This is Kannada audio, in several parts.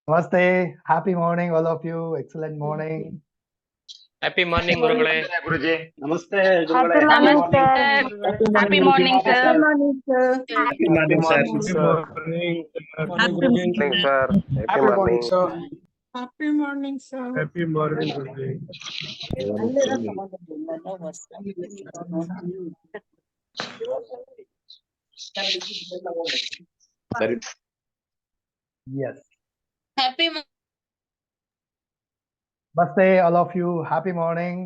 Namaste. Happy morning, all of you. Excellent morning. Happy morning, Gurugule. Guruji. Namaste, Happy Gurugule. morning, Happy sir. morning, Guruji. Happy morning, sir. Happy morning, sir. Happy morning, sir. Happy morning. Happy morning, sir. Happy morning, Guruji. Yes. Happy Namaste, all of you. Happy morning.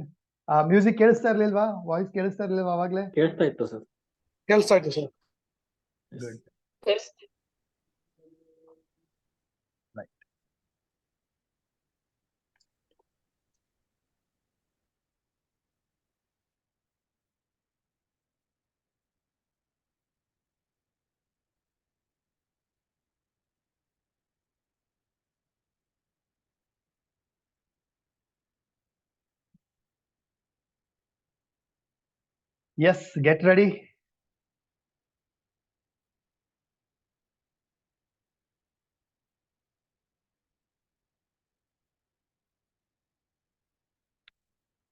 Music ಕೇಳಿಸ್ತಾ ಇರ್ಲಿಲ್ವಾ? ವಾಯ್ಸ್ ಕೇಳಿಸ್ತಾ ಇರ್ಲಿಲ್ವಾ ಅವಾಗ್ಲೇ? ಕೇಳ್ತಾ ಇತ್ತು ಸರ್. ಕೇಳಿಸ್ತಾ ಇತ್ತು sir. Good. Right. Yes, get ready.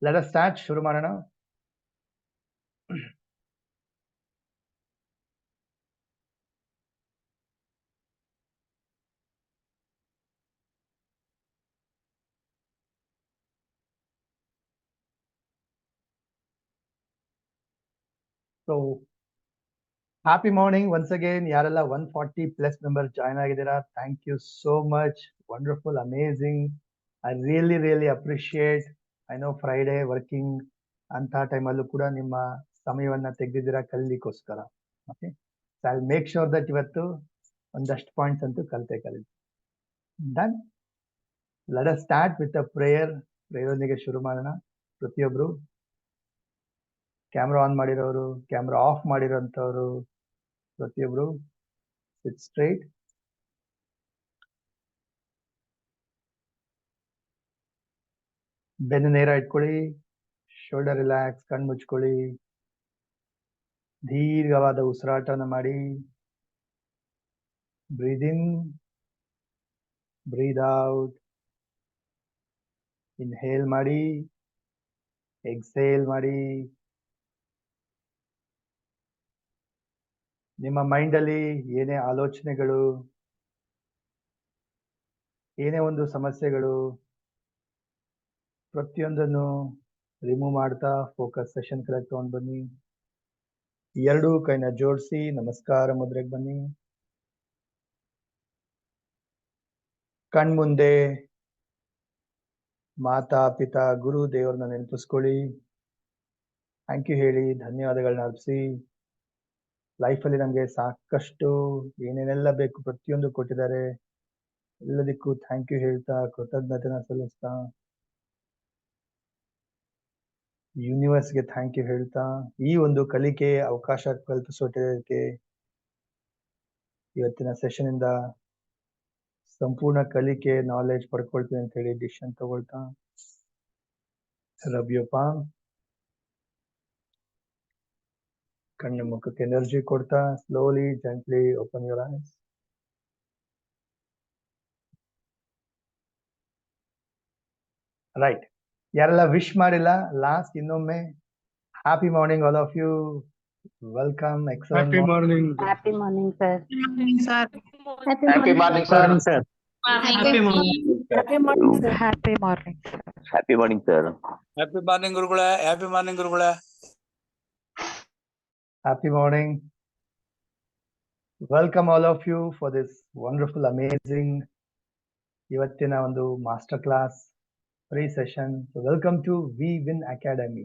Let us start. ಶುರು ಮಾಡೋಣ. So, happy morning once again. ಯಾರೆಲ್ಲ 140 plus members join ಆಗಿದ್ದೀರಾ? Thank you so much. Wonderful, amazing. I really appreciate. I know Friday working ಅಂತ ಟೈಮಲ್ಲೂ ಕೂಡ ನಿಮ್ಮ ಸಮಯವನ್ನ ತೆಗೆದಿದ್ದೀರಾ ಕಲಿಲಿಕ್ಕೋಸ್ಕರ. Okay, so I make sure that ಇವತ್ತು ಒಂದಷ್ಟು ಪಾಯಿಂಟ್ಸ್ ಅಂತೂ ಕಲಿತೀವಿ. Done. Let us start with a prayer. ಪ್ರೇಯರೊಂದಿಗೆ ಶುರು ಮಾಡೋಣ. ಪ್ರತಿಯೊಬ್ರು ಕ್ಯಾಮ್ರಾ ಆನ್ ಮಾಡಿರೋರು, ಕ್ಯಾಮ್ರಾ ಆಫ್ ಮಾಡಿರೋಂಥವ್ರು ಪ್ರತಿಯೊಬ್ರು ಸಿಟ್ ಸ್ಟ್ರೈಟ್. ಬೆನ್ನು ನೇರ ಇಟ್ಕೊಳ್ಳಿ. Shoulder relax. ಕಣ್ಣು ಮುಚ್ಕೊಳ್ಳಿ. ದೀರ್ಘವಾದ ಉಸಿರಾಟನ ಮಾಡಿ. Breathe in, breathe out. Inhale ಮಾಡಿ, ಎಕ್ಸೇಲ್ ಮಾಡಿ. ನಿಮ್ಮ ಮೈಂಡಲ್ಲಿ ಏನೇ ಆಲೋಚನೆಗಳು, ಏನೇ ಒಂದು ಸಮಸ್ಯೆಗಳು, ಪ್ರತಿಯೊಂದನ್ನು ರಿಮೂವ್ ಮಾಡ್ತಾ ಫೋಕಸ್ ಸೆಷನ್ ಕಡೆ ತಗೊಂಡು ಬನ್ನಿ. ಎರಡೂ ಕೈನ ಜೋಡಿಸಿ ನಮಸ್ಕಾರ ಮುದ್ರೆಗೆ ಬನ್ನಿ. ಕಣ್ಮುಂದೆ ಮಾತಾ ಪಿತಾ ಗುರು ದೇವ್ರನ್ನ ನೆನಪಿಸ್ಕೊಳ್ಳಿ. ಥ್ಯಾಂಕ್ ಯು ಹೇಳಿ, ಧನ್ಯವಾದಗಳನ್ನ ಅರ್ಪಿಸಿ. ಲೈಫಲ್ಲಿ ನಮಗೆ ಸಾಕಷ್ಟು ಏನೇನೆಲ್ಲ ಬೇಕು ಪ್ರತಿಯೊಂದು ಕೊಟ್ಟಿದ್ದಾರೆ. ಎಲ್ಲದಕ್ಕೂ ಥ್ಯಾಂಕ್ ಯು ಹೇಳ್ತಾ, ಕೃತಜ್ಞತೆನ ಸಲ್ಲಿಸ್ತಾ, ಯೂನಿವರ್ಸ್ಗೆ ಥ್ಯಾಂಕ್ ಯು ಹೇಳ್ತಾ, ಈ ಒಂದು ಕಲಿಕೆ ಅವಕಾಶ ಕಲ್ಪಿಸೋಟಕ್ಕೆ ಇವತ್ತಿನ ಸೆಷನ್ ಇಂದ ಸಂಪೂರ್ಣ ಕಲಿಕೆ ನಾಲೆಜ್ ಪಡ್ಕೊಳ್ತೀನಿ ಅಂತ ಹೇಳಿ ಡಿಸಿಷನ್ ತಗೊಳ್ತಾ, ರಬ್ ಯೋರ್ ಪಾಮ್. ಕಣ್ಣು ಮುಖಕ್ಕೆ ಎನರ್ಜಿ ಕೊಡ್ತಾ slowly gently open your eyes. Right. ಯಾರೆಲ್ಲ ವಿಶ್ ಮಾಡಿಲ್ಲ, ಲಾಸ್ಟ್ ಇನ್ನೊಮ್ಮೆ happy morning all of you. Welcome. Excellent morning. Happy morning, sir. Happy morning, sir. Happy morning. Happy morning, sir. Happy morning, sir. Happy morning, sir. Happy morning, Gurugula. Happy morning, Gurugula. Happy morning. Welcome all of you for this wonderful, amazing ಇವತ್ತಿನ ಒಂದು master class free session. Welcome to V Win Academy.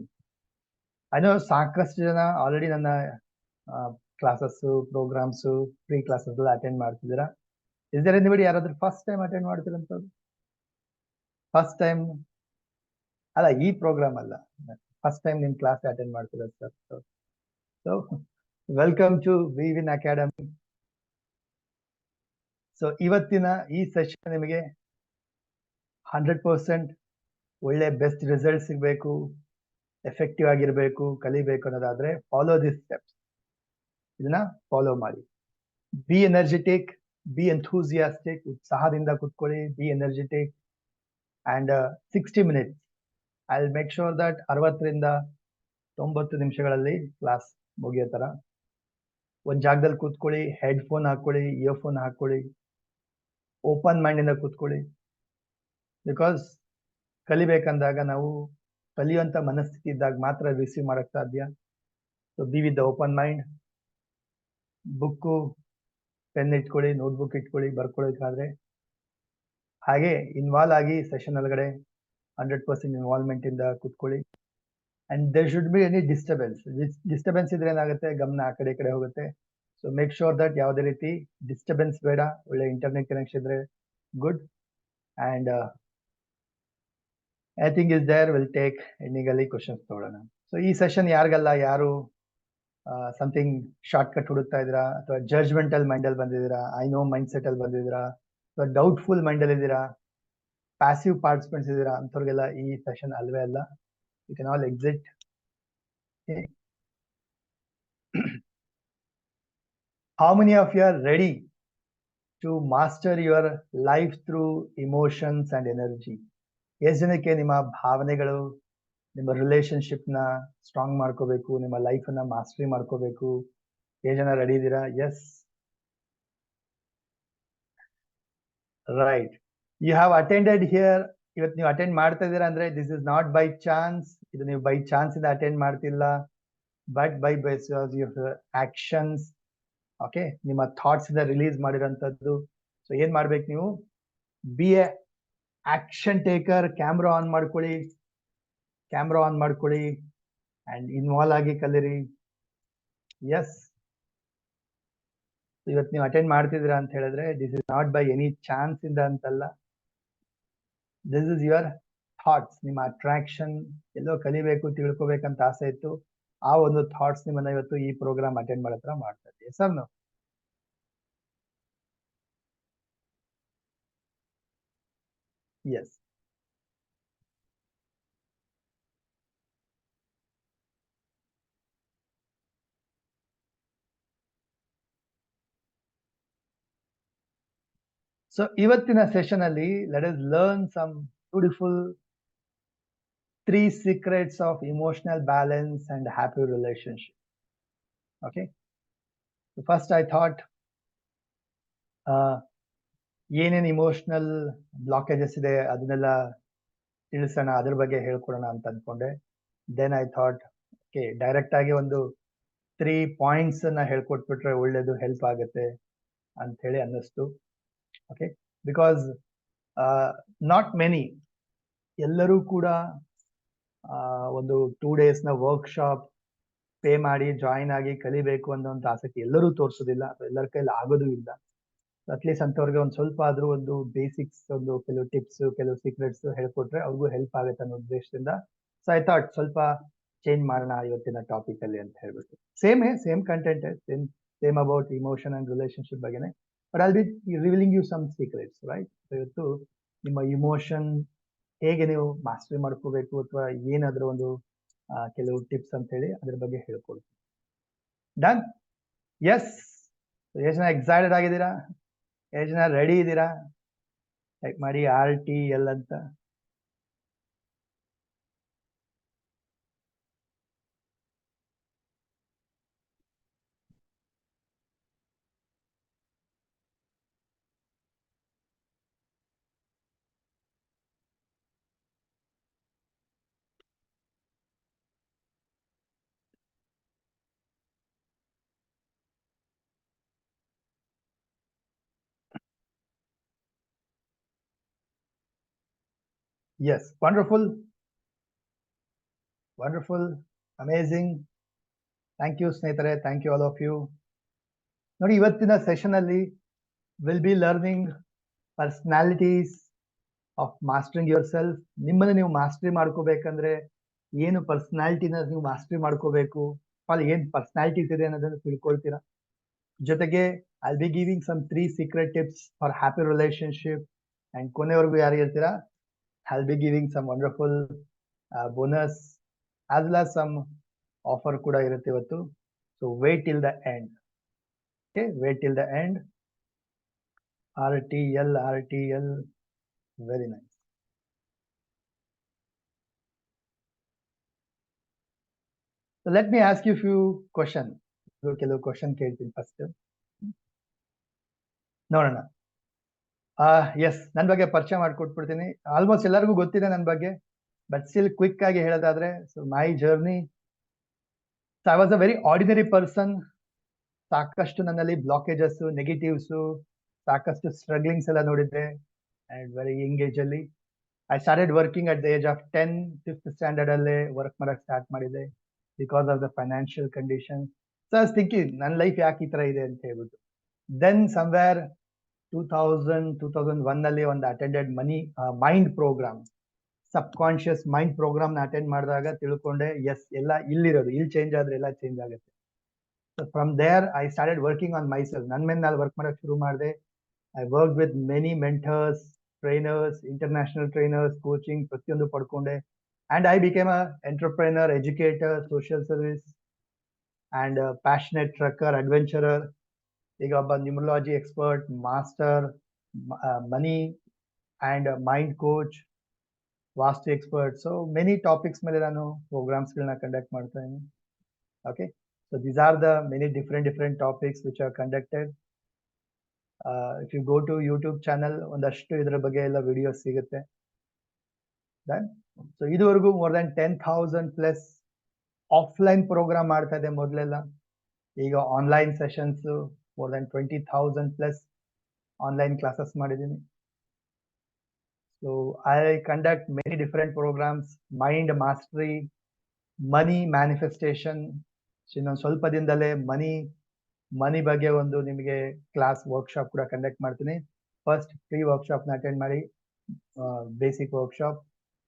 I know ಸಾಕಷ್ಟು ಜನ ಆಲ್ರೆಡಿ ನನ್ನ ಕ್ಲಾಸಸ್ಸು, ಪ್ರೋಗ್ರಾಮ್ಸು, ಫ್ರೀ ಕ್ಲಾಸಸ್ ಎಲ್ಲ ಅಟೆಂಡ್ ಮಾಡ್ತಿದ್ದೀರಾ. ಇಸ್ ದೇರ್ ಎನಿಬಡಿ ಯಾರಾದ್ರೂ ಫಸ್ಟ್ ಟೈಮ್ ಅಟೆಂಡ್ ಮಾಡ್ತಿರೋಂಥದ್ದು? ಫಸ್ಟ್ ಟೈಮ್ ಅಲ್ಲ, ಈ ಪ್ರೋಗ್ರಾಮ್ ಅಲ್ಲ, ಫಸ್ಟ್ ಟೈಮ್ ನಿಮ್ ಕ್ಲಾಸ್ ಅಟೆಂಡ್ ಮಾಡ್ತಿರೋದು sir. So welcome to V Win Academy. So ಇವತ್ತಿನ ಈ ಸೆಷನ್ ನಿಮಗೆ 100% ಒಳ್ಳೆ ಬೆಸ್ಟ್ ರಿಸಲ್ಟ್ ಸಿಗಬೇಕು, ಎಫೆಕ್ಟಿವ್ ಆಗಿರಬೇಕು, ಕಲಿಬೇಕು ಅನ್ನೋದಾದ್ರೆ ಫಾಲೋ ದಿಸ್ ಸ್ಟೆಪ್ಸ್. ಇದನ್ನ ಫಾಲೋ ಮಾಡಿ. ಬಿ ಎನರ್ಜೆಟಿಕ್, ಬಿ ಎಂಥೂಸಿಯಾಸ್ಟಿಕ್, ಉತ್ಸಾಹದಿಂದ ಕೂತ್ಕೊಳ್ಳಿ, B energetic. And 60 minutes I will make sure that 60 ರಿಂದ 90 ನಿಮಿಷಗಳಲ್ಲಿ ಕ್ಲಾಸ್ ಮುಗಿಯೋ ತರ ಒಂದ್ ಜಾಗದಲ್ಲಿ ಕೂತ್ಕೊಳ್ಳಿ, ಹೆಡ್ಫೋನ್ ಹಾಕೊಳ್ಳಿ, ಇಯರ್ಫೋನ್ ಹಾಕೊಳ್ಳಿ, ಓಪನ್ ಮೈಂಡ್ ಇಂದ ಕೂತ್ಕೊಳ್ಳಿ. ಬಿಕಾಸ್ ಕಲಿಬೇಕಂದಾಗ ನಾವು ಕಲಿಯುವಂತ ಮನಸ್ಥಿತಿ ಇದ್ದಾಗ ಮಾತ್ರ ರಿಸೀವ್ ಮಾಡಕ್ ಸಾಧ್ಯ. So be with the open mind. Book pen ಇಟ್ಕೊಳ್ಳಿ, ನೋಟ್ಬುಕ್ ಇಟ್ಕೊಳ್ಳಿ ಬರ್ಕೊಳ್ಳೋಕಾದ್ರೆ. ಹಾಗೆ ಇನ್ವಾಲ್ವ್ ಆಗಿ ಸೆಷನ್ ಒಳಗಡೆ 100% ಇನ್ವಾಲ್ವ್ಮೆಂಟ್ ಇಂದ ಕೂತ್ಕೊಳ್ಳಿ. And there should be any disturbance ಇದ್ರೆ ಏನಾಗುತ್ತೆ, ಗಮನ ಆ ಕಡೆ ಈ ಕಡೆ ಹೋಗುತ್ತೆ. ಸೊ ಮೇಕ್ ಶೋರ್ ದಟ್ ಯಾವುದೇ ರೀತಿ ಡಿಸ್ಟರ್ಬೆನ್ಸ್ ಬೇಡ. ಒಳ್ಳೆ ಇಂಟರ್ನೆಟ್ ಕನೆಕ್ಷನ್ ಇದ್ರೆ good. And anything is there will take ಎಂಡಿಂಗಲ್ಲಿ ಕ್ವಶನ್ಸ್ ತಗೊಳ್ಳೋಣ. ಸೊ ಈ ಸೆಷನ್ ಯಾರಿಗಲ್ಲ, ಯಾರು ಸಮಥಿಂಗ್ ಶಾರ್ಟ್ ಕಟ್ ಹುಡುಕ್ತಾ ಇದ್ದೀರಾ, ಅಥವಾ ಜಡ್ಜ್ಮೆಂಟಲ್ ಮೈಂಡ್ ಅಲ್ಲಿ ಬಂದಿದ್ದೀರಾ, ಐ ನೋ ಮೈಂಡ್ ಸೆಟ್ ಅಲ್ಲಿ ಬಂದಿದ್ದೀರಾ, ಅಥವಾ ಡೌಟ್ಫುಲ್ ಮೈಂಡ್ ಅಲ್ಲಿ ಇದ್ದೀರಾ, ಪ್ಯಾಸಿವ್ ಪಾರ್ಟಿಸಿಪೆಂಟ್ಸ್ ಇದ್ದೀರಾ, ಅಂಥವ್ರಿಗೆಲ್ಲ ಈ ಸೆಷನ್ ಅಲ್ವೇ ಅಲ್ಲ. You can all exit. How many of you are ready to master your life through emotions and energy? ಎಷ್ಟು ಜನಕ್ಕೆ ನಿಮ್ಮ ಭಾವನೆಗಳು, ನಿಮ್ಮ ರಿಲೇಶನ್ಶಿಪ್ ನ ಸ್ಟ್ರಾಂಗ್ ಮಾಡ್ಕೋಬೇಕು, ನಿಮ್ಮ ಲೈಫ್ ಅನ್ನ ಮಾಸ್ಟರಿ ಮಾಡ್ಕೋಬೇಕು? ಎಷ್ಟು ಜನ ರೆಡಿ ಇದ್ದೀರಾ? Yes, right. You have attended here. ಇವತ್ತು ನೀವು ಅಟೆಂಡ್ ಮಾಡ್ತಾ ಇದ್ದೀರಾ ಅಂದ್ರೆ this is not by chance. ಇದು ನೀವು ಬೈ ಚಾನ್ಸ್ ಇಂದ ಅಟೆಂಡ್ ಮಾಡ್ತಿಲ್ಲ, but by your actions. Okay, ನಿಮ್ಮ ಥಾಟ್ಸ್ ಇಂದ ರಿಲೀಸ್ ಮಾಡಿರೋಂಥದ್ದು. ಸೊ ಏನ್ ಮಾಡ್ಬೇಕು ನೀವು? Be a action taker. Camera on ಮಾಡ್ಕೊಳ್ಳಿ, ಅಂಡ್ ಇನ್ವಾಲ್ವ್ ಆಗಿ ಕಲಿರಿ. ಎಸ್, ಇವತ್ತು ನೀವು ಅಟೆಂಡ್ ಮಾಡ್ತಿದ್ದೀರಾ ಅಂತ ಹೇಳಿದ್ರೆ this is not by any chance ಇಂದ ಅಂತಲ್ಲ. This is your thoughts. ನಿಮ್ಮ ಅಟ್ರಾಕ್ಷನ್, ಎಲ್ಲೋ ಕಲಿಬೇಕು, ತಿಳ್ಕೊಬೇಕಂತ ಆಸೆ ಇತ್ತು, ಆ ಒಂದು ಥಾಟ್ಸ್ ನಿಮ್ಮನ್ನ ಇವತ್ತು ಈ ಪ್ರೋಗ್ರಾಮ್ ಅಟೆಂಡ್ ಮಾಡೋ ಹತ್ರ ಮಾಡ್ತಾ ಇದ್ದೀವಿ. Sir no yes. ಸೊ ಇವತ್ತಿನ ಸೆಷನ್ ಅಲ್ಲಿ let us learn some beautiful 3 secrets of emotional balance and happy relationship. Okay, so first I thought ಏನೇನು ಇಮೋಷನಲ್ ಬ್ಲಾಕೇಜಸ್ ಇದೆ ಅದನ್ನೆಲ್ಲ ತಿಳಿಸೋಣ, ಅದ್ರ ಬಗ್ಗೆ ಹೇಳ್ಕೊಡೋಣ ಅಂತ ಅನ್ಕೊಂಡೆ. Then I thought okay, direct ಆಗಿ ಒಂದು 3 points ಅನ್ನ ಹೇಳ್ಕೊಟ್ಬಿಟ್ರೆ ಒಳ್ಳೇದು, ಹೆಲ್ಪ್ ಆಗುತ್ತೆ ಅಂತ ಹೇಳಿ ಅನ್ನಿಸ್ತು. ಓಕೆ, ಬಿಕಾಸ್ ನಾಟ್ ಮೆನಿ, ಎಲ್ಲರೂ ಕೂಡ ಒಂದು 2 days ನ ವರ್ಕ್ಶಾಪ್ ಪೇ ಮಾಡಿ ಜಾಯಿನ್ ಆಗಿ ಕಲಿಬೇಕು ಅನ್ನೋಂಥ ಆಸಕ್ತಿ ಎಲ್ಲರೂ ತೋರಿಸೋದಿಲ್ಲ, ಎಲ್ಲರ ಕೈಲಿ ಆಗೋದು ಇಲ್ಲ. ಅಟ್ಲೀಸ್ಟ್ ಅಂತವ್ರಿಗೆ ಒಂದು ಸ್ವಲ್ಪ ಆದ್ರೂ ಒಂದು ಬೇಸಿಕ್ಸ್, ಒಂದು ಕೆಲವು ಟಿಪ್ಸ್, ಕೆಲವು ಸೀಕ್ರೆಟ್ಸ್ ಹೇಳ್ಕೊಟ್ರೆ ಅವ್ರಿಗೂ ಹೆಲ್ಪ್ ಆಗುತ್ತೆ ಅನ್ನೋ ಉದ್ದೇಶದಿಂದ ಸೊ ಐ ಥಾಟ್ ಸ್ವಲ್ಪ ಚೇಂಜ್ ಮಾಡೋಣ ಇವತ್ತಿನ ಟಾಪಿಕ್ ಅಲ್ಲಿ ಅಂತ ಹೇಳ್ಬಿಟ್ಟು. Same content, same about emotion and relationship ಬಗ್ಗೆನೆ, but I'll be revealing you some secrets. Right, ಇವತ್ತು ನಿಮ್ಮ ಇಮೋಷನ್ ಹೇಗೆ ನೀವು ಮಾಸ್ಟರಿ ಮಾಡ್ಕೋಬೇಕು, ಅಥವಾ ಏನಾದ್ರೂ ಒಂದು ಕೆಲವು ಟಿಪ್ಸ್ ಅಂತ ಹೇಳಿ ಅದ್ರ ಬಗ್ಗೆ ಹೇಳ್ಕೊಡ್ತೀನಿ. ಡನ್? ಎಸ್, ಎಷ್ಟು ಜನ ಎಕ್ಸೈಟೆಡ್ ಆಗಿದ್ದೀರಾ? ಎಷ್ಟು ಜನ ರೆಡಿ ಇದ್ದೀರಾ? ಟೈಪ್ ಮಾಡಿ RTL ಅಂತ. Yes, wonderful, amazing. Thank you ಸ್ನೇಹಿತರೆ, thank you all of you. ನೋಡಿ, ಇವತ್ತಿನ ಸೆಷನ್ ಅಲ್ಲಿ will be learning personalities of mastering your self. ನಿಮ್ಮನ್ನ ನೀವು ಮಾಸ್ಟರಿ ಮಾಡ್ಕೋಬೇಕಂದ್ರೆ ಏನು ಪರ್ಸನಾಲಿಟಿನ ನೀವು ಮಾಸ್ಟರಿ ಮಾಡ್ಕೋಬೇಕು, ಅಲ್ಲಿ ಏನ್ ಪರ್ಸನಾಲಿಟೀಸ್ ಇದೆ ಅನ್ನೋದನ್ನ ತಿಳ್ಕೊಳ್ತೀರಾ. ಜೊತೆಗೆ I be giving some 3 secret tips for happy relationship. And ಕೊನೆವರೆಗೂ ಯಾರು ಹೇಳ್ತೀರಾ, I'll be giving some wonderful bonus as well as some offer kuda irutte ivattu. So wait till the end. Okay, wait till the end. RTL. Very nice. So let me ask you a few questions. ಕೆಲವು ಕ್ವಶನ್ ಕೇಳ್ತೀನಿ ಫಸ್ಟ್ ನೋಡೋಣ. ಎಸ್, ನನ್ನ ಬಗ್ಗೆ ಪರಿಚಯ ಮಾಡಿಕೊಟ್ಬಿಡ್ತೀನಿ. ಆಲ್ಮೋಸ್ಟ್ ಎಲ್ಲರಿಗೂ ಗೊತ್ತಿದೆ ನನ್ನ ಬಗ್ಗೆ, ಬಟ್ ಸ್ಟಿಲ್ ಕ್ವಿಕ್ ಆಗಿ ಹೇಳೋದಾದ್ರೆ, so my journey, I was a very ordinary person. ಸಾಕಷ್ಟು ನನ್ನಲ್ಲಿ ಬ್ಲಾಕೇಜಸ್, ನೆಗೆಟಿವ್ಸ್, ಸಾಕಷ್ಟು ಸ್ಟ್ರಗ್ಲಿಂಗ್ಸ್ ಎಲ್ಲ ನೋಡಿದ್ದೆ. ಅಂಡ್ ವೆರಿ ಯಂಗ್ ಏಜ್ ಅಲ್ಲಿ I started working at the age of 10, 5th standard ಅಲ್ಲೇ ವರ್ಕ್ ಮಾಡಕ್ ಸ್ಟಾರ್ಟ್ ಮಾಡಿದೆ because of the financial condition. So I was thinking ನನ್ನ ಲೈಫ್ ಯಾಕೆ ಈ ತರ ಇದೆ ಅಂತ ಹೇಳ್ಬಿಟ್ಟು. ದೆನ್ ಸಮ್ವೇರ್ 2001 ನಲ್ಲಿ ಒಂದು ಅಟೆಂಡೆಡ್ ಮೈಂಡ್ ಪ್ರೋಗ್ರಾಮ್, ಸಬ್ ಕಾನ್ಶಿಯಸ್ ಮೈಂಡ್ ಪ್ರೋಗ್ರಾಮ್ ನ ಅಟೆಂಡ್ ಮಾಡಿದಾಗ ತಿಳ್ಕೊಂಡೆ, ಎಸ್, ಎಲ್ಲ ಇಲ್ಲಿರೋದು, ಇಲ್ಲಿ ಚೇಂಜ್ ಆದ್ರೆ ಎಲ್ಲ ಚೇಂಜ್ ಆಗುತ್ತೆ. So from there I started working on myself. ನನ್ನ ಮೇಲೆ ನಾನು ವರ್ಕ್ ಮಾಡಕ್ ಶುರು ಮಾಡಿದೆ. I work with many mentors, trainers, international trainers, coaching ಪ್ರತಿಯೊಂದು ಪಡ್ಕೊಂಡೆ. And I became a entrepreneur, educator, social service and passionate trekker, adventurer. ಈಗ ಒಬ್ಬ numerology expert, master, money and mind coach, vastu expert. So many topics ಮೇಲೆ ನಾನು ಪ್ರೋಗ್ರಾಮ್ಸ್ಗಳನ್ನ ಕಂಡಕ್ಟ್ ಮಾಡ್ತಾ ಇದ್ದೀನಿ. Okay, so these are the many different topics which are conducted. If you go to YouTube channel, ಒಂದಷ್ಟು ಇದರ ಬಗ್ಗೆ ಎಲ್ಲ ವಿಡಿಯೋಸ್ ಸಿಗುತ್ತೆ. ಸೊ ಇದುವರೆಗೂ ಮೋರ್ ದನ್ 10,000+ ಆಫ್ಲೈನ್ ಪ್ರೋಗ್ರಾಮ್ ಮಾಡ್ತಾ ಇದೆ ಮೊದಲೆಲ್ಲ. ಈಗ online sessions more than 20,000+ online classes ಮಾಡಿದ್ದೀನಿ. So I conduct many different programmes, mind mastery, money manifestation. ಇನ್ನೊಂದು ಸ್ವಲ್ಪ ದಿನದಲ್ಲೇ ಮನಿ ಬಗ್ಗೆ ಒಂದು ನಿಮಗೆ ಕ್ಲಾಸ್ ವರ್ಕ್ಶಾಪ್ ಕೂಡ ಕಂಡಕ್ಟ್ ಮಾಡ್ತೀನಿ. ಫಸ್ಟ್ ಫ್ರೀ ವರ್ಕ್ಶಾಪ್ ನ ಅಟೆಂಡ್ ಮಾಡಿ, basic workshop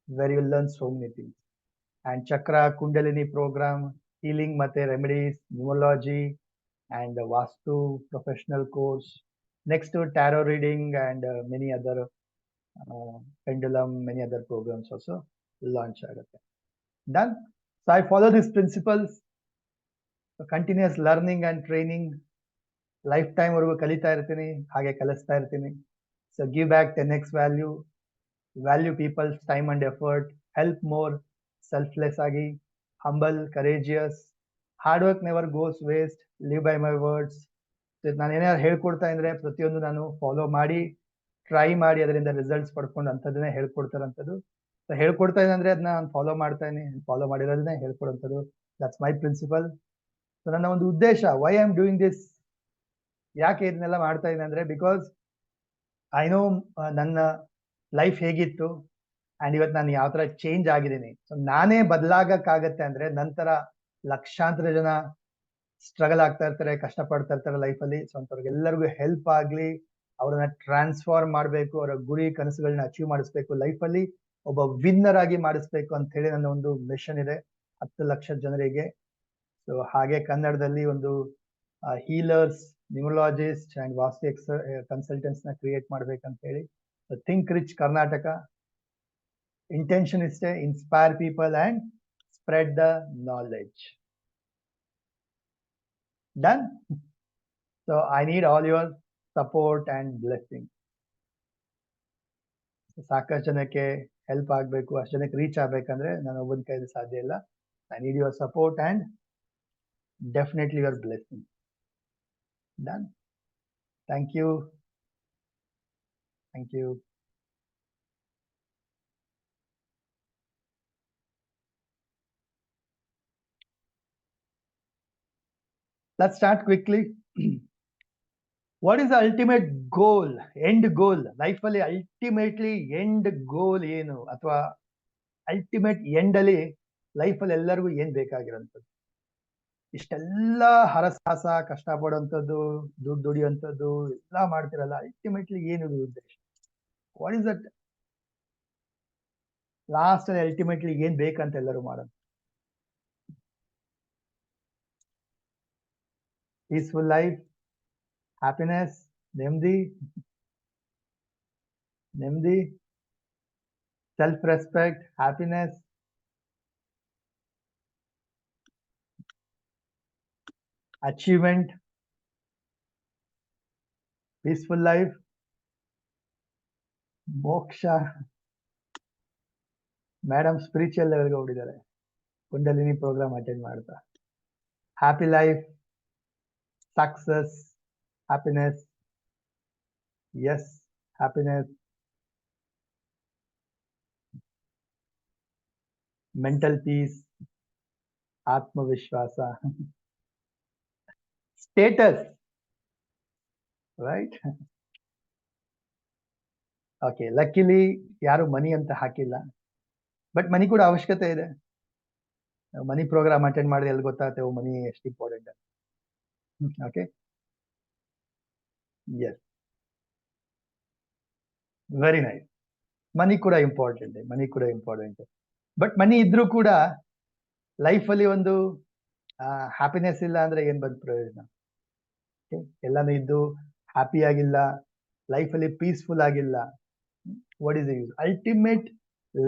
where you learn so many things. And chakra kundalini programme, healing ಮತ್ತೆ remedies, numerology and vastu professional course. Next tarot reading and many other pendulum, many other programs also launch ಆಗುತ್ತೆ. Done. So I follow these principles. So continuous learning and training, life time ವರೆಗೂ ಕಲಿತಾ ಇರ್ತೀನಿ, ಹಾಗೆ ಕಲಿಸ್ತಾ ಇರ್ತೀನಿ. So give back 10x value people's time and effort, help more, selfless ಆಗಿ, humble, courageous, hard work never goes waste, live by my words. ನಾನು ಏನಾದ್ರು ಹೇಳ್ಕೊಡ್ತಾ ಇದ್ರೆ ಪ್ರತಿಯೊಂದು ನಾನು ಫಾಲೋ ಮಾಡಿ, ಟ್ರೈ ಮಾಡಿ, ಅದರಿಂದ ರಿಸಲ್ಟ್ಸ್ ಪಡ್ಕೊಂಡು ಅಂಥದ್ದನ್ನೇ ಹೇಳ್ಕೊಡ್ತಾರಂಥದ್ದು. ಸೊ ಹೇಳ್ಕೊಡ್ತಾ ಇದ್ದೀನಿ ಅಂದ್ರೆ ಅದನ್ನ ನಾನು ಫಾಲೋ ಮಾಡ್ತಾ ಇದೀನಿ, ಫಾಲೋ ಮಾಡಿರೋದನ್ನೇ ಹೇಳ್ಕೊಡೋಂಥದ್ದು. That's my principle. ಸೊ ನನ್ನ ಒಂದು ಉದ್ದೇಶ, why I am doing this, ಯಾಕೆ ಇದನ್ನೆಲ್ಲ ಮಾಡ್ತಾ ಇದ್ದೀನಿ ಅಂದ್ರೆ, ಬಿಕಾಸ್ ಐ ನೋ ನನ್ನ ಲೈಫ್ ಹೇಗಿತ್ತು ಅಂಡ್ ಇವತ್ತು ನಾನು ಯಾವ ತರ ಚೇಂಜ್ ಆಗಿದ್ದೀನಿ. ಸೊ ನಾನೇ ಬದಲಾಗಕ್ಕಾಗತ್ತೆ ಅಂದ್ರೆ, ನಂತರ ಲಕ್ಷಾಂತರ ಜನ ಸ್ಟ್ರಗಲ್ ಆಗ್ತಾ ಇರ್ತಾರೆ, ಕಷ್ಟ ಪಡ್ತಾ ಇರ್ತಾರೆ ಲೈಫಲ್ಲಿ. ಸೊ ಅಂಥವ್ರಿಗೆಲ್ಲರಿಗೂ ಹೆಲ್ಪ್ ಆಗ್ಲಿ, ಅವ್ರನ್ನ ಟ್ರಾನ್ಸ್ಫಾರ್ಮ್ ಮಾಡಬೇಕು, ಅವರ ಗುರಿ ಕನಸುಗಳನ್ನ ಅಚೀವ್ ಮಾಡಿಸ್ಬೇಕು, ಲೈಫಲ್ಲಿ ಒಬ್ಬ ವಿನ್ನರ್ ಆಗಿ ಮಾಡಿಸ್ಬೇಕು ಅಂತ ಹೇಳಿ ನನ್ನ ಒಂದು ಮಿಷನ್ ಇದೆ 10 ಲಕ್ಷ ಜನರಿಗೆ. ಸೊ ಹಾಗೆ ಕನ್ನಡದಲ್ಲಿ ಒಂದು healers, numerologist and vastu consultants ನ ಕ್ರಿಯೇಟ್ ಮಾಡ್ಬೇಕಂತ ಹೇಳಿ. ಥಿಂಕ್ ರಿಚ್ ಕರ್ನಾಟಕ ಇಂಟೆನ್ಷನ್ ಇಷ್ಟೇ, inspire people and spread the knowledge. Done. So I need all your support and blessing. ಸಾಕಷ್ಟು ಜನಕ್ಕೆ ಹೆಲ್ಪ್ ಆಗಬೇಕು, ಅಷ್ಟು ಜನಕ್ಕೆ ರೀಚ್ ಆಗ್ಬೇಕಂದ್ರೆ ನಾನು ಒಬ್ಬನ ಕೈಯಲ್ಲಿ ಸಾಧ್ಯ ಇಲ್ಲ. I need your support and definitely your blessing. Done. Thank you. Thank you. Let's start quickly. What is the ultimate goal, end goal? Life ಅಲ್ಲಿ ಅಲ್ಟಿಮೇಟ್ಲಿ ಎಂಡ್ ಗೋಲ್ ಏನು, ಅಥವಾ ಅಲ್ಟಿಮೇಟ್ ಎಂಡ್ ಅಲ್ಲಿ ಲೈಫ್ ಅಲ್ಲಿ ಎಲ್ಲರಿಗೂ ಏನ್ ಬೇಕಾಗಿರೋಂಥದ್ದು? ಇಷ್ಟೆಲ್ಲ ಹರಸಾಹಸ, ಕಷ್ಟ ಪಡುವಂಥದ್ದು, ದುಡ್ಡು ದುಡಿಯುವಂಥದ್ದು ಎಲ್ಲ ಮಾಡ್ತಿರಲ್ಲ, ಅಲ್ಟಿಮೇಟ್ಲಿ ಏನು ಉದ್ದೇಶ? ವಾಟ್ ಇಸ್ ದಟ್ ಲಾಸ್ಟ್ ಅಲ್ಲಿ ಅಲ್ಟಿಮೇಟ್ಲಿ ಏನ್ ಬೇಕಂತ ಎಲ್ಲರೂ ಮಾಡೋದು? ಪೀಸ್ಫುಲ್ ಲೈಫ್, happiness, ನೆಮ್ಮದಿ, self respect, happiness, achievement, peaceful life, ಮೋಕ್ಷ ಮೇಡಮ್ ಸ್ಪಿರಿಚುವಲ್ ಲೆವೆಲ್ಗೆ ಹೋಗಿದ್ದಾರೆ, ಕುಂಡಲಿನಿ ಪ್ರೋಗ್ರಾಮ್ ಅಟೆಂಡ್ ಮಾಡ್ತಾ. Happy life, success, happiness. Yes, happiness, mental peace, ಆತ್ಮವಿಶ್ವಾಸ, ಸ್ಟೇಟಸ್, ರೈಟ್? ಓಕೆ, ಲಕ್ಕಿಲಿ ಯಾರು ಮನಿ ಅಂತ ಹಾಕಿಲ್ಲ, ಬಟ್ ಮನಿ ಕೂಡ ಅವಶ್ಯಕತೆ ಇದೆ. ಮನಿ ಪ್ರೋಗ್ರಾಮ್ ಅಟೆಂಡ್ ಮಾಡಿದ್ರೆ ಎಲ್ಲಿ ಗೊತ್ತಾಗ್ತೇವೆ ಮನಿ ಎಷ್ಟು important. Okay, yes, very nice. Money ಕೂಡ ಇಂಪಾರ್ಟೆಂಟ್, ಬಟ್ ಮನಿ ಇದ್ರೂ ಕೂಡ ಲೈಫಲ್ಲಿ ಒಂದು ಹ್ಯಾಪಿನೆಸ್ ಇಲ್ಲ ಅಂದ್ರೆ ಏನ್ ಬಂದ್ ಪ್ರಯೋಜನ? ಎಲ್ಲಾನು ಇದ್ದು ಹ್ಯಾಪಿ ಆಗಿಲ್ಲ, ಲೈಫಲ್ಲಿ ಪೀಸ್ಫುಲ್ ಆಗಿಲ್ಲ, what is the use? Ultimate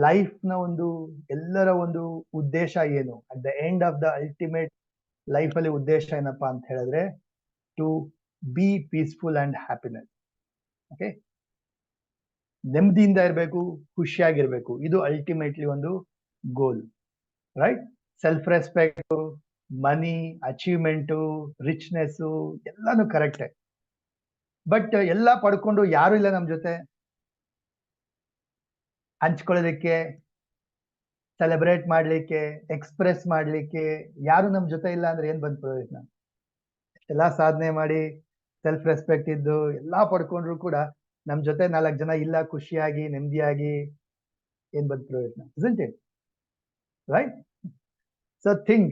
life ನ ಒಂದು ಎಲ್ಲರ ಒಂದು ಉದ್ದೇಶ ಏನು? At the end of the ultimate life ಅಲ್ಲಿ ಉದ್ದೇಶ ಏನಪ್ಪಾ ಅಂತ ಹೇಳಿದ್ರೆ to be peaceful and happiness. Okay, ನೆಮ್ಮದಿಯಿಂದ ಇರಬೇಕು, ಖುಷಿಯಾಗಿರ್ಬೇಕು, ಇದು ಅಲ್ಟಿಮೇಟ್ಲಿ ಒಂದು goal, right? Self respect, money, achievement, richness ಎಲ್ಲಾನು ಕರೆಕ್ಟೇ, ಬಟ್ ಎಲ್ಲ ಪಡ್ಕೊಂಡು ಯಾರು ಇಲ್ಲ ನಮ್ ಜೊತೆ ಹಂಚ್ಕೊಳ್ಳೋದಕ್ಕೆ, ಸೆಲೆಬ್ರೇಟ್ ಮಾಡ್ಲಿಕ್ಕೆ, ಎಕ್ಸ್ಪ್ರೆಸ್ ಮಾಡ್ಲಿಕ್ಕೆ ಯಾರು ನಮ್ ಜೊತೆ ಇಲ್ಲ ಅಂದ್ರೆ ಏನ್ ಬಂದ್ ಪ್ರಯೋಜನ? ಎಲ್ಲಾ ಸಾಧನೆ ಮಾಡಿ ಸೆಲ್ಫ್ ರೆಸ್ಪೆಕ್ಟ್ ಇದ್ದು ಎಲ್ಲಾ ಪಡ್ಕೊಂಡ್ರು ಕೂಡ ನಮ್ ಜೊತೆ 4 ಜನ ಇಲ್ಲ ಖುಷಿಯಾಗಿ ನೆಮ್ಮದಿಯಾಗಿ, ಏನ್ ಬಂದ್ ಪ್ರಯೋಜನ? isn't it? Right? So think,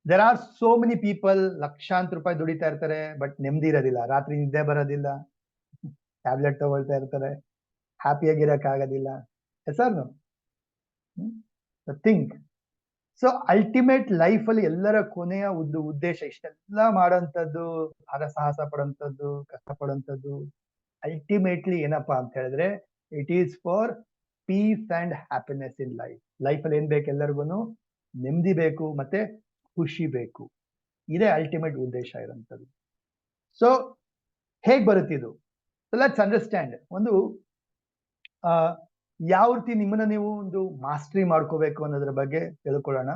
there are so many people ಲಕ್ಷಾಂತರ ರೂಪಾಯಿ ದುಡಿತಾ ಇರ್ತಾರೆ, ಬಟ್ ನೆಮ್ಮದಿ ಇರೋದಿಲ್ಲ, ರಾತ್ರಿ ನಿದ್ದೆ ಬರೋದಿಲ್ಲ, ಟ್ಯಾಬ್ಲೆಟ್ ತಗೊಳ್ತಾ ಇರ್ತಾರೆ, ಹ್ಯಾಪಿಯಾಗಿರಕ್ ಆಗೋದಿಲ್ಲ. ಹೆಸರು ಥಿಂಕ್. ಸೊ ಅಲ್ಟಿಮೇಟ್ ಲೈಫ್ ಅಲ್ಲಿ ಎಲ್ಲರ ಕೊನೆಯ ಒಂದು ಉದ್ದೇಶ, ಇಷ್ಟೆಲ್ಲ ಮಾಡೋಂಥದ್ದು, ಸಾಹಸ ಪಡೋಂಥದ್ದು, ಕಷ್ಟ ಪಡೋಂಥದ್ದು, ಅಲ್ಟಿಮೇಟ್ಲಿ ಏನಪ್ಪಾ ಅಂತ ಹೇಳಿದ್ರೆ it is for piece and happiness in life. ಲೈಫಲ್ಲಿ ಏನ್ ಬೇಕು? ಎಲ್ಲರಿಗೂ ನೆಮ್ಮದಿ ಬೇಕು, ಮತ್ತೆ ಖುಷಿ ಬೇಕು. ಇದೇ ಅಲ್ಟಿಮೇಟ್ ಉದ್ದೇಶ ಇರೋಂಥದ್ದು. ಸೊ ಹೇಗ್ ಬರುತ್ತಿದು? Let's understand. ಒಂದು ಯಾವ ರೀತಿ ನಿಮ್ಮನ್ನ ನೀವು ಒಂದು ಮಾಸ್ಟ್ರಿ ಮಾಡ್ಕೋಬೇಕು ಅನ್ನೋದ್ರ ಬಗ್ಗೆ ತಿಳ್ಕೊಳ್ಳೋಣ.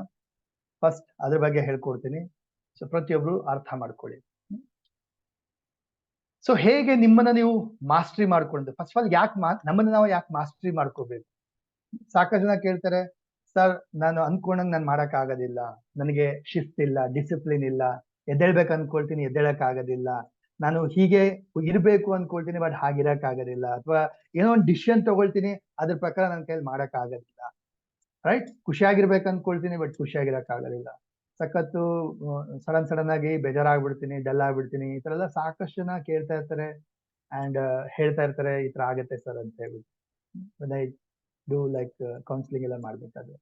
ಫಸ್ಟ್ ಅದ್ರ ಬಗ್ಗೆ ಹೇಳ್ಕೊಡ್ತೀನಿ, ಸೊ ಪ್ರತಿಯೊಬ್ರು ಅರ್ಥ ಮಾಡ್ಕೊಳ್ಳಿ. ಸೊ ಹೇಗೆ ನಿಮ್ಮನ್ನ ನೀವು ಮಾಸ್ಟ್ರಿ ಮಾಡ್ಕೊಂಡು, ಫಸ್ಟ್ ಆಫ್ ಆಲ್ ನಮ್ಮನ್ನ ನಾವು ಯಾಕೆ ಮಾಸ್ಟ್ರಿ ಮಾಡ್ಕೋಬೇಕು? ಸಾಕಷ್ಟು ಜನ ಕೇಳ್ತಾರೆ, ಸರ್ ನಾನು ಅನ್ಕೊಂಡಂಗ್ ನಾನು ಮಾಡಕ್ ಆಗೋದಿಲ್ಲ, ನನಗೆ ಶಿಫ್ಟ್ ಇಲ್ಲ, ಡಿಸಿಪ್ಲಿನ್ ಇಲ್ಲ, ಎದ್ದೇಳ್ಬೇಕು ಅನ್ಕೊಳ್ತೀನಿ, ಎದ್ದೇಳಕ್ ಆಗೋದಿಲ್ಲ, ನಾನು ಹೀಗೆ ಇರ್ಬೇಕು ಅನ್ಕೊಳ್ತೀನಿ, ಬಟ್ ಹಾಗಿರಕ್ ಆಗೋದಿಲ್ಲ, ಅಥವಾ ಏನೋ ಒಂದು ಡಿಸಿಷನ್ ತಗೊಳ್ತೀನಿ, ಅದ್ರ ಪ್ರಕಾರ ನನ್ನ ಕೈಯಲ್ಲಿ ಮಾಡಕ್ ಆಗೋದಿಲ್ಲ, ರೈಟ್? ಖುಷಿಯಾಗಿರ್ಬೇಕು ಅನ್ಕೊಳ್ತೀನಿ, ಬಟ್ ಖುಷಿಯಾಗಿರಕ್ ಆಗೋದಿಲ್ಲ, ಸಖತ್ತು ಸಡನ್ ಆಗಿ ಬೇಜಾರಾಗ್ಬಿಡ್ತೀನಿ, ಡಲ್ ಆಗ್ಬಿಡ್ತೀನಿ. ಈ ತರ ಎಲ್ಲ ಸಾಕಷ್ಟು ಜನ ಕೇಳ್ತಾ ಇರ್ತಾರೆ ಅಂಡ್ ಹೇಳ್ತಾ ಇರ್ತಾರೆ, ಈ ತರ ಆಗತ್ತೆ ಸರ್ ಅಂತ ಹೇಳ್ಬಿಟ್ಟು ಡೂ ಲೈಕ್ ಕೌನ್ಸಿಲಿಂಗ್ ಎಲ್ಲ ಮಾಡ್ಬೇಕಾದ್ರೆ.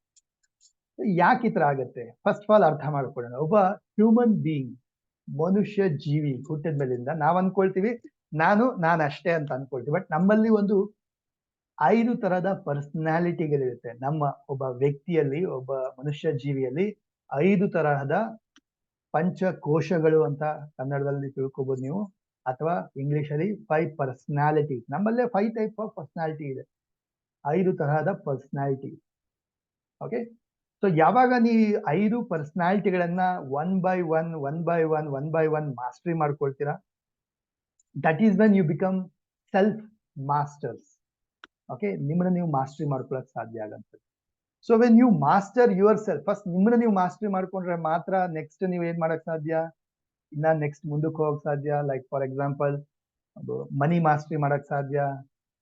ಯಾಕೆ ಈ ತರ ಆಗತ್ತೆ? ಫಸ್ಟ್ ಆಫ್ ಆಲ್ ಅರ್ಥ ಮಾಡ್ಕೊಳ್ಳೋಣ. ಒಬ್ಬ ಹ್ಯೂಮನ್ ಬೀಯಿಂಗ್, ಮನುಷ್ಯ ಜೀವಿ ಹುಟ್ಟಿದ ಮೇಲಿಂದ ನಾವ್ ಅನ್ಕೊಳ್ತೀವಿ ನಾನು ಅಷ್ಟೇ ಅಂತ ಅನ್ಕೊಳ್ತೀವಿ, ಬಟ್ ನಮ್ಮಲ್ಲಿ ಒಂದು 5 ತರಹದ ಪರ್ಸನಾಲಿಟಿಗಳಿರುತ್ತೆ. ನಮ್ಮ ಒಬ್ಬ ವ್ಯಕ್ತಿಯಲ್ಲಿ, ಒಬ್ಬ ಮನುಷ್ಯ ಜೀವಿಯಲ್ಲಿ 5 ತರಹದ ಪಂಚಕೋಶಗಳು ಅಂತ ಕನ್ನಡದಲ್ಲಿ ತಿಳ್ಕೊಬಹುದು ನೀವು, ಅಥವಾ ಇಂಗ್ಲಿಷ್ ಅಲ್ಲಿ 5 ಪರ್ಸನಾಲಿಟಿ. ನಮ್ಮಲ್ಲೇ 5 ಟೈಪ್ ಆಫ್ ಪರ್ಸನಾಲಿಟಿ ಇದೆ, 5 ತರಹದ ಪರ್ಸನಾಲಿಟಿ. ಓಕೆ, ಸೊ ಯಾವಾಗ ನೀವು 5 ಪರ್ಸನಾಲಿಟಿಗಳನ್ನ ಒನ್ ಬೈ ಒನ್ ಮಾಸ್ಟರಿ ಮಾಡ್ಕೊಳ್ತೀರಾ, that is when you become self masters. Okay, ನಿಮ್ಮನ್ನ ನೀವು ಮಾಸ್ಟರಿ ಮಾಡ್ಕೊಳಕ್ ಸಾಧ್ಯ ಆಗಂತದ್ದು. So when you master yourself, first ನಿಮ್ಮನ್ನ ನೀವು ಮಾಸ್ಟರಿ ಮಾಡ್ಕೊಂಡ್ರೆ ಮಾತ್ರ ನೆಕ್ಸ್ಟ್ ನೀವು ಏನ್ ಮಾಡಕ್ ಸಾಧ್ಯ, ಇನ್ನ ನೆಕ್ಸ್ಟ್ ಮುಂದಕ್ಕೆ ಹೋಗಕ್ ಸಾಧ್ಯ. Like for example, money mastery ಮಾಡಕ್ ಸಾಧ್ಯ,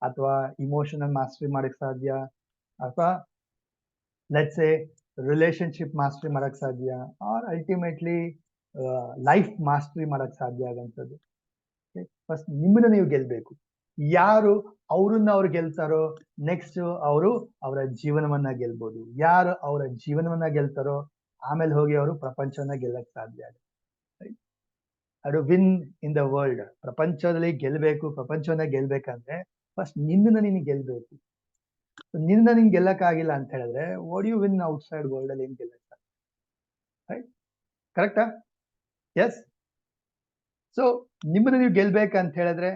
ಅಥವಾ ಇಮೋಷನಲ್ ಮಾಸ್ಟರಿ ಮಾಡಕ್ ಸಾಧ್ಯ, ಅಥವಾ ಲೆಟ್ಸ್ ಸೇ ರಿಲೇಶನ್ಶಿಪ್ ಮಾಸ್ಟರಿ ಮಾಡಕ್ ಸಾಧ್ಯ, ಆರ್ ಅಲ್ಟಿಮೇಟ್ಲಿ ಲೈಫ್ ಮಾಸ್ಟರಿ ಮಾಡಕ್ ಸಾಧ್ಯ ಆಗಂತದ್ದು. ಫಸ್ಟ್ ನಿಮ್ಮನ್ನ ನೀವು ಗೆಲ್ಬೇಕು. ಯಾರು ಅವ್ರು ಗೆಲ್ತಾರೋ ನೆಕ್ಸ್ಟ್ ಅವರು ಅವರ ಜೀವನವನ್ನ ಗೆಲ್ಬಹುದು. ಯಾರು ಅವರ ಜೀವನವನ್ನ ಗೆಲ್ತಾರೋ ಆಮೇಲೆ ಹೋಗಿ ಅವರು ಪ್ರಪಂಚವನ್ನ ಗೆಲ್ಲಕ್ ಸಾಧ್ಯ ಆಗುತ್ತೆ. ಅದು ವಿನ್ ಇನ್ ದ ವರ್ಲ್ಡ್. ಪ್ರಪಂಚದಲ್ಲಿ ಗೆಲ್ಬೇಕು, ಪ್ರಪಂಚವನ್ನ ಗೆಲ್ಬೇಕಂದ್ರೆ ಫಸ್ಟ್ ನಿನ್ನನ್ನ ನೀನು ಗೆಲ್ಬೇಕು. ನಿನ್ನ ನಿನ್ ಗೆಲ್ಲಕ್ಕಾಗಿಲ್ಲ ಅಂತ ಹೇಳಿದ್ರೆ what you win outside world ಅಲ್ಲಿ ಏನ್ ಗೆಲ್ಲಕ್ ಸಾಧ್ಯ? ರೈಟ್? ಕರೆಕ್ಟಾ? ಎಸ್. ಸೊ ನಿಮ್ಮನ್ನ ನೀವು ಗೆಲ್ಬೇಕಂತ ಹೇಳಿದ್ರೆ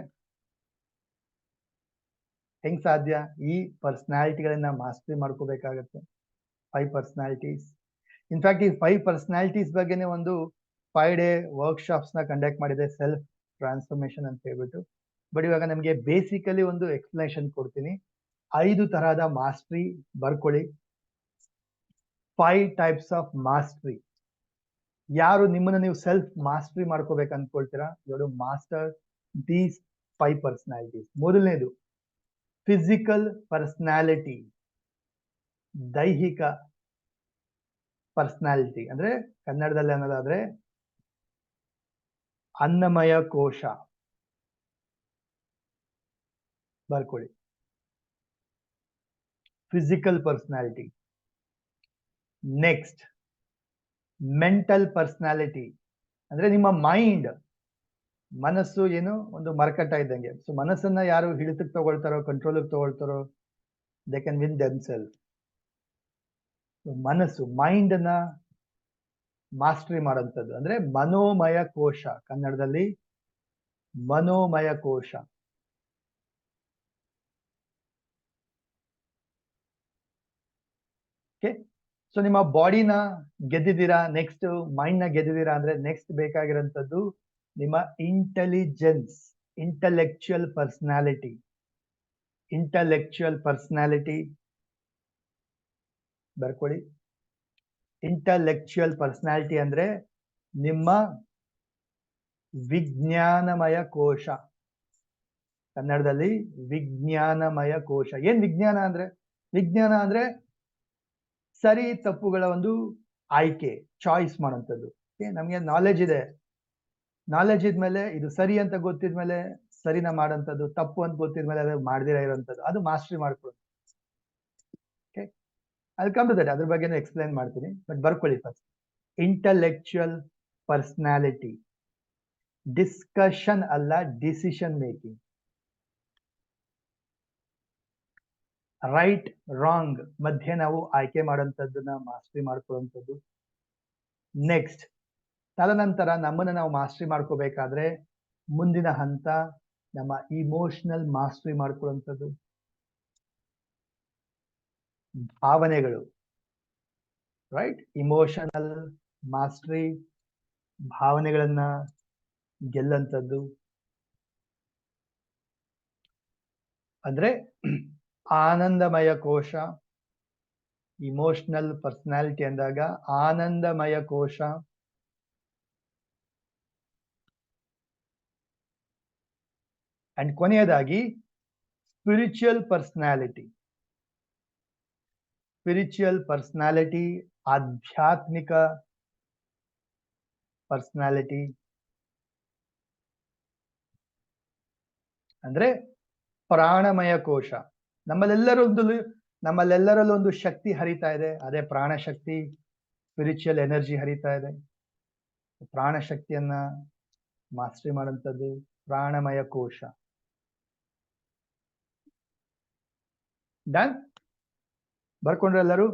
ಹೆಂಗ್ ಸಾಧ್ಯ? ಈ ಪರ್ಸನಾಲಿಟಿಗಳನ್ನ ಮಾಸ್ಟರಿ ಮಾಡ್ಕೋಬೇಕಾಗತ್ತೆ. 5 ಪರ್ಸನಾಲಿಟೀಸ್. ಇನ್ಫ್ಯಾಕ್ಟ್ ಈ 5 ಪರ್ಸನಾಲಿಟೀಸ್ ಬಗ್ಗೆನೇ ಒಂದು 5 ಡೇ ವರ್ಕ್ಶಾಪ್ಸ್ ನ ಕಂಡಕ್ಟ್ ಮಾಡಿದೆ, ಸೆಲ್ಫ್ ಟ್ರಾನ್ಸ್ಫಾರ್ಮೇಶನ್ ಅಂತ ಹೇಳ್ಬಿಟ್ಟು. ಬಟ್ ಇವಾಗ ನಮಗೆ ಬೇಸಿಕಲಿ ಒಂದು ಎಕ್ಸ್ಪ್ಲನೇಷನ್ ಕೊಡ್ತೀನಿ. 5 ತರಹದ ಮಾಸ್ಟ್ರಿ ಬರ್ಕೊಳ್ಳಿ. 5 ಟೈಪ್ಸ್ ಆಫ್ ಮಾಸ್ಟ್ರಿ. ಯಾರು ನಿಮ್ಮನ್ನ ನೀವು ಸೆಲ್ಫ್ ಮಾಸ್ಟ್ರಿ ಮಾಡ್ಕೋಬೇಕು ಅನ್ಕೊಳ್ತೀರಾ, ಇವರು ಮಾಸ್ಟರ್ ದೀಸ್ 5 ಪರ್ಸನಾಲಿಟೀಸ್. ಮೊದಲನೇದು ಫಿಸಿಕಲ್ ಪರ್ಸನಾಲಿಟಿ, ದೈಹಿಕ ಪರ್ಸನಾಲಿಟಿ. ಅಂದ್ರೆ ಕನ್ನಡದಲ್ಲಿ ಅನ್ನೋದಾದ್ರೆ ಅನ್ನಮಯ ಕೋಶ. ಬರ್ಕೊಳ್ಳಿ, physical personality. Next mental personality, ಅಂದ್ರೆ ನಿಮ್ಮ ಮೈಂಡ್, ಮನಸ್ಸು ಏನು ಒಂದು ಮರಕಟ್ಟ ಇದ್ದಂಗೆ. ಸೊ ಮನಸ್ಸನ್ನ ಯಾರು ಹಿಡಿತಕ್ಕೆ ತಗೊಳ್ತಾರೋ, ಕಂಟ್ರೋಲ್ ತಗೊಳ್ತಾರೋ, ದೇ ಕ್ಯಾನ್ ವಿನ್ ದೆಮ್ಸೆಲ್ಫ್. ಮನಸ್ಸು, ಮೈಂಡ್ ನ ಮಾಸ್ಟರಿ ಮಾಡೋಂಥದ್ದು ಅಂದ್ರೆ ಮನೋಮಯ ಕೋಶ, ಕನ್ನಡದಲ್ಲಿ ಮನೋಮಯ ಕೋಶ. ಓಕೆ, ಸೊ ನಿಮ್ಮ ಬಾಡಿನ ಗೆದ್ದಿದ್ದೀರಾ, ನೆಕ್ಸ್ಟ್ ಮೈಂಡ್ ನ ಗೆದ್ದಿದ್ದೀರಾ ಅಂದ್ರೆ ನೆಕ್ಸ್ಟ್ ಬೇಕಾಗಿರೋಂಥದ್ದು ನಿಮ್ಮ intelligence, intellectual personality. Intellectual personality ಬರ್ಕೊಳ್ಳಿ. ಇಂಟೆಲೆಕ್ಚುಯಲ್ ಪರ್ಸನಾಲಿಟಿ ಅಂದ್ರೆ ನಿಮ್ಮ ವಿಜ್ಞಾನಮಯ ಕೋಶ, ಕನ್ನಡದಲ್ಲಿ ವಿಜ್ಞಾನಮಯ ಕೋಶ. ಏನ್ ವಿಜ್ಞಾನ ಅಂದ್ರೆ? ವಿಜ್ಞಾನ ಅಂದ್ರೆ ಸರಿ ತಪ್ಪುಗಳ ಒಂದು ಆಯ್ಕೆ, ಚಾಯ್ಸ್ ಮಾಡೋಂಥದ್ದು. ನಮ್ಗೆ ನಾಲೆಜ್ ಇದೆ, ನಾಲೆಜ್ ಇದ್ಮೇಲೆ ಇದು ಸರಿ ಅಂತ ಗೊತ್ತಿದ್ಮೇಲೆ ಸರಿನ ಮಾಡೋಂಥದ್ದು, ತಪ್ಪು ಅಂತ ಗೊತ್ತಿದ್ಮೇಲೆ ಅದು ಮಾಡ್ದಿರ ಇರೋಂಥದ್ದು, ಅದು ಮಾಸ್ಟರಿ ಮಾಡ್ಕೊಳ್ಳೋದು. ಓಕೆ, ಅಲ್ಲಿ ಕಮ್ ಟು ದಟ್, ಅದ್ರ ಬಗ್ಗೆನೂ ಎಕ್ಸ್ಪ್ಲೈನ್ ಮಾಡ್ತೀನಿ. ಬಟ್ ಬರ್ಕೊಳ್ಳಿ ಫಸ್ಟ್ ಇಂಟೆಲೆಕ್ಚುಯಲ್ ಪರ್ಸನಾಲಿಟಿ. ಡಿಸ್ಕಷನ್ ಅಲ್ಲ, ಡಿಸಿಷನ್ ಮೇಕಿಂಗ್. ರೈಟ್ ರಾಂಗ್ ಮಧ್ಯೆ ನಾವು ಆಯ್ಕೆ ಮಾಡೋಂಥದ್ದನ್ನ ಮಾಸ್ಟರಿ ಮಾಡ್ಕೊಳ್ಳುವಂಥದ್ದು. ನೆಕ್ಸ್ಟ್, ತದನಂತರ ನಮ್ಮನ್ನ ನಾವು ಮಾಸ್ಟರಿ ಮಾಡ್ಕೋಬೇಕಾದ್ರೆ ಮುಂದಿನ ಹಂತ ನಮ್ಮ ಇಮೋಷನಲ್ ಮಾಸ್ಟರಿ ಮಾಡ್ಕೊಳ್ಳುವಂಥದ್ದು. ಭಾವನೆಗಳು, ರೈಟ್? ಇಮೋಷನಲ್ ಮಾಸ್ಟರಿ, ಭಾವನೆಗಳನ್ನ ಗೆಲ್ಲಂಥದ್ದು. ಅಂದ್ರೆ ಆನಂದಮಯ ಕೋಶ. ಇಮೋಷನಲ್ ಪರ್ಸನಾಲಿಟಿ ಅಂದಾಗ ಆನಂದಮಯ ಕೋಶ. ಅಂಡ್ ಕೊನೆಯದಾಗಿ ಸ್ಪಿರಿಚುವಲ್ ಪರ್ಸನಾಲಿಟಿ. ಸ್ಪಿರಿಚುವಲ್ ಪರ್ಸನಾಲಿಟಿ, ಆಧ್ಯಾತ್ಮಿಕ ಪರ್ಸನಾಲಿಟಿ. ಅಂದ್ರೆ ಪ್ರಾಣಮಯ ಕೋಶ. ನಮ್ಮಲ್ಲೆಲ್ಲರಲ್ಲೂ ಒಂದು ಶಕ್ತಿ ಹರಿತಾ ಇದೆ, ಅದೇ ಪ್ರಾಣ ಶಕ್ತಿ, ಸ್ಪಿರಿಚುವಲ್ ಎನರ್ಜಿ ಹರಿತಾ ಇದೆ. ಪ್ರಾಣ ಶಕ್ತಿಯನ್ನ ಮಾಸ್ಟರಿ ಮಾಡುವಂಥದ್ದು ಪ್ರಾಣಮಯ ಕೋಶ. ಡನ್? ಬರ್ಕೊಂಡ್ರೆ ಎಲ್ಲರೂ?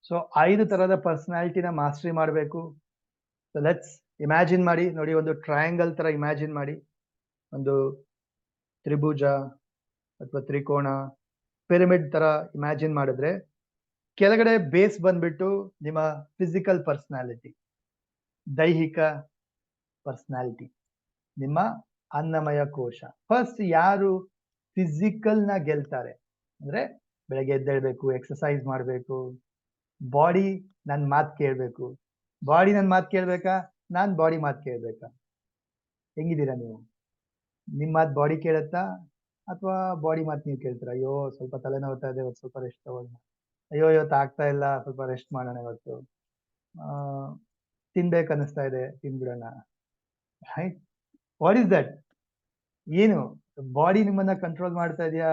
ಸೊ 5 ತರದ ಪರ್ಸನಾಲಿಟಿನ ಮಾಸ್ಟರಿ ಮಾಡಬೇಕು. ಸೊ ಲೆಟ್ಸ್ ಇಮ್ಯಾಜಿನ್ ಮಾಡಿ, ನೋಡಿ, ಒಂದು ಟ್ರಯಾಂಗಲ್ ತರ ಇಮ್ಯಾಜಿನ್ ಮಾಡಿ, ಒಂದು ತ್ರಿಭುಜ ಅಥವಾ ತ್ರಿಕೋಣ, ಪಿರಮಿಡ್ ತರ ಇಮ್ಯಾಜಿನ್ ಮಾಡಿದ್ರೆ ಕೆಳಗಡೆ ಬೇಸ್ ಬಂದ್ಬಿಟ್ಟು ನಿಮ್ಮ ಫಿಸಿಕಲ್ ಪರ್ಸನಾಲಿಟಿ, ದೈಹಿಕ ಪರ್ಸನಾಲಿಟಿ, ನಿಮ್ಮ ಅನ್ನಮಯ ಕೋಶ. ಫಸ್ಟ್ ಯಾರು ಫಿಸಿಕಲ್ ನ ಗೆಲ್ತಾರೆ ಅಂದ್ರೆ ಬೆಳಗ್ಗೆ ಎದ್ದೇಳ್ಬೇಕು, ಎಕ್ಸರ್ಸೈಸ್ ಮಾಡ್ಬೇಕು, ಬಾಡಿ ನನ್ ಮಾತು ಕೇಳ್ಬೇಕು. ಬಾಡಿ ನನ್ ಮಾತು ಕೇಳ್ಬೇಕಾ, ನಾನ್ ಬಾಡಿ ಮಾತು ಕೇಳ್ಬೇಕಾ? ಹೆಂಗಿದ್ದೀರಾ ನೀವು? ನಿಮ್ ಮಾತು ಬಾಡಿ ಕೇಳತ್ತಾ ಅಥವಾ ಬಾಡಿ ಮಾತು ನೀವು ಕೇಳ್ತೀರಾ? ಅಯ್ಯೋ ಸ್ವಲ್ಪ ತಲೆನೋವ್ತಾ ಇದೆ, ಇವತ್ತು ಸ್ವಲ್ಪ ರೆಸ್ಟ್ ತಗೊಳ್ಳೋಣ. ಅಯ್ಯೋ ಇವತ್ತು ಆಗ್ತಾ ಇಲ್ಲ, ಸ್ವಲ್ಪ ರೆಸ್ಟ್ ಮಾಡೋಣ ಇವತ್ತು. ತಿನ್ಬೇಕು ಅನ್ನಿಸ್ತಾ ಇದೆ, ತಿನ್ಬಿಡೋಣ. ರೈಟ್? What is that? ಏನು ಬಾಡಿ ನಿಮ್ಮನ್ನ ಕಂಟ್ರೋಲ್ ಮಾಡ್ತಾ ಇದೆಯಾ,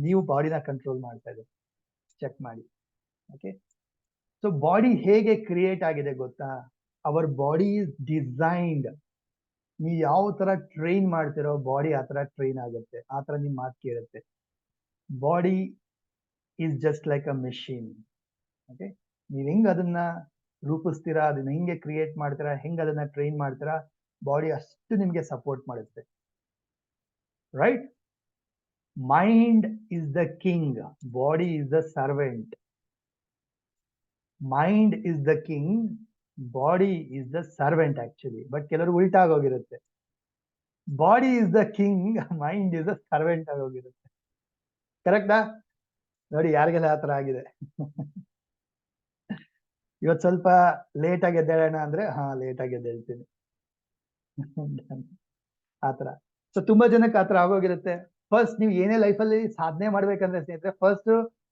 ನೀವು ಬಾಡಿನ ಕಂಟ್ರೋಲ್ ಮಾಡ್ತಾ ಇದ್ದೀರಾ? ಚೆಕ್ ಮಾಡಿ. ಓಕೆ, ಸೊ ಬಾಡಿ ಹೇಗೆ ಕ್ರಿಯೇಟ್ ಆಗಿದೆ ಗೊತ್ತಾ? Our body is designed. ನೀವು ಯಾವ ತರ ಟ್ರೈನ್ ಮಾಡ್ತಿರೋ ಬಾಡಿ ಆ ತರ ಟ್ರೈನ್ ಆಗುತ್ತೆ, ಆ ತರ ನಿಮ್ ಮಾತು ಕೇಳುತ್ತೆ. Body is just like a machine. Okay, ನೀವ್ ಹೆಂಗ್ ಅದನ್ನ ರೂಪಿಸ್ತೀರಾ, ಅದನ್ನ ಹೆಂಗೆ ಕ್ರಿಯೇಟ್ ಮಾಡ್ತೀರಾ, ಹೆಂಗ್ ಅದನ್ನ ಟ್ರೈನ್ ಮಾಡ್ತೀರಾ, ಬಾಡಿ ಅಷ್ಟು ನಿಮ್ಗೆ ಸಪೋರ್ಟ್ ಮಾಡುತ್ತೆ. Right? Mind is the king, body is the servant. Mind is the king, body is the servant actually. But ಕೆಲವರು ಉಲ್ಟಾ ಆಗೋಗಿರುತ್ತೆ. Body is the king, mind is the servant ಆಗೋಗಿರುತ್ತೆ. ಕರೆಕ್ಟಾ? ನೋಡಿ ಯಾರಿಗೆಲ್ಲ ಆತರ ಆಗಿದೆ. ಇವತ್ತು ಸ್ವಲ್ಪ ಲೇಟ್ ಆಗಿ ಎದ್ದೇಳೋಣ ಅಂದ್ರೆ ಲೇಟ್ ಆಗಿ ಎದ್ದೇಳ್ತೀನಿ ಆತರ. ಸೊ ತುಂಬಾ ಜನಕ್ಕೆ ಆತರ ಆಗೋಗಿರುತ್ತೆ. ಫಸ್ಟ್ ನೀವು ಏನೇ ಲೈಫಲ್ಲಿ ಸಾಧನೆ ಮಾಡ್ಬೇಕಂದ್ರೆ ಸ್ನೇಹಿತರೆ, ಫಸ್ಟ್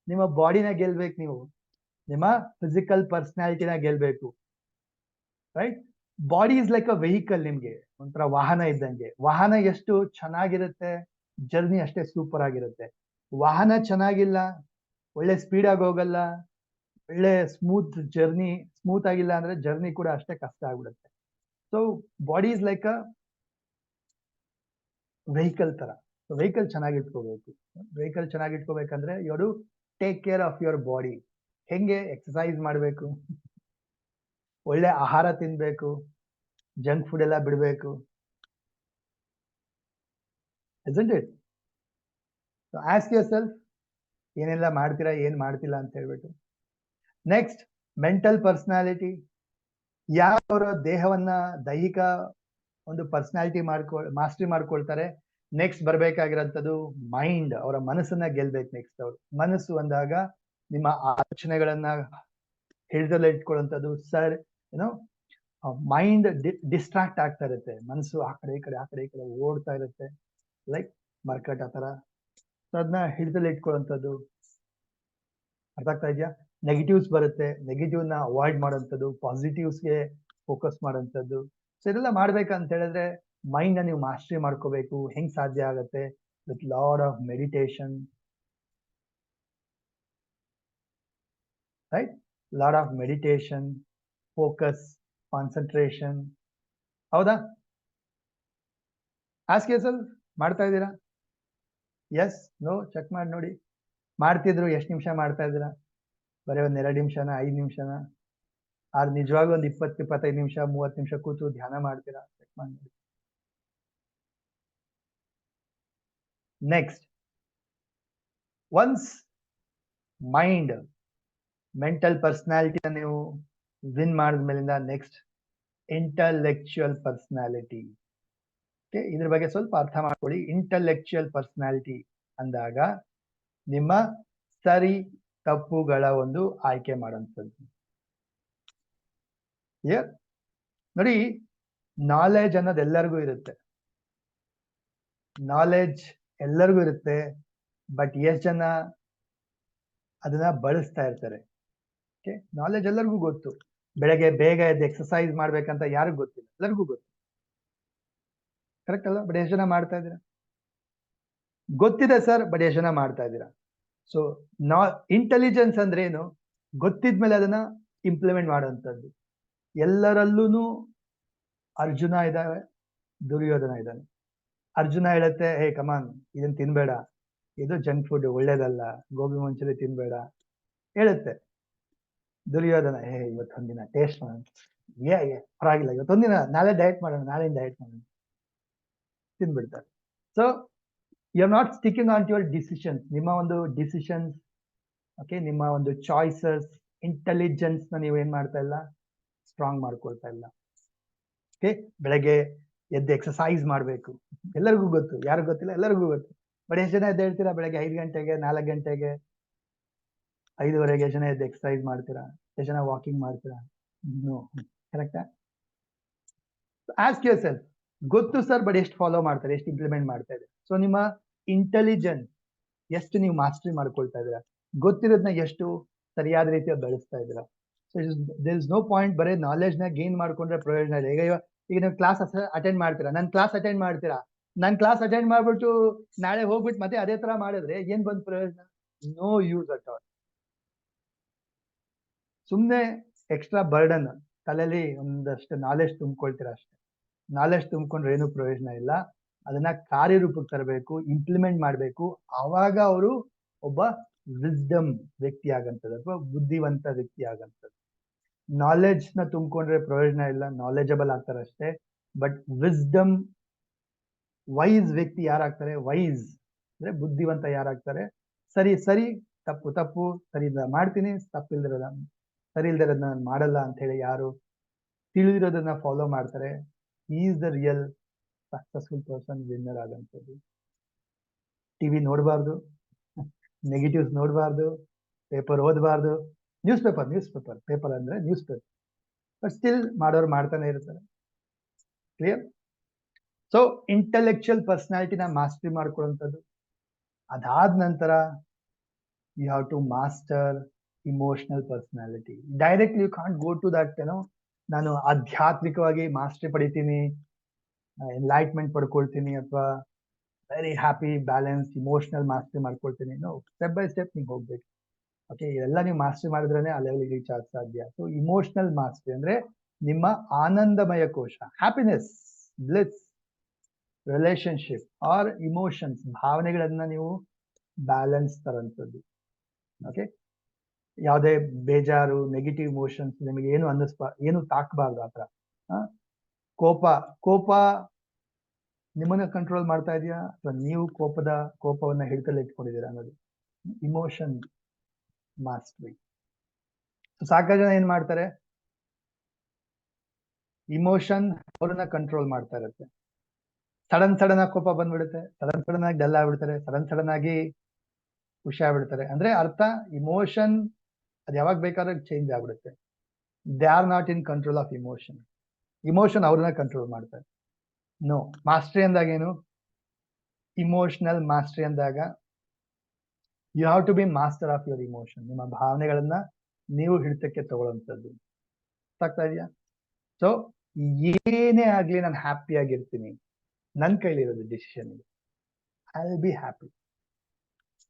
ನಿಮ್ಮ ಬಾಡಿನ ಗೆಲ್ಬೇಕು, ನೀವು ನಿಮ್ಮ ಫಿಸಿಕಲ್ ಪರ್ಸನಾಲಿಟಿನ ಗೆಲ್ಬೇಕು. Right? Body is like a vehicle, ನಿಮ್ಗೆ ಒಂಥರ ವಾಹನ ಇದ್ದಂಗೆ. ವಾಹನ ಎಷ್ಟು ಚೆನ್ನಾಗಿರುತ್ತೆ, ಜರ್ನಿ ಅಷ್ಟೇ ಸೂಪರ್ ಆಗಿರುತ್ತೆ. ವಾಹನ ಚೆನ್ನಾಗಿಲ್ಲ, ಒಳ್ಳೆ ಸ್ಪೀಡ್ ಆಗಿ ಹೋಗಲ್ಲ, ಒಳ್ಳೆ ಸ್ಮೂತ್ ಆಗಿಲ್ಲ ಅಂದ್ರೆ ಜರ್ನಿ ಕೂಡ ಅಷ್ಟೇ ಕಷ್ಟ ಆಗ್ಬಿಡುತ್ತೆ. So body is like a vehicle ತರ. ವೆಹಿಕಲ್ ಚೆನ್ನಾಗಿಟ್ಕೋಬೇಕು. ವೆಹಿಕಲ್ ಚೆನ್ನಾಗಿಟ್ಕೋಬೇಕಂದ್ರೆ you take care of your body. ಹೆಂಗೆ? ಎಕ್ಸಸೈಸ್ ಮಾಡಬೇಕು, ಒಳ್ಳೆ ಆಹಾರ ತಿನ್ಬೇಕು, ಜಂಕ್ ಫುಡ್ ಎಲ್ಲ ಬಿಡಬೇಕು. isn't it? So ask yourself, ಏನೆಲ್ಲ ಮಾಡ್ತೀರಾ, ಏನ್ ಮಾಡ್ತಿಲ್ಲ ಅಂತ ಹೇಳ್ಬಿಟ್ಟು. Next, mental personality. ಯಾವರ ದೇಹವನ್ನ ದೈಹಿಕ ಒಂದು ಪರ್ಸನಾಲಿಟಿ ಮಾಸ್ಟರಿ ಮಾಡ್ಕೊಳ್ತಾರೆ, ನೆಕ್ಸ್ಟ್ ಬರ್ಬೇಕಾಗಿರೋಂಥದ್ದು ಮೈಂಡ್. ಅವರ ಮನಸ್ಸನ್ನ ಗೆಲ್ಬೇಕು ನೆಕ್ಸ್ಟ್ ಅವರು. ಮನಸ್ಸು ಅಂದಾಗ ನಿಮ್ಮ ಆಲೋಚನೆಗಳನ್ನ ಹಿಡಿದಲ್ಲಿ ಇಟ್ಕೊಳ್ಳುವಂಥದ್ದು. ಸರ್ ಏನೋ ಮೈಂಡ್ ಡಿಸ್ಟ್ರಾಕ್ಟ್ ಆಗ್ತಾ ಇರುತ್ತೆ, ಮನಸ್ಸು ಆ ಕಡೆ ಈ ಕಡೆ ಓಡ್ತಾ ಇರುತ್ತೆ, ಲೈಕ್ ಮರ್ಕಟ್ ಆ ತರ. ಅದನ್ನ ಹಿಡಿದಲ್ಲಿ ಇಟ್ಕೊಳ್ಳುವಂಥದ್ದು. ಅರ್ಥ ಆಗ್ತಾ ಇದೆಯಾ? ನೆಗೆಟಿವ್ಸ್ ಬರುತ್ತೆ, ನೆಗೆಟಿವ್ ನ ಅವಾಯ್ಡ್ ಮಾಡೋಂಥದ್ದು, ಪಾಸಿಟಿವ್ಸ್ಗೆ ಫೋಕಸ್ ಮಾಡೋಂಥದ್ದು. ಸೊ ಇದೆಲ್ಲ ಮಾಡ್ಬೇಕಂತ ಹೇಳಿದ್ರೆ ಮೈಂಡ್ ನ ನೀವು ಮಾಸ್ಟರಿ ಮಾಡ್ಕೋಬೇಕು. ಹೆಂಗ್ ಸಾಧ್ಯ ಆಗತ್ತೆ? With lot of meditation, right? Lot of meditation, focus, concentration. ಹೌದಾ? ಆಸ್ಕ್ ಯೋರ್ಸೆಲ್ಫ್, ಮಾಡ್ತಾ ಇದ್ದೀರಾ? ಎಸ್, ನೋ, ಚೆಕ್ ಮಾಡಿ ನೋಡಿ. ಮಾಡ್ತಿದ್ರು ಎಷ್ಟು ನಿಮಿಷ ಮಾಡ್ತಾ ಇದ್ದೀರಾ? ಬರೀ ಒಂದ್ 2 ನಿಮಿಷನ, 5 ನಿಮಿಷನ? ನಿಜವಾಗ್ಲೂ ಒಂದು 20-25 ನಿಮಿಷ, 30 ನಿಮಿಷ ಕೂತು ಧ್ಯಾನ ಮಾಡ್ತೀರಾ? ಚೆಕ್ ಮಾಡಿ. ನೆಕ್ಸ್ಟ್, ಒನ್ಸ್ ಮೈಂಡ್ ಮೆಂಟಲ್ ಪರ್ಸನಾಲಿಟಿನ ನೀವು ವಿನ್ ಮಾಡಿದ್ಮೇಲಿಂದ ನೆಕ್ಸ್ಟ್ ಇಂಟಲೆಕ್ಚುಯಲ್ ಪರ್ಸನಾಲಿಟಿ. ಇದ್ರ ಬಗ್ಗೆ ಸ್ವಲ್ಪ ಅರ್ಥ ಮಾಡ್ಕೊಳ್ಳಿ. ಇಂಟಲೆಕ್ಚುಯಲ್ ಪರ್ಸನಾಲಿಟಿ ಅಂದಾಗ ನಿಮ್ಮ ಸರಿ ತಪ್ಪುಗಳ ಒಂದು ಆಯ್ಕೆ ಮಾಡುವಂಥದ್ದು. ನೋಡಿ, ನಾಲೆಜ್ ಅನ್ನೋದು ಎಲ್ಲರಿಗೂ ಇರುತ್ತೆ, ನಾಲೆಜ್ ಎಲ್ಲರಿಗೂ ಇರುತ್ತೆ. ಬಟ್ ಎಷ್ಟು ಜನ ಅದನ್ನ ಬಳಸ್ತಾ ಇರ್ತಾರೆ? ನಾಲೆಜ್ ಎಲ್ಲರಿಗೂ ಗೊತ್ತು. ಬೆಳಗ್ಗೆ ಬೇಗ ಎದ್ದು ಎಕ್ಸರ್ಸೈಸ್ ಮಾಡ್ಬೇಕಂತ ಯಾರಿಗೂ ಗೊತ್ತಿಲ್ಲ, ಎಲ್ಲರಿಗೂ ಗೊತ್ತು. ಕರೆಕ್ಟ್ ಅಲ್ಲ? ಬಟ್ ಎಷ್ಟು ಜನ ಮಾಡ್ತಾ ಇದ್ದೀರಾ? ಗೊತ್ತಿದೆ ಸರ್, ಬಟ್ ಎಷ್ಟು ಜನ ಮಾಡ್ತಾ ಇದ್ದೀರಾ? ಸೊ ಇಂಟೆಲಿಜೆನ್ಸ್ ಅಂದ್ರೆ ಏನು? ಗೊತ್ತಿದ್ಮೇಲೆ ಅದನ್ನ ಇಂಪ್ಲಿಮೆಂಟ್ ಮಾಡುವಂಥದ್ದು. ಎಲ್ಲರಲ್ಲೂ ಅರ್ಜುನ ಇದ್ದಾವೆ, ದುರ್ಯೋಧನ ಇದ್ದಾನೆ. ಅರ್ಜುನ ಹೇಳುತ್ತೆ, ಹೇ ಕಮಾನ್, ಇದನ್ನ ತಿನ್ಬೇಡ, ಇದು ಜಂಕ್ ಫುಡ್, ಒಳ್ಳೇದಲ್ಲ, ಗೋಬಿ ಮಂಚೂರಿ ತಿನ್ಬೇಡ ಹೇಳುತ್ತೆ. ದುರ್ಯೋಧನ, ಇವತ್ತೊಂದಿನ ಟೇಸ್ಟ್ ಮಾಡೋಣ, ಪರವಾಗಿಲ್ಲ, ಇವತ್ತೊಂದಿನ, ನಾಳೆ ಡಯಟ್ ಮಾಡೋಣ, ನಾಳೆಯಿಂದ ಡಯಟ್ ಮಾಡೋಣ, ತಿನ್ಬಿಡ್ತಾರೆ. So you are not sticking on to your decisions. ನಿಮ್ಮ ಒಂದು ಡಿಸಿಷನ್ಸ್, ಓಕೆ, ನಿಮ್ಮ ಒಂದು ಚಾಯ್ಸಸ್, ಇಂಟೆಲಿಜೆನ್ಸ್ ನ ನೀವು ಏನ್ ಮಾಡ್ತಾ ಇಲ್ಲ, ಸ್ಟ್ರಾಂಗ್ ಮಾಡ್ಕೊಳ್ತಾ ಇಲ್ಲ. ಓಕೆ, ಬೆಳಗ್ಗೆ ಎದ್ದು ಎಕ್ಸರ್ಸೈಸ್ ಮಾಡಬೇಕು, ಎಲ್ಲರಿಗೂ ಗೊತ್ತು. ಯಾರಿಗೂ ಗೊತ್ತಿಲ್ಲ, ಎಲ್ಲರಿಗೂ ಗೊತ್ತು. ಬಟ್ ಎಷ್ಟು ಜನ ಎದ್ದು ಹೇಳ್ತೀರಾ? ಬೆಳಗ್ಗೆ 5 ಗಂಟೆಗೆ, 4 ಗಂಟೆಗೆ, 5:30ಗೆ ಜನ ಎದ್ದು ಎಕ್ಸರ್ಸೈಸ್ ಮಾಡ್ತೀರಾ? ಎಷ್ಟು ಜನ ವಾಕಿಂಗ್ ಮಾಡ್ತೀರಾ? ನೋ. ಕರೆಕ್ಟಾ? ಆಸ್ಕ್ ಯುವರ್ ಸೆಲ್ಫ್, ಗೊತ್ತು ಸರ್, ಬಟ್ ಎಷ್ಟು ಫಾಲೋ ಮಾಡ್ತಾರೆ, ಎಷ್ಟು ಇಂಪ್ಲಿಮೆಂಟ್ ಮಾಡ್ತಾ ಇದೆ? ಸೊ ನಿಮ್ಮ ಇಂಟೆಲಿಜೆನ್ಸ್ ಎಷ್ಟು ನೀವು ಮಾಸ್ಟರಿ ಮಾಡ್ಕೊಳ್ತಾ ಇದ್ದೀರಾ? ಗೊತ್ತಿರೋದನ್ನ ಎಷ್ಟು ಸರಿಯಾದ ರೀತಿಯಲ್ಲಿ ಬೆಳೆಸ್ತಾ ಇದ್ದೀರಾ? So there is no point ಬರೀ ನಾಲೆಜ್ ನ ಗೇನ್ ಮಾಡ್ಕೊಂಡ್ರೆ ಪ್ರಯೋಜನ ಇಲ್ಲ. ಈಗ ನೀವು ಕ್ಲಾಸ್ ಅಟೆಂಡ್ ಮಾಡ್ತೀರಾ, ನನ್ನ ಕ್ಲಾಸ್ ಅಟೆಂಡ್ ಮಾಡ್ತೀರಾ, ನನ್ನ ಕ್ಲಾಸ್ ಅಟೆಂಡ್ ಮಾಡ್ಬಿಟ್ಟು ನಾಳೆ ಹೋಗ್ಬಿಟ್ಟು ಮತ್ತೆ ಅದೇ ತರ ಮಾಡಿದ್ರೆ ಏನ್ ಬಂದ್ ಪ್ರಯೋಜನ? No use at all. ಸುಮ್ನೆ ಎಕ್ಸ್ಟ್ರಾ ಬರ್ಡನ್, ತಲೆಯಲ್ಲಿ ಒಂದಷ್ಟು ನಾಲೆಜ್ ತುಂಬಿಕೊಳ್ತೀರಾ ಅಷ್ಟೇ. ನಾಲೆಜ್ ತುಂಬಿಕೊಂಡ್ರೆ ಏನು ಪ್ರಯೋಜನ ಇಲ್ಲ. ಅದನ್ನ ಕಾರ್ಯರೂಪಕ್ಕೆ ತರಬೇಕು, ಇಂಪ್ಲಿಮೆಂಟ್ ಮಾಡಬೇಕು. ಆವಾಗ ಅವರು ಒಬ್ಬ ವಿಸ್ಡಮ್ ವ್ಯಕ್ತಿ ಆಗಂತದ್ದು, ಅಥವಾ ಬುದ್ಧಿವಂತ ವ್ಯಕ್ತಿ ಆಗಂತದ್ದು. ನಾಲೆಜ್ ನ ತುಂಬಿಕೊಂಡ್ರೆ ಪ್ರಯೋಜನ ಇಲ್ಲ, ನಾಲೆಜಬಲ್ ಆಗ್ತಾರೆ ಅಷ್ಟೇ. ಬಟ್ ವಿಸ್ಡಮ್, ವೈಸ್ ವ್ಯಕ್ತಿ ಯಾರಾಗ್ತಾರೆ? ವೈಸ್ ಅಂದ್ರೆ ಬುದ್ಧಿವಂತ ಯಾರಾಗ್ತಾರೆ, ಸರಿ ಸರಿ, ತಪ್ಪು ತಪ್ಪು, ಸರಿ ಮಾಡ್ತೀನಿ, ತಪ್ಪಿಲ್ದಿರೋದ ಸರಿ ಇಲ್ದಿರೋದನ್ನ ನಾನು ಮಾಡಲ್ಲ ಅಂತ ಹೇಳಿ ಯಾರು ತಿಳಿದಿರೋದನ್ನ ಫಾಲೋ ಮಾಡ್ತಾರೆ, is the real successful person, winner ಆಗಂಥದ್ದು. ಟಿವಿ ನೋಡಬಾರ್ದು, ನೆಗೆಟಿವ್ಸ್ ನೋಡಬಾರ್ದು, ಪೇಪರ್ ಓದಬಾರ್ದು, ನ್ಯೂಸ್ ಪೇಪರ್ ಪೇಪರ್ ಅಂದ್ರೆ ನ್ಯೂಸ್ ಪೇಪರ್, ಬಟ್ ಸ್ಟಿಲ್ ಮಾಡೋರು ಮಾಡ್ತಾನೆ ಇರ್ತಾರೆ. ಕ್ಲಿಯರ್? ಸೊ ಇಂಟೆಲೆಕ್ಚುಯಲ್ ಪರ್ಸನಾಲಿಟಿನ ಮಾಸ್ಟರಿ ಮಾಡ್ಕೊಳ್ಳುವಂಥದ್ದು. ಅದಾದ ನಂತರ you have to master emotional personality. Directly you can't go to that, ಏನೋ ನಾನು ಆಧ್ಯಾತ್ಮಿಕವಾಗಿ ಮಾಸ್ಟರಿ ಪಡಿತೀನಿ, ಎನ್ಲೈಟ್ಮೆಂಟ್ ಪಡ್ಕೊಳ್ತೀನಿ, ಅಥವಾ very happy balance emotional mastery ಮಾಡ್ಕೊಳ್ತೀನಿ. ನೋ, ಸ್ಟೆಪ್ ಬೈ ಸ್ಟೆಪ್ ನೀವು ಹೋಗ್ಬೇಕು. ಓಕೆ, ಇದೆಲ್ಲ ನೀವು ಮಾಸ್ಟರಿ ಮಾಡಿದ್ರೇನೆ ಆ ಲೆವೆಲ್ಗೆ ರೀಚ್ ಆಗ ಸಾಧ್ಯ. ಸೊ ಇಮೋಷನಲ್ ಮಾಸ್ಟರಿ ಅಂದ್ರೆ ನಿಮ್ಮ ಆನಂದಮಯ ಕೋಶ, happiness, bliss, relationship or emotions, ಭಾವನೆಗಳನ್ನ ನೀವು ಬ್ಯಾಲೆನ್ಸ್ ತರಂಥದ್ದು. ಓಕೆ, ಯಾವುದೇ ಬೇಜಾರು, ನೆಗೆಟಿವ್ ಇಮೋಷನ್ಸ್ ನಿಮಗೆ ಏನು ಏನು ತಾಕಬಾರ್ದು. ಆತರ ಕೋಪ ನಿಮ್ಮನ್ನ ಕಂಟ್ರೋಲ್ ಮಾಡ್ತಾ ಇದೆಯಾ, ಅಥವಾ ನೀವು ಕೋಪವನ್ನ ಹಿಡಿತಲ್ಲಿ ಇಟ್ಕೊಂಡಿದ್ದೀರಾ ಅನ್ನೋದು ಇಮೋಷನ್ ಮಾಸ್ಟರಿ. ಸಾಕಷ್ಟು ಜನ ಏನ್ ಮಾಡ್ತಾರೆ, ಇಮೋಷನ್ ಅವ್ರನ್ನ ಕಂಟ್ರೋಲ್ ಮಾಡ್ತಾ ಇರುತ್ತೆ. ಸಡನ್ ಆಗಿ ಕೋಪ ಬಂದ್ಬಿಡುತ್ತೆ, ಸಡನ್ ಆಗಿ ಡಲ್ ಆಗ್ಬಿಡ್ತಾರೆ, ಸಡನ್ ಆಗಿ ಖುಷಿ ಆಗ್ಬಿಡ್ತಾರೆ. ಅಂದ್ರೆ ಅರ್ಥ ಇಮೋಷನ್ ಅದು ಯಾವಾಗ ಬೇಕಾದ್ರೂ ಚೇಂಜ್ ಆಗ್ಬಿಡುತ್ತೆ. They are not in control of emotion. Emotion ಅವ್ರನ್ನ ಕಂಟ್ರೋಲ್ ಮಾಡ್ತಾರೆ. ನೋ, ಮಾಸ್ಟರಿ ಅಂದಾಗ ಏನು, ಇಮೋಷನಲ್ ಮಾಸ್ಟರಿ ಅಂದಾಗ you have to be master of your emotion. ನಿಮ್ಮ ಭಾವನೆಗಳನ್ನ ನೀವು ಹಿಡಿತಕ್ಕೆ ತಗೊಳ್ಳುವಂಥದ್ದು. ಆಗ್ತಾ ಇದೆಯಾ? ಸೊ ಏನೇ ಆಗ್ಲಿ ನಾನು ಹ್ಯಾಪಿ ಆಗಿರ್ತೀನಿ, ನನ್ನ ಕೈಲಿರೋದು ಡಿಸಿಷನ್ ಇದೆ, I will be happy.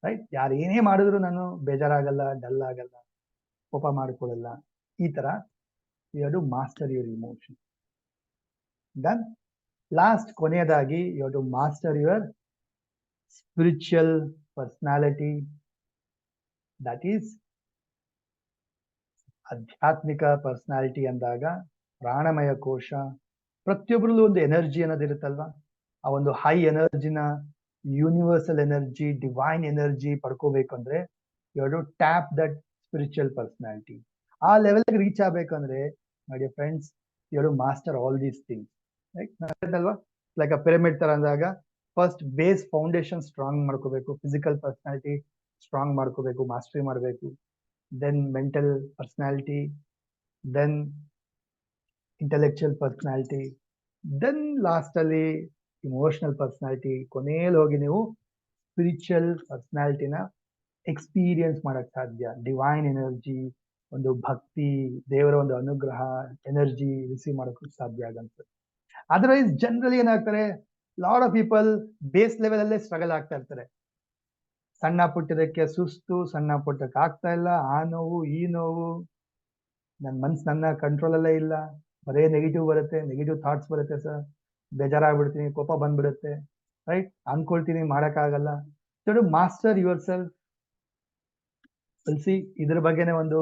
Right? ಯಾರು ಏನೇ ಮಾಡಿದ್ರು ನಾನು ಬೇಜಾರಾಗಲ್ಲ, ಡಲ್ ಆಗಲ್ಲ, ಕೋಪ ಮಾಡ್ಕೊಳ್ಳಲ್ಲ. ಈ ತರ you have to master your emotion. Then last, ಕೊನೆಯದಾಗಿ you have to master your spiritual personality. That is ಆಧ್ಯಾತ್ಮಿಕ ಪರ್ಸನಾಲಿಟಿ ಅಂದಾಗ ಪ್ರಾಣಮಯ ಕೋಶ, ಪ್ರತಿಯೊಬ್ಬರಲ್ಲೂ ಒಂದು ಎನರ್ಜಿ ಅನ್ನೋದಿರುತ್ತಲ್ವಾ, ಆ ಒಂದು ಹೈ ಎನರ್ಜಿನ, ಯೂನಿವರ್ಸಲ್ ಎನರ್ಜಿ, ಡಿವೈನ್ ಎನರ್ಜಿ ಪಡ್ಕೋಬೇಕಂದ್ರೆ you have to tap that spiritual personality. ಆ ಲೆವೆಲ್ಗೆ ರೀಚ್ ಆಗ್ಬೇಕಂದ್ರೆ ನೋಡಿ friends, you have to master all these things. ಅಲ್ವಾ, ಲೈಕ್ ಅ ಪಿರಮಿಡ್ ತರ ಅಂದಾಗ ಫಸ್ಟ್ ಬೇಸ್ ಫೌಂಡೇಶನ್ ಸ್ಟ್ರಾಂಗ್ ಮಾಡ್ಕೋಬೇಕು, ಫಿಸಿಕಲ್ ಪರ್ಸನಾಲಿಟಿ ಸ್ಟ್ರಾಂಗ್ ಮಾಡ್ಕೋಬೇಕು, ಮಾಸ್ಟರಿ ಮಾಡಬೇಕು. Then mental personality, then intellectual personality, then last ಅಲ್ಲಿ ಇಮೋಷನಲ್ ಪರ್ಸನಾಲಿಟಿ. ಕೊನೆಯಲ್ಲಿ ಹೋಗಿ ನೀವು ಸ್ಪಿರಿಚುವಲ್ ಪರ್ಸನಾಲಿಟಿನ ಎಕ್ಸ್ಪೀರಿಯನ್ಸ್ ಮಾಡಕ್ ಸಾಧ್ಯ. ಡಿವೈನ್ ಎನರ್ಜಿ, ಒಂದು ಭಕ್ತಿ, ದೇವರ ಒಂದು ಅನುಗ್ರಹ, ಎನರ್ಜಿ ರಿಸೀವ್ ಮಾಡೋಕೆ ಸಾಧ್ಯ ಆಗಂತ. ಅದರ್ವೈಸ್ ಜನರಲಿ ಏನಾಗ್ತಾರೆ, lot of people base level ಅಲ್ಲೇ ಸ್ಟ್ರಗಲ್ ಆಗ್ತಾ ಇರ್ತಾರೆ. ಸಣ್ಣ ಪುಟ್ಟದಕ್ಕೆ ಸುಸ್ತು, ಸಣ್ಣ ಪುಟ್ಟಕ್ಕೆ ಆಗ್ತಾ ಇಲ್ಲ, ಆ ನೋವು ಈ ನೋವು, ನನ್ನ ಮನ್ಸು ನನ್ನ ಕಂಟ್ರೋಲ್ ಅಲ್ಲೇ ಇಲ್ಲ, ಬರೇ ನೆಗೆಟಿವ್ ಬರುತ್ತೆ, ನೆಗೆಟಿವ್ ಥಾಟ್ಸ್ ಬರುತ್ತೆ ಸರ್, ಬೇಜಾರಾಗ್ಬಿಡ್ತೀನಿ, ಕೋಪ ಬಂದ್ಬಿಡುತ್ತೆ. ರೈಟ್? ಅನ್ಕೊಳ್ತೀನಿ, ಮಾಡಕ್ಕಾಗಲ್ಲ. So master your self. ಕಲಿಸಿ, ಇದ್ರ ಬಗ್ಗೆನೇ ಒಂದು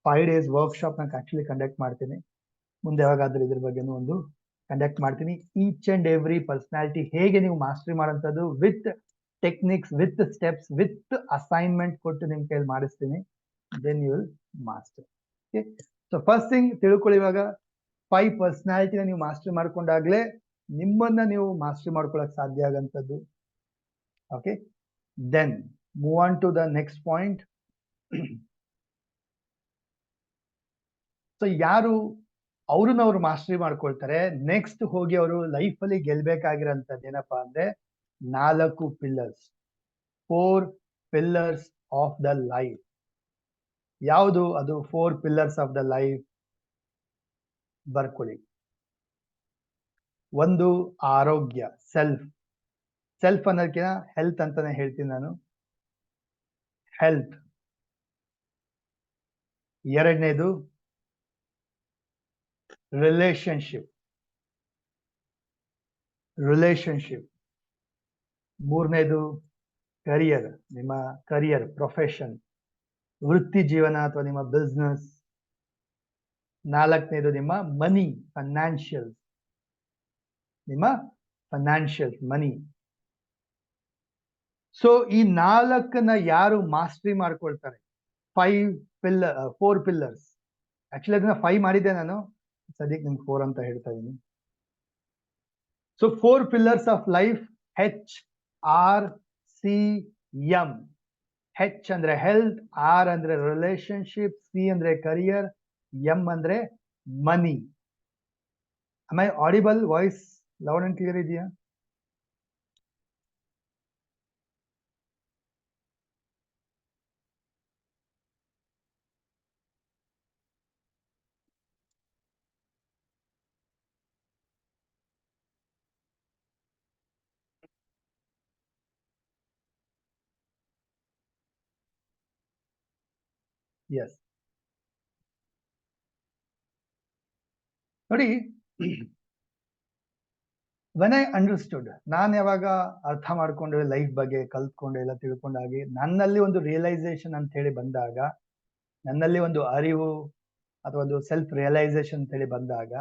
5 days ವರ್ಕ್ಶಾಪ್ ನಾನು ಆಕ್ಚುಲಿ ಕಂಡಕ್ಟ್ ಮಾಡ್ತೀನಿ. ಮುಂದೆ ಯಾವಾಗಾದ್ರೂ ಇದ್ರ ಬಗ್ಗೆನೂ ಒಂದು ಕಂಡಕ್ಟ್ ಮಾಡ್ತೀನಿ. ಈಚ್ ಅಂಡ್ ಎವ್ರಿ ಪರ್ಸನಾಲಿಟಿ ಹೇಗೆ ನೀವು ಮಾಸ್ಟರಿ ಮಾಡೋಂಥದ್ದು, with techniques, with steps, with assignment ಕೊಟ್ಟು ನಿಮ್ ಕೈಯಲ್ಲಿ ಮಾಡಿಸ್ತೀನಿ. Then you will master. Okay, so first thing ತಿಳ್ಕೊಳ್ಳಿ, ಇವಾಗ 5 ಪರ್ಸನಾಲಿಟಿನ ನೀವು ಮಾಸ್ಟರಿ ಮಾಡ್ಕೊಂಡಾಗ್ಲೇ ನಿಮ್ಮನ್ನ ನೀವು ಮಾಸ್ಟರಿ ಮಾಡ್ಕೊಳಕ್ ಸಾಧ್ಯ ಆಗಂಥದ್ದು. Okay, then move on to the next point. So ಯಾರು ಅವ್ರನ್ನ ಮಾಸ್ಟರಿ ಮಾಡ್ಕೊಳ್ತಾರೆ, ನೆಕ್ಸ್ಟ್ ಹೋಗಿ ಅವರು ಲೈಫ್ ಅಲ್ಲಿ ಗೆಲ್ಬೇಕಾಗಿರೋಂಥದ್ದು ಏನಪ್ಪಾ ಅಂದ್ರೆ 4 pillars, 4 pillars of the life. ಯಾವುದು ಅದು 4 ಪಿಲ್ಲರ್ಸ್ ಆಫ್ ದ ಲೈಫ್? ಬರ್ಕೊಳ್ಳಿ. ಒಂದು ಆರೋಗ್ಯ, ಸೆಲ್ಫ್ ಅನ್ನೋದಕ್ಕಿಂತ ಹೆಲ್ತ್ ಅಂತಾನೆ ಹೇಳ್ತೀನಿ ನಾನು, ಹೆಲ್ತ್. ಎರಡನೇದು ರಿಲೇಶನ್ಶಿಪ್. ಮೂರನೇದು ಕರಿಯರ್, ನಿಮ್ಮ ಕರಿಯರ್, ಪ್ರೊಫೆಷನ್, ವೃತ್ತಿ ಜೀವನ ಅಥವಾ ನಿಮ್ಮ ಬಿಸ್ನೆಸ್. 4ನೇದು ನಿಮ್ಮ ಮನಿ, ಫೈನಾನ್ಷಿಯಲ್, ನಿಮ್ಮ ಫೈನಾನ್ಷಿಯಲ್ ಮನಿ. ಸೊ ಈ 4ನ್ನ ಯಾರು ಮಾಸ್ಟ್ರಿ ಮಾಡ್ಕೊಳ್ತಾರೆ, 4 ಪಿಲ್ಲರ್ಸ್. ಆಕ್ಚುಲಿ ಅದನ್ನ 5 ಮಾಡಿದ್ದೆ ನಾನು, ಸದ್ಯಕ್ಕೆ ನಿಮ್ಗೆ 4 ಅಂತ ಹೇಳ್ತಾ ಇದೀನಿ. So 4 pillars of life, HRCM. H ಅಂದ್ರೆ ಹೆಲ್ತ್, R ಅಂದ್ರೆ ರಿಲೇಶನ್ಶಿಪ್, C ಅಂದ್ರೆ ಕರಿಯರ್, M ಅಂದ್ರೆ ಮನಿ. Am I audible? Voice loud and clear ಇದೆಯಾ? Yes. ನೋಡಿ, when I understood, ನಾನು ಯಾವಾಗ ಅರ್ಥ ಮಾಡ್ಕೊಂಡು ಲೈಫ್ ಬಗ್ಗೆ ಕಲ್ತ್ಕೊಂಡು ಎಲ್ಲ ತಿಳ್ಕೊಂಡಾಗಿ ನನ್ನಲ್ಲಿ ಒಂದು ರಿಯಲೈಸೇಷನ್ ಅಂತ ಹೇಳಿ ಬಂದಾಗ, ನನ್ನಲ್ಲಿ ಒಂದು ಅರಿವು ಅಥವಾ ಒಂದು ಸೆಲ್ಫ್ ರಿಯಲೈಸೇಷನ್ ಅಂತ ಹೇಳಿ ಬಂದಾಗ,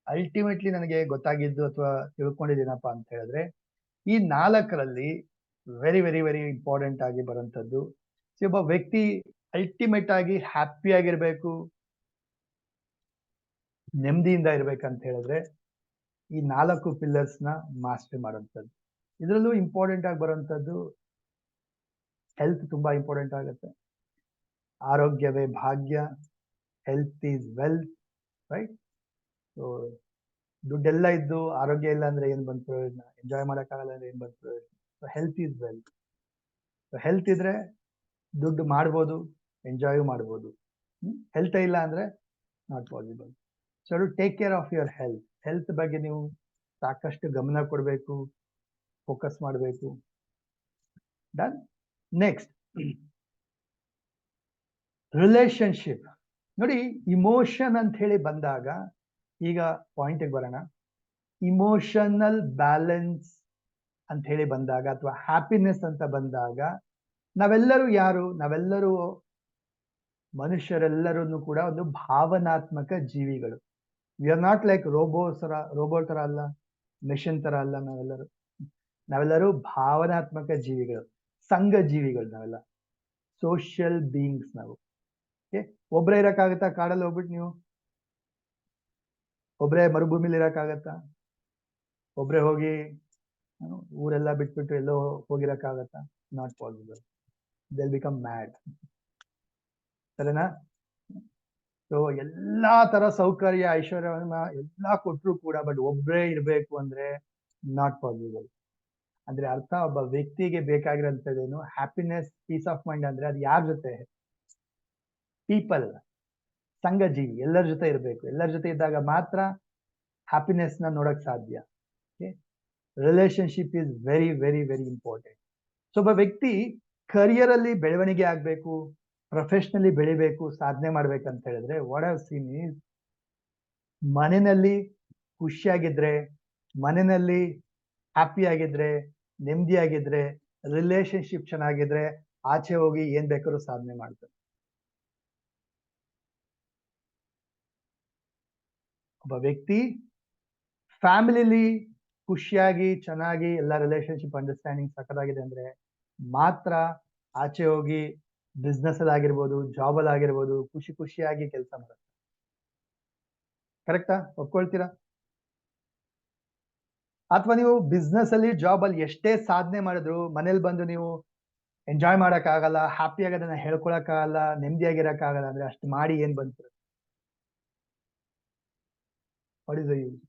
ಅಲ್ಟಿಮೇಟ್ಲಿ ನನಗೆ ಗೊತ್ತಾಗಿದ್ದು ಅಥವಾ ತಿಳ್ಕೊಂಡಿದ್ದೀನಪ್ಪ ಅಂತ ಹೇಳಿದ್ರೆ, ಈ 4ರಲ್ಲಿ ವೆರಿ ವೆರಿ ವೆರಿ ಇಂಪಾರ್ಟೆಂಟ್ ಆಗಿ ಬರುವಂತದ್ದು, ಒಬ್ಬ ವ್ಯಕ್ತಿ ಅಲ್ಟಿಮೇಟ್ ಆಗಿ ಹ್ಯಾಪಿ ಆಗಿರ್ಬೇಕು, ನೆಮ್ಮದಿಯಿಂದ ಇರ್ಬೇಕಂತ ಹೇಳಿದ್ರೆ ಈ 4 ಪಿಲ್ಲರ್ಸ್ ನ ಮಾಸ್ಟರಿ ಮಾಡುವಂಥದ್ದು. ಇದರಲ್ಲೂ ಇಂಪಾರ್ಟೆಂಟ್ ಆಗಿ ಬರುವಂತದ್ದು ಹೆಲ್ತ್ ತುಂಬಾ ಇಂಪಾರ್ಟೆಂಟ್ ಆಗುತ್ತೆ. ಆರೋಗ್ಯವೇ ಭಾಗ್ಯ, health is wealth, right? So ದುಡ್ಡೆಲ್ಲ ಇದ್ದು ಆರೋಗ್ಯ ಇಲ್ಲ ಅಂದ್ರೆ ಏನ್ ಬಂತು ಪ್ರಯೋಜನ? ಎಂಜಾಯ್ ಮಾಡಕ್ಕಾಗಲ್ಲ ಅಂದ್ರೆ ಏನ್ ಬಂತು ಪ್ರಯೋಜನ? So health is wealth. Health ಇದ್ರೆ ದುಡ್ಡು ಮಾಡ್ಬೋದು, ಎಂಜಾಯ್ ಮಾಡ್ಬೋದು. ಹೆಲ್ತ್ ಇಲ್ಲ ಅಂದ್ರೆ not possible. So to take care of your health. Health ಬಗ್ಗೆ ನೀವು ಸಾಕಷ್ಟು ಗಮನ ಕೊಡಬೇಕು, ಫೋಕಸ್ ಮಾಡಬೇಕು. ಡನ್. Next, relationship. ನೋಡಿ, ಇಮೋಷನ್ ಅಂತ ಹೇಳಿ ಬಂದಾಗ, ಈಗ ಪಾಯಿಂಟ್ಗೆ ಬರೋಣ. ಇಮೋಷನಲ್ ಬ್ಯಾಲೆನ್ಸ್ ಅಂತ ಹೇಳಿ ಬಂದಾಗ ಅಥವಾ ಹ್ಯಾಪಿನೆಸ್ ಅಂತ ಬಂದಾಗ ನಾವೆಲ್ಲರೂ ಯಾರು? ನಾವೆಲ್ಲರೂ ಮನುಷ್ಯರೆಲ್ಲರೂ ಕೂಡ ಒಂದು ಭಾವನಾತ್ಮಕ ಜೀವಿಗಳು. We are not like robot ತರ ಅಲ್ಲ, ಮೆಷಿನ್ ತರ ಅಲ್ಲ. ನಾವೆಲ್ಲರೂ ಭಾವನಾತ್ಮಕ ಜೀವಿಗಳು, ಸಂಘ ಜೀವಿಗಳು. ನಾವೆಲ್ಲ ಸೋಷಿಯಲ್ ಬೀಯಿಂಗ್ಸ್ ನಾವು. ಒಬ್ರೇ ಇರಕ್ಕಾಗತ್ತಾ? ಕಾಡಲ್ಲಿ ಹೋಗ್ಬಿಟ್ಟು ನೀವು ಒಬ್ರೇ ಮರುಭೂಮಿಲಿ ಇರಕ್ಕಾಗತ್ತಾ? ಒಬ್ರೇ ಹೋಗಿ ಊರೆಲ್ಲ ಬಿಟ್ಬಿಟ್ಟು ಎಲ್ಲೋ ಹೋಗಿರಕ್ಕಾಗತ್ತಾ? Not possible. they'll become mad. ಸರಿನಾ? ಸೊ ಎಲ್ಲಾ ತರ ಸೌಕರ್ಯ ಐಶ್ವರ್ಯವನ್ನ ಎಲ್ಲಾ ಕೊಟ್ರು ಕೂಡ ಬಟ್ ಒಬ್ರೇ ಇರ್ಬೇಕು ಅಂದ್ರೆ ನಾಟ್ ಪಾಸಿಬಲ್. ಅಂದ್ರೆ ಅರ್ಥ, ಒಬ್ಬ ವ್ಯಕ್ತಿಗೆ ಬೇಕಾಗಿರೋಂಥದ್ದೇನು? Happiness, peace of mind. ಅಂದ್ರೆ ಅದು ಯಾರ ಜೊತೆ? ಪೀಪಲ್, ಸಂಘ ಜೀವಿ, ಎಲ್ಲರ ಜೊತೆ ಇರ್ಬೇಕು. ಎಲ್ಲರ ಜೊತೆ ಇದ್ದಾಗ ಮಾತ್ರ ಹ್ಯಾಪಿನೆಸ್ ನ ನೋಡಕ್ ಸಾಧ್ಯ. Relationship is very very very important. So ಒಬ್ಬ ವ್ಯಕ್ತಿ ಕರಿಯರ್ ಅಲ್ಲಿ ಬೆಳವಣಿಗೆ ಆಗ್ಬೇಕು, ಪ್ರೊಫೆಷನಲಿ ಬೆಳಿಬೇಕು, ಸಾಧನೆ ಮಾಡ್ಬೇಕಂತ ಹೇಳಿದ್ರೆ ವಾಟ್ ಹ್ಯಾವ್ ಸೀನ್ ಈಸ್, ಮನೆಯಲ್ಲಿ ಖುಷಿಯಾಗಿದ್ರೆ, ಮನೆಯಲ್ಲಿ ಹ್ಯಾಪಿ ಆಗಿದ್ರೆ, ನೆಮ್ಮದಿ ಆಗಿದ್ರೆ, ರಿಲೇಶನ್ಶಿಪ್ ಚೆನ್ನಾಗಿದ್ರೆ ಆಚೆ ಹೋಗಿ ಏನ್ ಬೇಕಾದ್ರೂ ಸಾಧನೆ ಮಾಡ್ತಾರೆ. ಒಬ್ಬ ವ್ಯಕ್ತಿ ಫ್ಯಾಮಿಲಿಲಿ ಖುಷಿಯಾಗಿ ಚೆನ್ನಾಗಿ ಎಲ್ಲ ರಿಲೇಶನ್ಶಿಪ್ ಅಂಡರ್ಸ್ಟ್ಯಾಂಡಿಂಗ್ ಸಕ್ಕದಾಗಿದೆ ಅಂದ್ರೆ ಮಾತ್ರ ಆಚೆ ಹೋಗಿ ಬಿಸ್ನೆಸ್ ಅಲ್ಲಿ ಆಗಿರ್ಬೋದು, ಜಾಬ್ ಅಲ್ಲಿ ಆಗಿರ್ಬೋದು, ಖುಷಿಯಾಗಿ ಕೆಲಸ ಮಾಡುತ್ತೆ. ಕರೆಕ್ಟಾ? ಒಪ್ಕೊಳ್ತೀರಾ? ಅಥವಾ ನೀವು ಬಿಸ್ನೆಸ್ ಅಲ್ಲಿ, ಜಾಬ್ ಅಲ್ಲಿ ಎಷ್ಟೇ ಸಾಧನೆ ಮಾಡಿದ್ರು ಮನೇಲಿ ಬಂದು ನೀವು ಎಂಜಾಯ್ ಮಾಡಕ್ ಆಗಲ್ಲ, ಹ್ಯಾಪಿಯಾಗಿ ಅದನ್ನ ಹೇಳ್ಕೊಳಕ್ ಆಗಲ್ಲ, ನೆಮ್ಮದಿಯಾಗಿರಕ್ ಆಗಲ್ಲ ಅಂದ್ರೆ ಅಷ್ಟು ಮಾಡಿ ಏನ್ ಬಂತು? What is the use?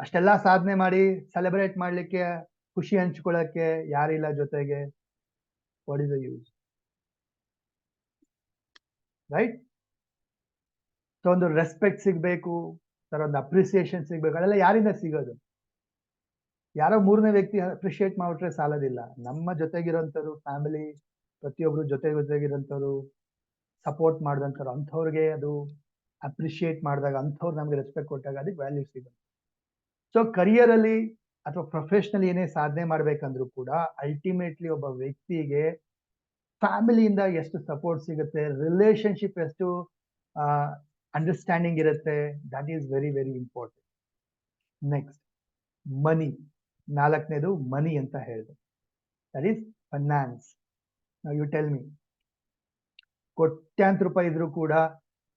ಅಷ್ಟೆಲ್ಲಾ ಸಾಧನೆ ಮಾಡಿ ಸೆಲೆಬ್ರೇಟ್ ಮಾಡ್ಲಿಕ್ಕೆ, ಖುಷಿ ಹಂಚ್ಕೊಳಕ್ಕೆ ಯಾರಿಲ್ಲ ಜೊತೆಗೆ. What is the use? Right? So ಒಂದು ರೆಸ್ಪೆಕ್ಟ್ ಸಿಗ್ಬೇಕು, ಒಂದು ಅಪ್ರಿಸಿಯೇಷನ್ ಸಿಗ್ಬೇಕು. ಅದೆಲ್ಲ ಯಾರಿಂದ ಸಿಗೋದು? ಯಾರೋ ಮೂರನೇ ವ್ಯಕ್ತಿ ಅಪ್ರಿಶಿಯೇಟ್ ಮಾಡ್ಬಿಟ್ರೆ ಸಾಲದಿಲ್ಲ. ನಮ್ಮ ಜೊತೆಗಿರೋಂಥವ್ರು, ಫ್ಯಾಮಿಲಿ, ಪ್ರತಿಯೊಬ್ರು ಜೊತೆಗಿರೋಂಥವ್ರು, ಸಪೋರ್ಟ್ ಮಾಡಿದಂಥವ್ರು, ಅಂಥವ್ರಿಗೆ ಅದು ಅಪ್ರಿಶಿಯೇಟ್ ಮಾಡಿದಾಗ, ಅಂಥವ್ರು ನಮ್ಗೆ ರೆಸ್ಪೆಕ್ಟ್ ಕೊಟ್ಟಾಗ ಅದಕ್ಕೆ ವ್ಯಾಲ್ಯೂ ಸಿಗುತ್ತೆ. ಸೊ ಕರಿಯರ್ ಅಲ್ಲಿ ಅಥವಾ ಪ್ರೊಫೆಷನಲ್ ಏನೇ ಸಾಧನೆ ಮಾಡ್ಬೇಕಂದ್ರೂ ಕೂಡ ಅಲ್ಟಿಮೇಟ್ಲಿ ಒಬ್ಬ ವ್ಯಕ್ತಿಗೆ ಫ್ಯಾಮಿಲಿಯಿಂದ ಎಷ್ಟು ಸಪೋರ್ಟ್ ಸಿಗುತ್ತೆ, ರಿಲೇಶನ್ಶಿಪ್ ಎಷ್ಟು ಅಂಡರ್ಸ್ಟ್ಯಾಂಡಿಂಗ್ ಇರುತ್ತೆ, that is very very important. Next, money. 4ನೇದು ಮನಿ ಅಂತ ಹೇಳಿದೆ. That is finance. You tell me, ಕೋಟ್ಯಾಂತರ ರೂಪಾಯಿ ಇದ್ರೂ ಕೂಡ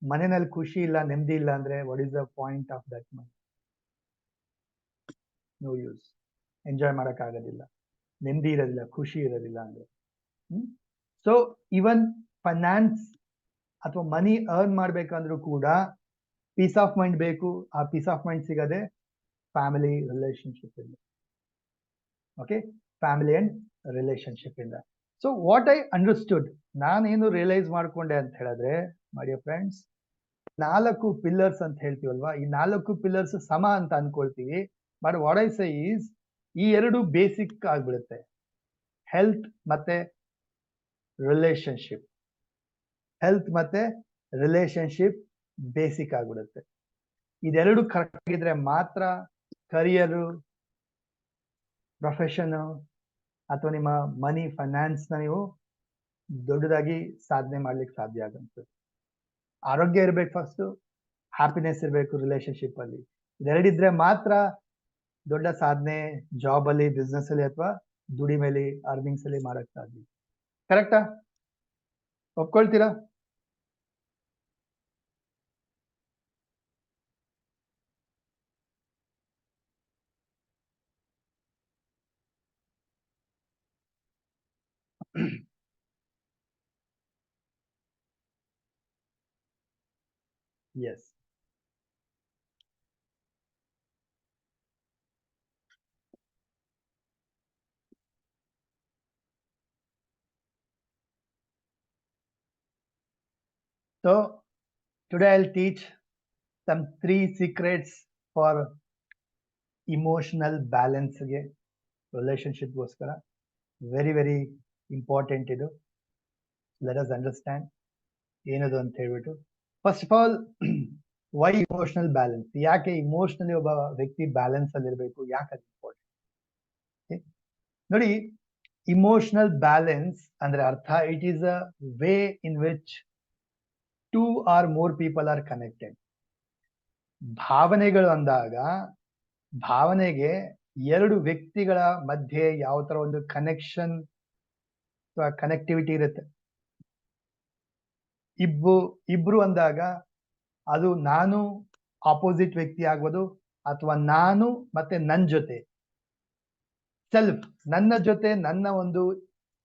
ಮನೆಯಲ್ಲಿ ಖುಷಿ ಇಲ್ಲ, ನೆಮ್ಮದಿ ಇಲ್ಲ ಅಂದ್ರೆ what is the point of that money? No use. Enjoy ಮಾಡಕ್ ಆಗೋದಿಲ್ಲ, ನೆಮ್ಮದಿ ಇರೋದಿಲ್ಲ, ಖುಷಿ ಇರೋದಿಲ್ಲ ಅಂದ್ರೆ. ಸೊ ಇವನ್ ಫೈನಾನ್ಸ್ ಅಥವಾ ಮನಿ ಅರ್ನ್ ಮಾಡ್ಬೇಕಂದ್ರೂ ಕೂಡ ಪೀಸ್ ಆಫ್ ಮೈಂಡ್ ಬೇಕು. ಆ ಪೀಸ್ ಆಫ್ ಮೈಂಡ್ ಸಿಗದೆ ಫ್ಯಾಮಿಲಿ ರಿಲೇಶನ್ಶಿಪ್ ಇಂದ. ಓಕೆ, ಫ್ಯಾಮಿಲಿ ಅಂಡ್ ರಿಲೇಶನ್ಶಿಪ್ ಇಂದ. ಸೊ ವಾಟ್ ಐ ಅಂಡರ್ಸ್ಟುಡ್, ನಾನೇನು ರಿಯಲೈಸ್ ಮಾಡ್ಕೊಂಡೆ ಅಂತ ಹೇಳಿದ್ರೆ, ಮೈ ಡಿಯರ್ ಫ್ರೆಂಡ್ಸ್, 4 ಪಿಲ್ಲರ್ಸ್ ಅಂತ ಹೇಳ್ತೀವಲ್ವಾ, ಈ 4 ಪಿಲ್ಲರ್ಸ್ ಸಮ ಅಂತ ಅನ್ಕೊಳ್ತೀವಿ. But what I say is, ಈ 2 ಬೇಸಿಕ್ ಆಗ್ಬಿಡುತ್ತೆ, ಹೆಲ್ತ್ ಮತ್ತೆ ರಿಲೇಶನ್ಶಿಪ್. ಹೆಲ್ತ್ ಮತ್ತೆ ರಿಲೇಶನ್ಶಿಪ್ ಬೇಸಿಕ್ ಆಗ್ಬಿಡುತ್ತೆ. ಇದೆರಡು ಕರೆಕ್ಟ್ ಆಗಿದ್ರೆ ಮಾತ್ರ ಕರಿಯರ್, ಪ್ರೊಫೆಷನ್ ಅಥವಾ ನಿಮ್ಮ ಮನಿ, ಫೈನಾನ್ಸ್ ನ ನೀವು ದೊಡ್ಡದಾಗಿ ಸಾಧನೆ ಮಾಡ್ಲಿಕ್ಕೆ ಸಾಧ್ಯ ಆಗುತ್ತೆ. ಆರೋಗ್ಯ ಇರ್ಬೇಕು ಫಸ್ಟ್, ಹ್ಯಾಪಿನೆಸ್ ಇರಬೇಕು ರಿಲೇಶನ್ಶಿಪ್ ಅಲ್ಲಿ. ಇದೆರಡಿದ್ರೆ ಮಾತ್ರ ದೊಡ್ಡ ಸಾಧನೆ ಜಾಬ್ ಅಲ್ಲಿ, ಬಿಸ್ನೆಸ್ ಅಲ್ಲಿ ಅಥವಾ ದುಡಿಮೆಲಿ, ಅರ್ನಿಂಗ್ಸ್ ಅಲ್ಲಿ ಮಾಡಕ್ ಸಾಧ್ಯ. ಕರೆಕ್ಟಾ? ಒಪ್ಕೊಳ್ತೀರಾ? Yes. So today I'll teach some 3 secrets for emotional balance ಗೆ, relationship ಗೋಸ್ಕರ. ವೆರಿ ಇಂಪಾರ್ಟೆಂಟ್ ಇದು. ಲೆಟ್ ಅಸ್ ಅಂಡರ್ಸ್ಟ್ಯಾಂಡ್ ಏನದು ಅಂತ ಹೇಳ್ಬಿಟ್ಟು. First of all, why emotional balance? ಯಾಕೆ ಇಮೋಷನಲಿ ಒಬ್ಬ ವ್ಯಕ್ತಿ ಬ್ಯಾಲೆನ್ಸ್ ಅಲ್ಲಿ ಇರಬೇಕು? ಯಾಕೆ ಅದು ಇಂಪಾರ್ಟೆಂಟ್? ನೋಡಿ, ಇಮೋಷನಲ್ ಬ್ಯಾಲೆನ್ಸ್ ಅಂದ್ರೆ ಅರ್ಥ, it is a way in which 2 or more people are connected. ಭಾವನೆಗಳು ಅಂದಾಗ, ಭಾವನೆಗೆ 2 ವ್ಯಕ್ತಿಗಳ ಮಧ್ಯೆ ಯಾವ ತರ ಒಂದು ಕನೆಕ್ಷನ್ ಅಥವಾ ಕನೆಕ್ಟಿವಿಟಿ ಇರುತ್ತೆ. ಇಬ್ರು ಅಂದಾಗ ಅದು ನಾನು ಆಪೋಸಿಟ್ ವ್ಯಕ್ತಿ ಆಗ್ಬೋದು, ಅಥವಾ ನಾನು ಮತ್ತೆ ನನ್ನ ಜೊತೆ ಸೆಲ್ಫ್, ನನ್ನ ಜೊತೆ ನನ್ನ ಒಂದು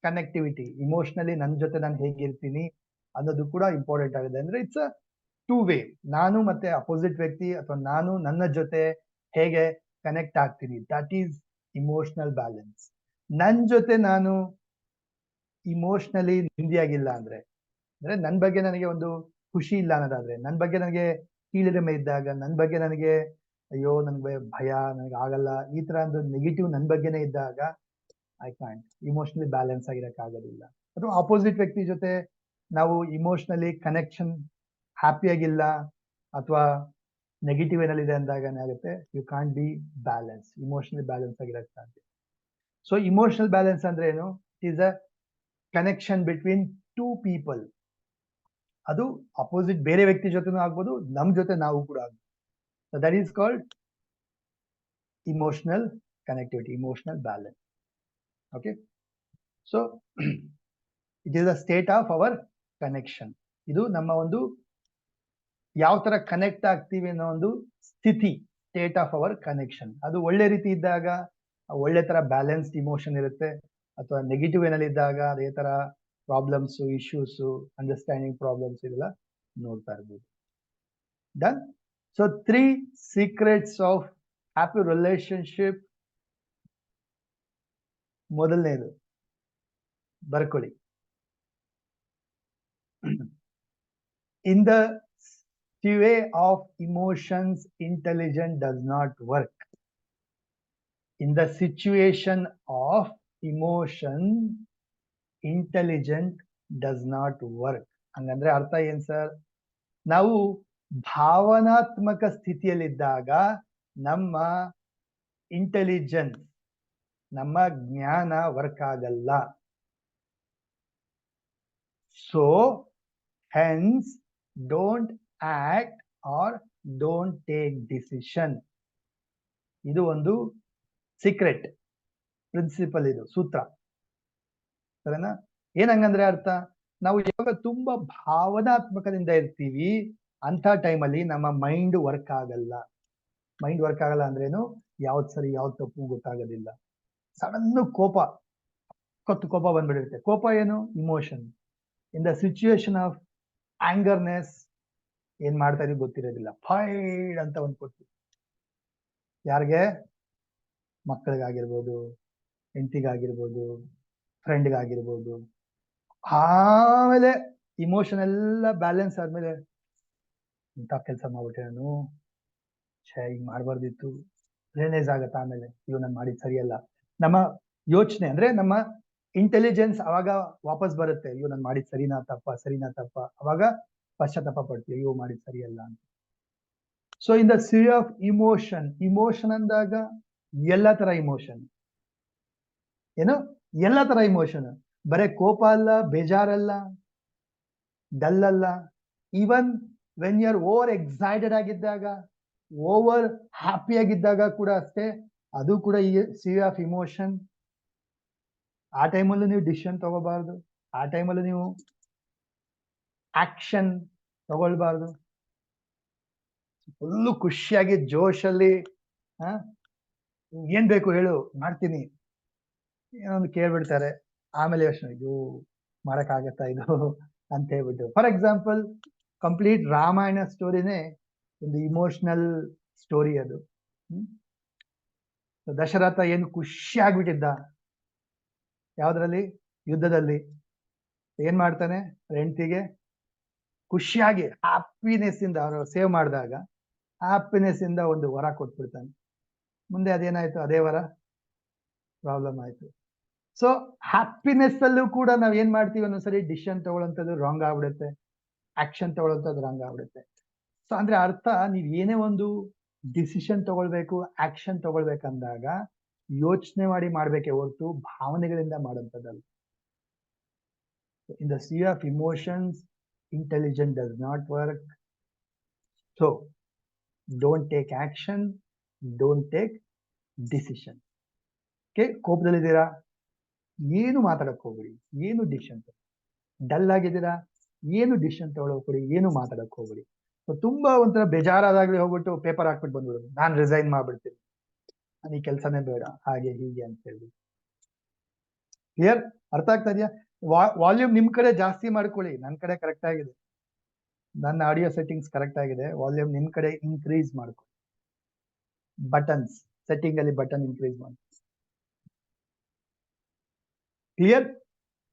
ಕನೆಕ್ಟಿವಿಟಿ, ಇಮೋಷನಲಿ ನನ್ನ ಜೊತೆ ನಾನು ಹೇಗಿರ್ತೀನಿ ಅನ್ನೋದು ಕೂಡ ಇಂಪಾರ್ಟೆಂಟ್ ಆಗಿದೆ. ಅಂದ್ರೆ ಇಟ್ಸ್ ಅ 2 ವೇ. ನಾನು ಮತ್ತೆ ಅಪೋಸಿಟ್ ವ್ಯಕ್ತಿ ಅಥವಾ ನಾನು ನನ್ನ ಜೊತೆ ಹೇಗೆ ಕನೆಕ್ಟ್ ಆಗ್ತೀನಿ, ದಟ್ ಈಸ್ ಇಮೋಷನಲ್ ಬ್ಯಾಲೆನ್ಸ್. ನನ್ನ ಜೊತೆ ನಾನು ಇಮೋಷನಲಿ ನೆಮ್ಮದಿಯಾಗಿಲ್ಲ ಅಂದ್ರೆ ನನ್ನ ಬಗ್ಗೆ ನನಗೆ ಒಂದು ಖುಷಿ ಇಲ್ಲ ಅನ್ನೋದಾದ್ರೆ, ನನ್ನ ಬಗ್ಗೆ ನನಗೆ ಕೀಳಿರಿಮೆ ಇದ್ದಾಗ, ನನ್ನ ಬಗ್ಗೆ ನನಗೆ ಅಯ್ಯೋ ನನಗೆ ಭಯ, ನನಗೆ ಆಗಲ್ಲ, ಈ ತರ ಒಂದು ನೆಗೆಟಿವ್ ನನ್ನ ಬಗ್ಗೆನೇ ಇದ್ದಾಗ ಐ ಕಾಂಟ್ ಇಮೋಷನಲಿ ಬ್ಯಾಲೆನ್ಸ್ ಆಗಿರಕ್ ಆಗೋದಿಲ್ಲ. ಅಥವಾ ಅಪೋಸಿಟ್ ವ್ಯಕ್ತಿ ಜೊತೆ ನಾವು ಇಮೋಷನಲಿ ಕನೆಕ್ಷನ್ ಹ್ಯಾಪಿಯಾಗಿಲ್ಲ ಅಥವಾ ನೆಗೆಟಿವ್ ಏನಿದೆ ಅಂದಾಗ ಏನಾಗುತ್ತೆ, you can't be balance, emotionally balance ಆಗಿರಕ್ ಸಾಧ್ಯ. ಸೊ ಇಮೋಷನಲ್ ಬ್ಯಾಲೆನ್ಸ್ ಅಂದ್ರೆ ಏನು? It is a connection between 2 people. ಅದು ಅಪೋಸಿಟ್ ಬೇರೆ ವ್ಯಕ್ತಿ ಜೊತೆನೂ ಆಗ್ಬೋದು, ನಮ್ ಜೊತೆ ನಾವು ಕೂಡ ಆಗ್ಬೋದು. So that is called emotional connectivity, emotional balance. Okay, so it is a state of our connection. ಇದು ನಮ್ಮ ಒಂದು ಯಾವ ತರ ಕನೆಕ್ಟ್ ಆಗ್ತೀವಿ ಅನ್ನೋ ಒಂದು ಸ್ಥಿತಿ, ಸ್ಟೇಟ್ ಆಫ್ ಅವರ್ ಕನೆಕ್ಷನ್. ಅದು ಒಳ್ಳೆ ರೀತಿ ಇದ್ದಾಗ ಒಳ್ಳೆ ತರ ಬ್ಯಾಲೆನ್ಸ್ಡ್ ಇಮೋಷನ್ ಇರುತ್ತೆ, ಅಥವಾ ನೆಗೆಟಿವ್ ಏನಲ್ಲಿ ಇದ್ದಾಗ ಅದೇ ತರ ಪ್ರಾಬ್ಲಮ್ಸ್, ಇಶ್ಯೂಸ್, ಅಂಡರ್ಸ್ಟ್ಯಾಂಡಿಂಗ್ ಪ್ರಾಬ್ಲಮ್ಸ್ ಇದೆಲ್ಲ ನೋಡ್ತಾ ಇರ್ಬೋದು. Done. So 3 secrets of happy relationship. ಮೊದಲನೇದು ಬರ್ಕೊಳ್ಳಿ. In the way of emotions, intelligence does not work. In the situation of emotion, intelligent does not work. ಹಂಗಂದ್ರೆ ಅರ್ಥ ಏನ್ ಸರ್? ನಾವು ಭಾವನಾತ್ಮಕ ಸ್ಥಿತಿಯಲ್ಲಿದ್ದಾಗ ನಮ್ಮ ಇಂಟೆಲಿಜೆನ್ಸ್, ನಮ್ಮ ಜ್ಞಾನ ವರ್ಕ್ ಆಗಲ್ಲ. So hence don't act or don't take decision. ಇದು ಒಂದು ಸೀಕ್ರೆಟ್ ಪ್ರಿನ್ಸಿಪಲ್, ಇದು ಸೂತ್ರ. ಸರಿನಾ? ಏನಂಗಂದ್ರೆ ಅರ್ಥ, ನಾವು ಯಾವಾಗ ತುಂಬಾ ಭಾವನಾತ್ಮಕದಿಂದ ಇರ್ತೀವಿ ಅಂತ ಟೈಮಲ್ಲಿ ನಮ್ಮ ಮೈಂಡ್ ವರ್ಕ್ ಆಗಲ್ಲ. ಮೈಂಡ್ ವರ್ಕ್ ಆಗಲ್ಲ ಅಂದ್ರೇನು, ಯಾವ್ದು ಸರಿ ಯಾವ್ದು ತಪ್ಪು ಗೊತ್ತಾಗೋದಿಲ್ಲ. ಸಡನ್ ಕೋಪ ಬಂದ್ಬಿಡಿರುತ್ತೆ. ಕೋಪ ಏನು? Emotion. In the situation of angerness ಏನ್ ಮಾಡ್ತಾ ಇದೀವಿ ಗೊತ್ತಿರೋದಿಲ್ಲ, ಫೈಡ್ ಅಂತ ಒಂದು ಕೊಡ್ತೀವಿ. ಯಾರಿಗೆ? ಮಕ್ಕಳಿಗಾಗಿರ್ಬೋದು, ಹೆಂಡತಿಗಾಗಿರ್ಬೋದು, ಫ್ರೆಂಡ್ಗಾಗಿರ್ಬೋದು. ಆಮೇಲೆ ಇಮೋಷನ್ ಎಲ್ಲ ಬ್ಯಾಲೆನ್ಸ್ ಆದ್ಮೇಲೆ ಇಂಥ ಕೆಲಸ ಮಾಡ್ಬಿಟ್ಟೆ ನಾನು, ಹಿಂಗ್ ಮಾಡ್ಬಾರ್ದಿತ್ತು, ರಿಯಲೈಸ್ ಆಗತ್ತೆ. ಆಮೇಲೆ ಇವ್ ನಾನು ಮಾಡಿದ್ ಸರಿಯಲ್ಲ. ನಮ್ಮ ಯೋಚನೆ ಅಂದ್ರೆ ನಮ್ಮ ಇಂಟೆಲಿಜೆನ್ಸ್ ಅವಾಗ ವಾಪಸ್ ಬರುತ್ತೆ. ಇವ್ ನಾನು ಮಾಡಿದ್ ಸರಿನಾ ತಪ್ಪ. ಅವಾಗ ಪಶ್ಚಾತ್ತಾಪ ಪಡ್ತೀವಿ, ಇವು ಮಾಡಿದ್ ಸರಿಯಲ್ಲ ಅಂತ. So in the sea of emotion ಅಂದಾಗ ಎಲ್ಲಾ ತರ ಇಮೋಷನ್. ಏನು? ಎಲ್ಲಾ ತರ ಇಮೋಷನ್. ಬರೇ ಕೋಪ ಅಲ್ಲ, ಬೇಜಾರಲ್ಲ, ಡಲ್ ಅಲ್ಲ. Even when you are over excited ಆಗಿದ್ದಾಗ, ಓವರ್ ಹ್ಯಾಪಿ ಆಗಿದ್ದಾಗ ಕೂಡ ಅಷ್ಟೇ, ಅದು ಕೂಡ ಈ ಸೀ ಆಫ್ ಇಮೋಷನ್. ಆ ಟೈಮಲ್ಲೂ ನೀವು ಡಿಸಿಷನ್ ತಗೋಬಾರ್ದು, ಆ ಟೈಮಲ್ಲೂ ನೀವು ಆಕ್ಷನ್ ತಗೊಳ್ಬಾರ್ದು. ಫುಲ್ಲು ಖುಷಿಯಾಗಿ ಜೋಶಲ್ಲಿ ಏನ್ ಬೇಕು ಹೇಳು ಮಾಡ್ತೀನಿ ಏನೊಂದು ಕೇಳ್ಬಿಡ್ತಾರೆ. ಆಮೇಲೆ ಯೋಚನೆ, ಇದು ಮಾಡಕ್ಕಾಗತ್ತಾ ಇದು ಅಂತ ಹೇಳ್ಬಿಟ್ಟು. ಫಾರ್ ಎಕ್ಸಾಂಪಲ್, ಕಂಪ್ಲೀಟ್ ರಾಮಾಯಣ ಸ್ಟೋರಿನೇ ಒಂದು ಇಮೋಷನಲ್ ಸ್ಟೋರಿ ಅದು. ದಶರಥ ಏನು ಖುಷಿ ಆಗ್ಬಿಟ್ಟಿದ್ದ ಯಾವ್ದ್ರಲ್ಲಿ? ಯುದ್ಧದಲ್ಲಿ. ಏನ್ ಮಾಡ್ತಾನೆ? ಹೆಂಡತಿಗೆ ಖುಷಿಯಾಗಿ ಹ್ಯಾಪಿನೆಸ್ ಇಂದ ಅವರು ಸೇವ್ ಮಾಡಿದಾಗ ಹ್ಯಾಪಿನೆಸ್ ಇಂದ ಒಂದು ವರ ಕೊಟ್ಬಿಡ್ತಾನೆ. ಮುಂದೆ ಅದೇನಾಯ್ತು? ಅದೇ ವರ ಪ್ರಾಬ್ಲಮ್ ಆಯ್ತು. ಸೊ ಹ್ಯಾಪಿನೆಸ್ ಅಲ್ಲೂ ಕೂಡ ನಾವ್ ಏನ್ ಮಾಡ್ತೀವಿ, ಒಂದೊಂದ್ಸರಿ ಡಿಸಿಷನ್ ತಗೊಳ್ಳೋಂಥದ್ದು ರಾಂಗ್ ಆಗ್ಬಿಡುತ್ತೆ, ಆಕ್ಷನ್ ತಗೊಳ್ಳೋಂಥದ್ದು ರಾಂಗ್ ಆಗ್ಬಿಡುತ್ತೆ. ಸೊ ಅಂದ್ರೆ ಅರ್ಥ, ನೀವ್ ಏನೇ ಒಂದು ಡಿಸಿಷನ್ ತಗೊಳ್ಬೇಕು, ಆಕ್ಷನ್ ತಗೊಳ್ಬೇಕಂದಾಗ ಯೋಚನೆ ಮಾಡಿ ಮಾಡ್ಬೇಕೆ ಹೊರತು ಭಾವನೆಗಳಿಂದ ಮಾಡೋಂಥದ್ದಲ್ಲ. In the sea of emotions, intelligence does not work. So don't take action, don't take decision. Okay, ಕೋಪದಲ್ಲಿದ್ದೀರಾ, ಏನು ಮಾತಾಡಕ್ ಹೋಗ್ಬಿಡಿ, ಏನು ಡಿಸಿಷನ್. ಡಲ್ ಆಗಿದ್ದೀರಾ, ಏನು ಡಿಸಿಷನ್ ತಗೊಳ್ಳೋಗ್ಬಿಡಿ, ಏನು ಮಾತಾಡಕ್ ಹೋಗ್ಬಿಡಿ. ತುಂಬಾ ಒಂಥರ ಬೇಜಾರಾದಾಗ್ಲಿ ಹೋಗ್ಬಿಟ್ಟು ಪೇಪರ್ ಹಾಕ್ಬಿಟ್ಟು ಬಂದ್ಬಿಡೋದು, ನಾನು ರಿಸೈನ್ ಮಾಡ್ಬಿಡ್ತೀನಿ, ನಾನು ಈ ಕೆಲಸನೇ ಬೇಡ, ಹಾಗೆ ಹೀಗೆ ಅಂತ ಹೇಳಿ. ಕ್ಲಿಯರ್? ಅರ್ಥ ಆಗ್ತಾ ಇದೆಯಾ? ವಾಲ್ಯೂಮ್ ನಿಮ್ ಕಡೆ ಜಾಸ್ತಿ ಮಾಡ್ಕೊಳ್ಳಿ, ನನ್ ಕಡೆ ಕರೆಕ್ಟ್ ಆಗಿದೆ, ನನ್ನ ಆಡಿಯೋ ಸೆಟ್ಟಿಂಗ್ಸ್ ಕರೆಕ್ಟ್ ಆಗಿದೆ. ವಾಲ್ಯೂಮ್ ನಿಮ್ ಕಡೆ ಇನ್ಕ್ರೀಸ್ ಮಾಡ್ಕೊಳ್ಳಿ. ಬಟನ್ಸ್ ಸೆಟ್ಟಿಂಗ್ ಅಲ್ಲಿ ಬಟನ್ ಇನ್ಕ್ರೀಸ್ ಮಾಡಿ. ಕ್ಲಿಯರ್?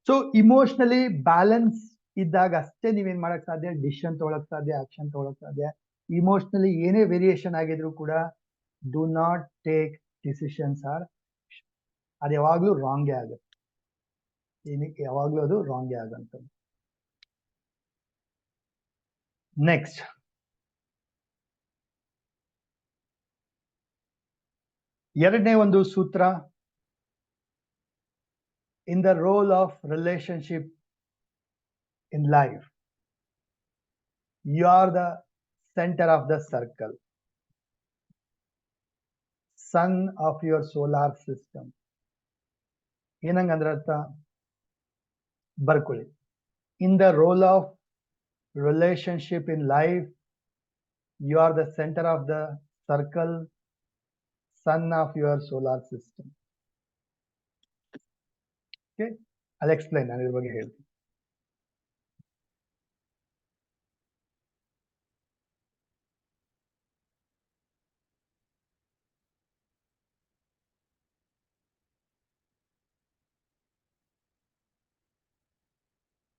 ಸೊ ಇಮೋಷನಲಿ ಬ್ಯಾಲೆನ್ಸ್ ಇದ್ದಾಗ ಅಷ್ಟೇ ನೀವೇನ್ ಮಾಡಕ್ ಸಾಧ್ಯ, ಡಿಸಿಷನ್ ತಗೊಳಕ್ ಸಾಧ್ಯ, ಆಕ್ಷನ್ ತಗೊಳಕ್ ಸಾಧ್ಯ. ಇಮೋಷನಲಿ ಏನೇ ವೇರಿಯೇಷನ್ ಆಗಿದ್ರು ಕೂಡ ಡು ನಾಟ್ ಟೇಕ್ ಡಿಸಿಷನ್ಸ್ ಅದು ಯಾವಾಗ್ಲೂ ರಾಂಗೇ ಆಗುತ್ತೆ. ಏನಕ್ಕೆ? ಯಾವಾಗ್ಲೂ ಅದು ರಾಂಗೇ ಆಗಂತದ್ದು. ನೆಕ್ಸ್ಟ್, ಎರಡನೇ ಒಂದು ಸೂತ್ರ, in the role of relationship in life, you are the centre of the circle, sun of your solar system. ಏನಂಗಂದ್ರೆ ಅರ್ಥ ಬರ್ಕೊಳ್ಳಿ. In the role of relationship in life, you are the center of the circle, sun of your solar system. Okay, I'll explain. ನಾನು ಇದ್ರ ಬಗ್ಗೆ ಹೇಳ್ತೀನಿ.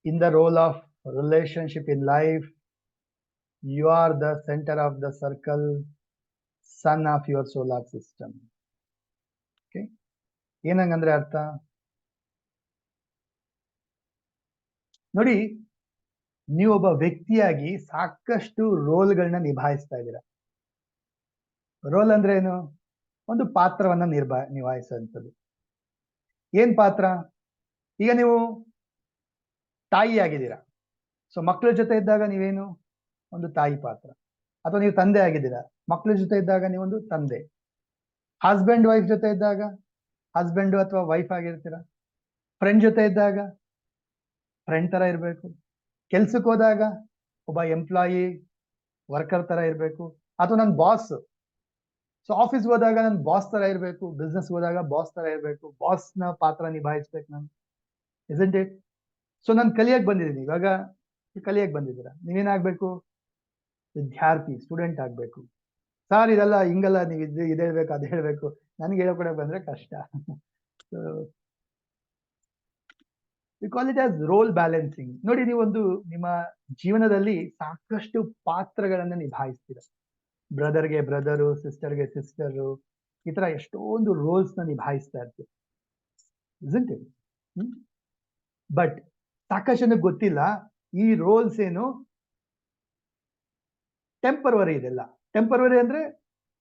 In the role of relationship in life, you are the center of the circle, sun of your solar system. Okay, ಏನಂಗಂದ್ರೆ ಅರ್ಥ ನೋಡಿ, ನೀವೊಬ್ಬ ವ್ಯಕ್ತಿಯಾಗಿ ಸಾಕಷ್ಟು ರೋಲ್ಗಳನ್ನ ನಿಭಾಯಿಸ್ತಾ ಇದ್ದೀರಾ. ರೋಲ್ ಅಂದ್ರೆ ಏನು? ಒಂದು ಪಾತ್ರವನ್ನ ನಿಭಾಯಿಸುವಂಥದ್ದು. ಏನ್ ಪಾತ್ರ? ಈಗ ನೀವು ತಾಯಿ ಆಗಿದ್ದೀರಾ, ಸೊ ಮಕ್ಕಳ ಜೊತೆ ಇದ್ದಾಗ ನೀವೇನು? ಒಂದು ತಾಯಿ ಪಾತ್ರ. ಅಥವಾ ನೀವು ತಂದೆ ಆಗಿದ್ದೀರಾ, ಮಕ್ಕಳ ಜೊತೆ ಇದ್ದಾಗ ನೀವೊಂದು ತಂದೆ. ಹಸ್ಬೆಂಡ್ ವೈಫ್ ಜೊತೆ ಇದ್ದಾಗ ಹಸ್ಬೆಂಡ್ ಅಥವಾ ವೈಫ್ ಆಗಿರ್ತೀರಾ. ಫ್ರೆಂಡ್ ಜೊತೆ ಇದ್ದಾಗ ಫ್ರೆಂಡ್ ತರ ಇರಬೇಕು, ಕೆಲ್ಸಕ್ಕೆ ಹೋದಾಗ ಒಬ್ಬ ಎಂಪ್ಲಾಯಿ ವರ್ಕರ್ ತರ ಇರಬೇಕು, ಅಥವಾ ನನ್ನ ಬಾಸ್. ಸೊ ಆಫೀಸ್ಗೆ ಹೋದಾಗ ನನ್ನ ಬಾಸ್ ತರ ಇರಬೇಕು, ಬಿಸ್ನೆಸ್ ಹೋದಾಗ ಬಾಸ್ ತರ ಇರಬೇಕು, ಬಾಸ್ ನ ಪಾತ್ರ ನಿಭಾಯಿಸ್ಬೇಕು ನಾನು, ಇಸಂಟ್ ಇಟ್? ಸೊ ನಾನು ಕಲಿಯಕ್ ಬಂದಿದ್ದೀನಿ, ಇವಾಗ ಕಲಿಯಕ್ ಬಂದಿದ್ದೀರಾ, ನೀವೇನಾಗ್ಬೇಕು? ವಿದ್ಯಾರ್ಥಿ, ಸ್ಟೂಡೆಂಟ್ ಆಗ್ಬೇಕು. ಸರ್ ಇದೆಲ್ಲ ಹಿಂಗಲ್ಲ, ನೀವು ಇದು ಹೇಳ್ಬೇಕು ಅದು ಹೇಳ್ಬೇಕು, ನನ್ಗೆ ಹೇಳ್ಕೊಡಕ್ ಬಂದ್ರೆ ಕಷ್ಟ. We call it as role balancing. ನೋಡಿ, ನೀವೊಂದು ನಿಮ್ಮ ಜೀವನದಲ್ಲಿ ಸಾಕಷ್ಟು ಪಾತ್ರಗಳನ್ನ ನಿಭಾಯಿಸ್ತೀರ. ಬ್ರದರ್ಗೆ ಬ್ರದರು, ಸಿಸ್ಟರ್ಗೆ ಸಿಸ್ಟರು, ಈ ತರ ಎಷ್ಟೊಂದು ರೋಲ್ಸ್ ನ ನಿಭಾಯಿಸ್ತಾ ಇರ್ತೀವಿ, isn't it? ಬಟ್ ಸಾಕಷ್ಟು ಜನಕ್ಕೆ ಗೊತ್ತಿಲ್ಲ ಈ ರೋಲ್ಸ್ ಏನು ಟೆಂಪರವರಿ ಇದೆಲ್ಲ. ಟೆಂಪರವರಿ ಅಂದ್ರೆ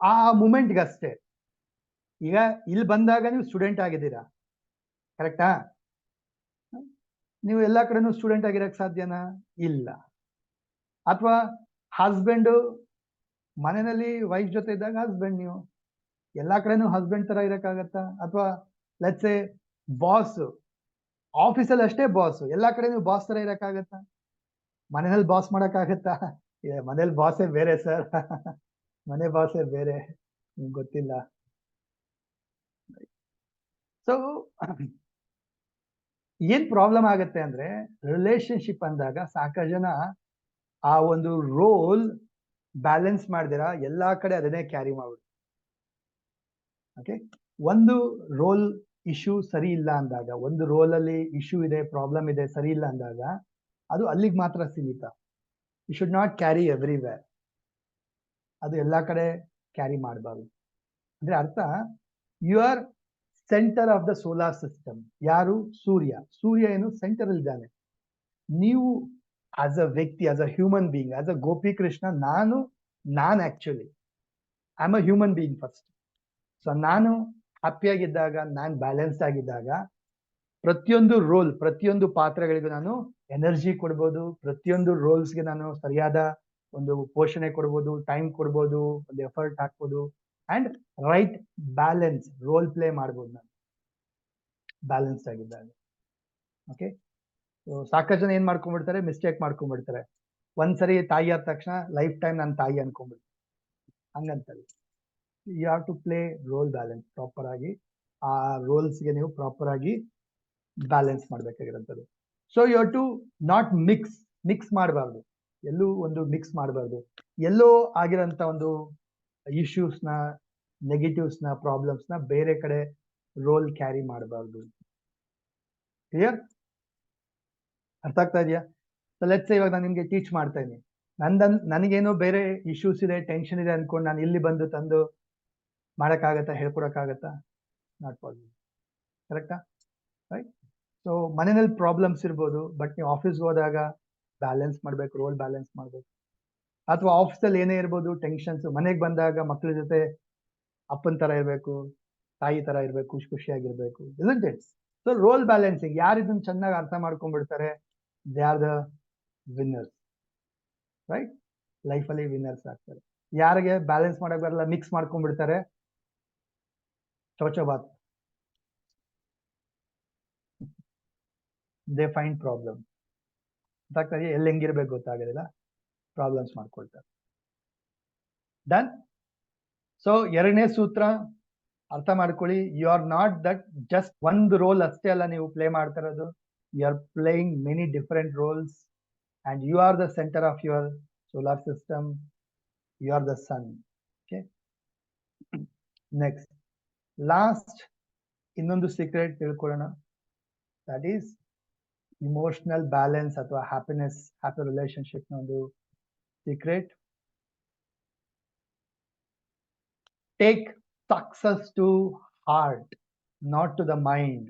ಆ ಮೂಮೆಂಟ್ಗೆ ಅಷ್ಟೇ. ಈಗ ಇಲ್ಲಿ ಬಂದಾಗ ನೀವು ಸ್ಟೂಡೆಂಟ್ ಆಗಿದ್ದೀರಾ, ಕರೆಕ್ಟಾ? ನೀವು ಎಲ್ಲಾ ಕಡೆನೂ ಸ್ಟೂಡೆಂಟ್ ಆಗಿರಕ್ ಸಾಧ್ಯನಾ? ಇಲ್ಲ. ಅಥವಾ ಹಸ್ಬೆಂಡ್ ಮನೆಯಲ್ಲಿ ವೈಫ್ ಜೊತೆ ಇದ್ದಾಗ ಹಸ್ಬೆಂಡ್, ನೀವು ಎಲ್ಲಾ ಕಡೆನೂ ಹಸ್ಬೆಂಡ್ ತರ ಇರಕ್ಕಾಗತ್ತಾ? ಅಥವಾ ಲೆಟ್ಸ್ ಸೇ ಬಾಸ್, ಆಫೀಸಲ್ಲಿ ಅಷ್ಟೇ ಬಾಸ್, ಎಲ್ಲಾ ಕಡೆ ನೀವು ಬಾಸ್ ತರ ಇರಕ್ಕಾಗತ್ತಾ? ಮನೆಯಲ್ಲಿ ಬಾಸ್ ಮಾಡಕ್ಕಾಗತ್ತಾ? ಮನೇಲಿ ಬಾಸೇ ಬೇರೆ ಸರ್, ಮನೆ ಬಾಸೇ ಬೇರೆ, ನಿಮ್ಗೆ ಗೊತ್ತಿಲ್ಲ. ಸೊ ಏನ್ ಪ್ರಾಬ್ಲಮ್ ಆಗತ್ತೆ ಅಂದ್ರೆ, ರಿಲೇಶನ್ಶಿಪ್ ಅಂದಾಗ ಸಾಕಷ್ಟು ಜನ ಆ ಒಂದು ರೋಲ್ ಬ್ಯಾಲೆನ್ಸ್ ಮಾಡ್ದಿರಾ ಎಲ್ಲಾ ಕಡೆ ಅದನ್ನೇ ಕ್ಯಾರಿ ಮಾಡ್ಬಿಡ್ತಾರೆ. ಓಕೆ, ಒಂದು ರೋಲ್ ಇಶ್ಯೂ ಸರಿ ಇಲ್ಲ ಅಂದಾಗ, ಒಂದು ರೋಲ್ ಅಲ್ಲಿ ಇಶ್ಯೂ ಇದೆ, ಪ್ರಾಬ್ಲಮ್ ಇದೆ, ಸರಿ ಇಲ್ಲ ಅಂದಾಗ ಅದು ಅಲ್ಲಿಗೆ ಮಾತ್ರ ಸೀಮಿತ. You should not carry everywhere. ಅದು ಎಲ್ಲಾ ಕಡೆ ಕ್ಯಾರಿ ಮಾಡಬಾರ್ದು. ಅಂದ್ರೆ ಅರ್ಥ, you are centre of the solar system. ಯಾರು? ಸೂರ್ಯ. ಸೂರ್ಯ ಏನು? ಸೆಂಟರ್ ಅಲ್ಲಿ ಇದ್ದಾನೆ. ನೀವು ಆಸ್ ಅ ವ್ಯಕ್ತಿ, as a human being, as a Gopi Krishna, ನಾನು actually I am a human being first. So ನಾನು ಹ್ಯಾಪಿಯಾಗಿದ್ದಾಗ, ನಾನು ಬ್ಯಾಲೆನ್ಸ್ಡ್ ಆಗಿದ್ದಾಗ, ಪ್ರತಿಯೊಂದು ರೋಲ್, ಪ್ರತಿಯೊಂದು ಪಾತ್ರಗಳಿಗೂ ನಾನು ಎನರ್ಜಿ ಕೊಡ್ಬೋದು, ಪ್ರತಿಯೊಂದು ರೋಲ್ಸ್ಗೆ ನಾನು ಸರಿಯಾದ ಒಂದು ಪೋಷಣೆ ಕೊಡ್ಬೋದು, ಟೈಮ್ ಕೊಡ್ಬೋದು, ಒಂದು ಎಫರ್ಟ್ ಹಾಕ್ಬೋದು, and write balance role play ಮಾಡ್ಬೋದು ನಾನು ಬ್ಯಾಲೆನ್ಸ್ಡ್ ಆಗಿದ್ದಾಗ. ಓಕೆ, ಸಾಕಷ್ಟು ಜನ ಏನ್ ಮಾಡ್ಕೊಂಡ್ಬಿಡ್ತಾರೆ, ಮಿಸ್ಟೇಕ್ ಮಾಡ್ಕೊಂಡ್ಬಿಡ್ತಾರೆ. ಒಂದ್ಸರಿ ತಾಯಿ ಆದ ತಕ್ಷಣ ಲೈಫ್ ಟೈಮ್ ನಾನು ತಾಯಿ ಅನ್ಕೊಂಡ್ಬಿಡ್ತೀನಿ. ಹಂಗಂತಲ್ಲ, you have to play role balance proper ಆಗಿ. ಆ ರೋಲ್ಸ್ಗೆ ನೀವು ಪ್ರಾಪರ್ ಆಗಿ ಬ್ಯಾಲೆನ್ಸ್ ಮಾಡ್ಬೇಕಾಗಿರೋಂಥದ್ದು. So you have to not mix ಮಾಡಬಾರ್ದು, ಎಲ್ಲೂ ಒಂದು ಮಿಕ್ಸ್ ಮಾಡಬಾರ್ದು. ಎಲ್ಲೋ ಆಗಿರೋಂಥ ಒಂದು ಇಶ್ಯೂಸ್ನ, ನೆಗೆಟಿವ್ಸ್ನ, ಪ್ರಾಬ್ಲಮ್ಸ್ನ ಬೇರೆ ಕಡೆ ರೋಲ್ ಕ್ಯಾರಿ ಮಾಡಬಾರ್ದು. ಕ್ಲಿಯರ್? ಅರ್ಥ ಆಗ್ತಾ ಇದೆಯಾ? ಸೊ ಲೆಟ್ಸ್ ಸೇ ಇವಾಗ ನಾನು ನಿಮ್ಗೆ ಟೀಚ್ ಮಾಡ್ತಾ ಇದ್ದೀನಿ, ನನಗೇನೋ ಬೇರೆ ಇಶ್ಯೂಸ್ ಇದೆ, ಟೆನ್ಷನ್ ಇದೆ ಅನ್ಕೊಂಡು ನಾನು ಇಲ್ಲಿ ಬಂದು ತಂದು ಮಾಡಕ್ಕಾಗತ್ತಾ, ಹೇಳ್ಕೊಡಕ್ಕಾಗತ್ತಾ? Not possible. ಕರೆಕ್ಟಾ? ರೈಟ್? ಸೊ ಮನೆಯಲ್ಲಿ ಪ್ರಾಬ್ಲಮ್ಸ್ ಇರ್ಬೋದು, ಬಟ್ ನೀವು ಆಫೀಸ್ಗೆ ಹೋದಾಗ ಬ್ಯಾಲೆನ್ಸ್ ಮಾಡ್ಬೇಕು, ರೋಲ್ ಬ್ಯಾಲೆನ್ಸ್ ಮಾಡ್ಬೇಕು. ಅಥವಾ ಆಫೀಸಲ್ಲಿ ಏನೇ ಇರ್ಬೋದು ಟೆನ್ಷನ್ಸ್, ಮನೆಗೆ ಬಂದಾಗ ಮಕ್ಳ ಜೊತೆ ಅಪ್ಪನ ತರ ಇರ್ಬೇಕು, ತಾಯಿ ತರ ಇರ್ಬೇಕು, ಖುಷಿಯಾಗಿರ್ಬೇಕು, isn't it? So role balancing, ಯಾರು ಇದನ್ನ ಚೆನ್ನಾಗಿ ಅರ್ಥ ಮಾಡ್ಕೊಂಡ್ಬಿಡ್ತಾರೆ, they are the winners. Right? ಲೈಫಲ್ಲಿ ವಿನ್ನರ್ಸ್ ಆಗ್ತಾರೆ. ಯಾರಿಗೆ ಬ್ಯಾಲೆನ್ಸ್ ಮಾಡಕ್ ಬರಲ್ಲ, ಮಿಕ್ಸ್ ಮಾಡ್ಕೊಂಡ್ಬಿಡ್ತಾರೆ, ಚೌಚಬಾತ್, ದೇ ಫೈಂಡ್ ಪ್ರಾಬ್ಲಮ್. ಗೊತ್ತಾಗ್ತದೆ, ಎಲ್ಲಿ ಹೆಂಗಿರ್ಬೇಕು ಗೊತ್ತಾಗೋದಿಲ್ಲ, ಪ್ರಾಬ್ಲಮ್ಸ್ ಮಾಡ್ಕೊಳ್ತಾರೆ. ಡನ್? ಸೊ ಎರಡನೇ ಸೂತ್ರ ಅರ್ಥ ಮಾಡ್ಕೊಳ್ಳಿ, you are not that just ಒಂದು ರೋಲ್ ಅಷ್ಟೇ ಅಲ್ಲ ನೀವು ಪ್ಲೇ ಮಾಡ್ತಾ ಇರೋದು, you are playing many different roles and you are the centre of your solar system, you are the sun. Okay, next last ಇನ್ನೊಂದು ಸೀಕ್ರೆಟ್ ತಿಳ್ಕೊಳ್ಳೋಣ, ದಟ್ ಈಸ್ ಇಮೋಷನಲ್ ಬ್ಯಾಲೆನ್ಸ್ ಅಥವಾ ಹ್ಯಾಪಿನೆಸ್, ಹ್ಯಾಪಿ ರಿಲೇಶನ್ಶಿಪ್ ನ ಒಂದು secret. Take success to heart, not to the mind.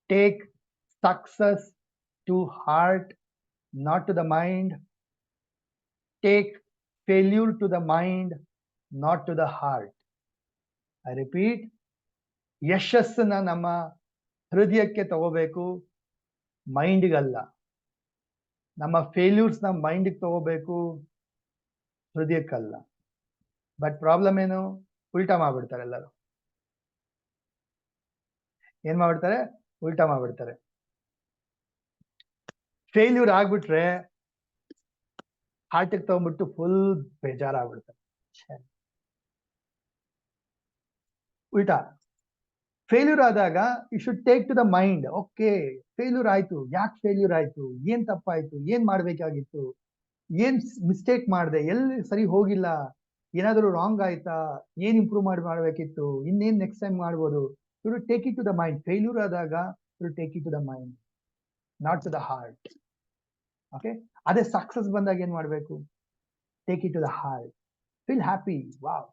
Take success to heart, not to the mind. Take failure to the mind, not to the heart. I repeat, ಯಶಸ್ಸನ್ನ ನಮ್ಮ ಹೃದಯಕ್ಕೆ ತಗೋಬೇಕು, ಮೈಂಡ್ಗಲ್ಲ. ನಮ್ಮ ಫೇಲ್ಯೂರ್ಸ್ನ ಮೈಂಡ್ಗೆ ತಗೋಬೇಕು, ಹೃದಯಕ್ಕಲ್ಲ. ಬಟ್ ಪ್ರಾಬ್ಲಮ್ ಏನು? ಉಲ್ಟಾ ಮಾಡ್ಬಿಡ್ತಾರೆ ಎಲ್ಲರೂ. ಏನ್ ಮಾಡ್ಬಿಡ್ತಾರೆ? ಉಲ್ಟಾ ಮಾಡ್ಬಿಡ್ತಾರೆ. ಫೇಲ್ಯೂರ್ ಆಗ್ಬಿಟ್ರೆ ಹಾರ್ಟಿಗೆ ತಗೊಂಡ್ಬಿಟ್ಟು ಫುಲ್ ಬೇಜಾರಾಗ್ಬಿಡ್ತಾರೆ. ಉಲ್ಟಾ ಫೇಲ್ಯೂರ್ ಆದಾಗ you should take to the mind. Okay, failure ಆಯ್ತು, ಯಾಕೆ ಫೇಲ್ಯೂರ್ ಆಯ್ತು, ಏನ್ ತಪ್ಪಾಯ್ತು, ಏನ್ ಮಾಡ್ಬೇಕಾಗಿತ್ತು, ಏನ್ ಮಿಸ್ಟೇಕ್ ಮಾಡಿದೆ, ಎಲ್ಲಿ ಸರಿ ಹೋಗಿಲ್ಲ, ಏನಾದರೂ ರಾಂಗ್ ಆಯ್ತಾ, ಏನ್ ಇಂಪ್ರೂವ್ ಮಾಡ್ಬೇಕಿತ್ತು, ಇನ್ನೇನ್ ನೆಕ್ಸ್ಟ್ ಟೈಮ್ ಮಾಡ್ಬೋದು. You take it to the mind. Failure ಆದಾಗ you take it to the mind, not to the heart. Okay, ಅದೇ ಸಕ್ಸಸ್ ಬಂದಾಗ ಏನ್ ಮಾಡ್ಬೇಕು? Take it to the heart. Feel happy, wow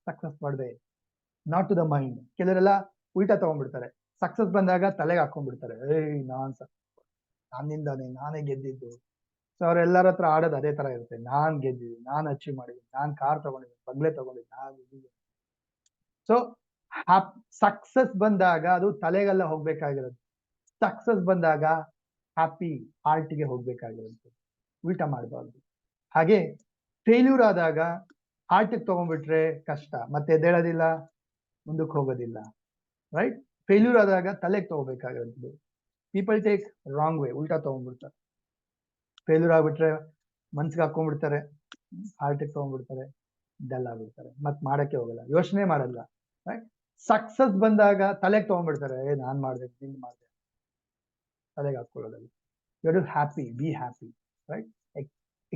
success ಮಾಡಿದೆ, ನಾಟ್ ಟು ದ ಮೈಂಡ್. ಕೆಲವರೆಲ್ಲ ಉಲ್ಟಾ ತಗೊಂಡ್ಬಿಡ್ತಾರೆ. ಸಕ್ಸಸ್ ಬಂದಾಗ ತಲೆಗೆ ಹಾಕೊಂಡ್ಬಿಡ್ತಾರೆ, ಏಯ್ ನನ್ನಿಂದಾನೆ, ನಾನೇ ಗೆದ್ದಿದ್ದು. ಸೊ ಅವ್ರೆಲ್ಲರ ಹತ್ರ ಆಡೋದು ಅದೇ ತರ ಇರುತ್ತೆ. ನಾನ್ ಗೆದ್ದಿದ್ದೀನಿ, ನಾನ್ ಅಚೀವ್ ಮಾಡಿದ್ದೀನಿ, ನಾನ್ ಕಾರ್ ತಗೊಂಡಿದ್ದೀನಿ, ಬಂಗ್ಲೆ ತಗೊಂಡಿದ್ದೀನಿ. ಸೊ ಸಕ್ಸಸ್ ಬಂದಾಗ ಅದು ತಲೆಗೆಲ್ಲ ಹೋಗ್ಬೇಕಾಗಿರೋದು. ಸಕ್ಸಸ್ ಬಂದಾಗ ಹ್ಯಾಪಿ ಹಾರ್ಟ್ಗೆ ಹೋಗ್ಬೇಕಾಗಿರುತ್ತೆ. ಉಲ್ಟಾ ಮಾಡಬಾರ್ದು. ಹಾಗೆ ಫೇಲ್ಯೂರ್ ಆದಾಗ ಹಾರ್ಟಿಗೆ ತಗೊಂಡ್ಬಿಟ್ರೆ ಕಷ್ಟ, ಮತ್ತೆ ಎದ್ದೇಳೋದಿಲ್ಲ, ಮುಂದಕ್ಕೆ ಹೋಗೋದಿಲ್ಲ. ರೈಟ್? ಫೇಲ್ಯೂರ್ ಆದಾಗ ತಲೆಗೆ ತಗೋಬೇಕಾಗಿರೋದು. ಪೀಪಲ್ ಟೇಕ್ ರಾಂಗ್ ವೇ, ಉಲ್ಟಾ ತಗೊಂಡ್ಬಿಡ್ತಾರೆ. ಫೇಲ್ಯೂರ್ ಆಗ್ಬಿಟ್ರೆ ಮನ್ಸಿಗೆ ಹಾಕೊಂಡ್ಬಿಡ್ತಾರೆ, ಹಾರ್ಟಿಗೆ ತಗೊಂಡ್ಬಿಡ್ತಾರೆ, ಡಲ್ ಆಗ್ಬಿಡ್ತಾರೆ, ಮತ್ ಮಾಡಕ್ಕೆ ಹೋಗಲ್ಲ, ಯೋಚನೆ ಮಾಡಲ್ಲ. ರೈಟ್? ಸಕ್ಸಸ್ ಬಂದಾಗ ತಲೆಗೆ ತಗೊಂಡ್ಬಿಡ್ತಾರೆ, ನಾನ್ ಮಾಡ್ದೆ, ನಿನ್ ಮಾಡ್ದೆ, ತಲೆಗೆ ಹಾಕೊಳ್ಳೋದಲ್ಲ. You to happy, be happy. Right?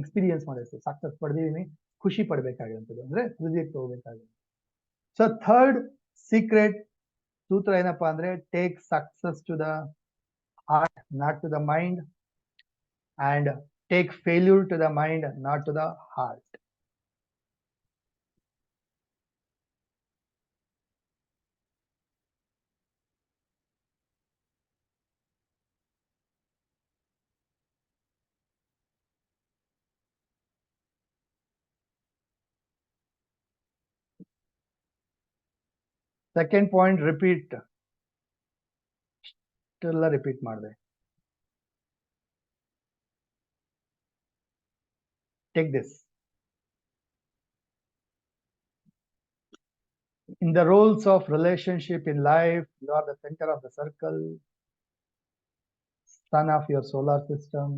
Experience ಮಾಡಬೇಕು. ಸಕ್ಸಸ್ ಪಡೆದಿದ್ದೀನಿ, ಖುಷಿ ಪಡ್ಬೇಕಾಗಿರೋದು ಅಂದ್ರೆ ಹೃದಯಕ್ಕೆ ತಗೋಬೇಕಾಗಿರೋದು. ಸೊ ಥರ್ಡ್ ಸೀಕ್ರೆಟ್ ಸೂತ್ರ ಏನಪ್ಪಾ ಅಂದ್ರೆ, take success to the heart, not to the mind, and take failure to the mind, not to the heart. Second point, repeat. Still repeat ಮಾಡಿದೆ. Take this. In the roles of relationship in life, you are the center of the circle, sun of your solar system.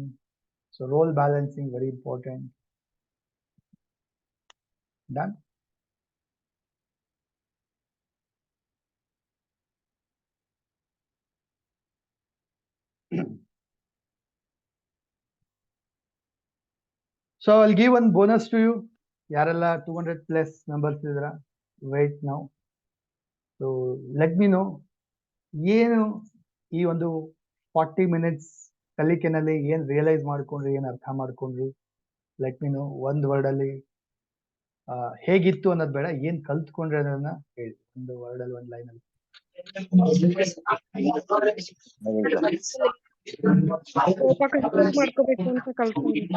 So role balancing, very important. Done? So I'll give one bonus to you. Yarella 200 plus numbers idra. Wait now. So let me know. ಏನು ಈ ಒಂದು 40 minutes ಕಲಿಕೆನಲ್ಲಿ ಏನ್ ರಿಯಲೈಸ್ ಮಾಡ್ಕೊಂಡ್ರಿ, ಏನ್ ಅರ್ಥ ಮಾಡ್ಕೊಂಡ್ರಿ? Let me no. ಒಂದ್ ವರ್ಡ್ ಅಲ್ಲಿ ಹೇಗಿತ್ತು ಅನ್ನೋದು ಬೇಡ, ಏನ್ ಕಲ್ತ್ಕೊಂಡ್ರಿ ಅನ್ನೋದನ್ನ ಹೇಳಿ. ಒಂದು ವರ್ಡ್ ಅಲ್ಲಿ, ಒಂದ್ ಲೈನ್ ಅಲ್ಲಿ. ಮಾಡ್ಕೋಬೇಕು ಅಂತ ಕಲ್ತ್ಕೊಂಡಿದ್ದೀನಿ.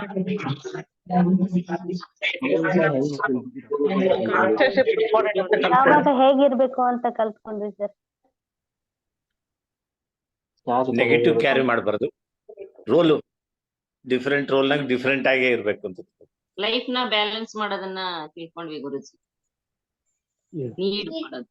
ಹೇಗಿರ್ಬೇಕು ಅಂತ ಕಲ್ತ್ಕೊಂಡ್ರಿ ಸರ್. ನೆಗೆಟಿವ್ ಕ್ಯಾರಿ ಮಾಡಬಾರ್ದು. ರೋಲ್ ಡಿಫರೆಂಟ್ ರೋಲ್ ನಾಗ ಡಿಫರೆಂಟ್ ಆಗೇ ಇರ್ಬೇಕು ಅಂತ. ಲೈಫ್ ನ ಬ್ಯಾಲೆನ್ಸ್ ಮಾಡೋದನ್ನ ತಿಳ್ಕೊಂಡ್ವಿ ಗುರುಜಿ. ನೀಡ್ ಮಾಡೋದು.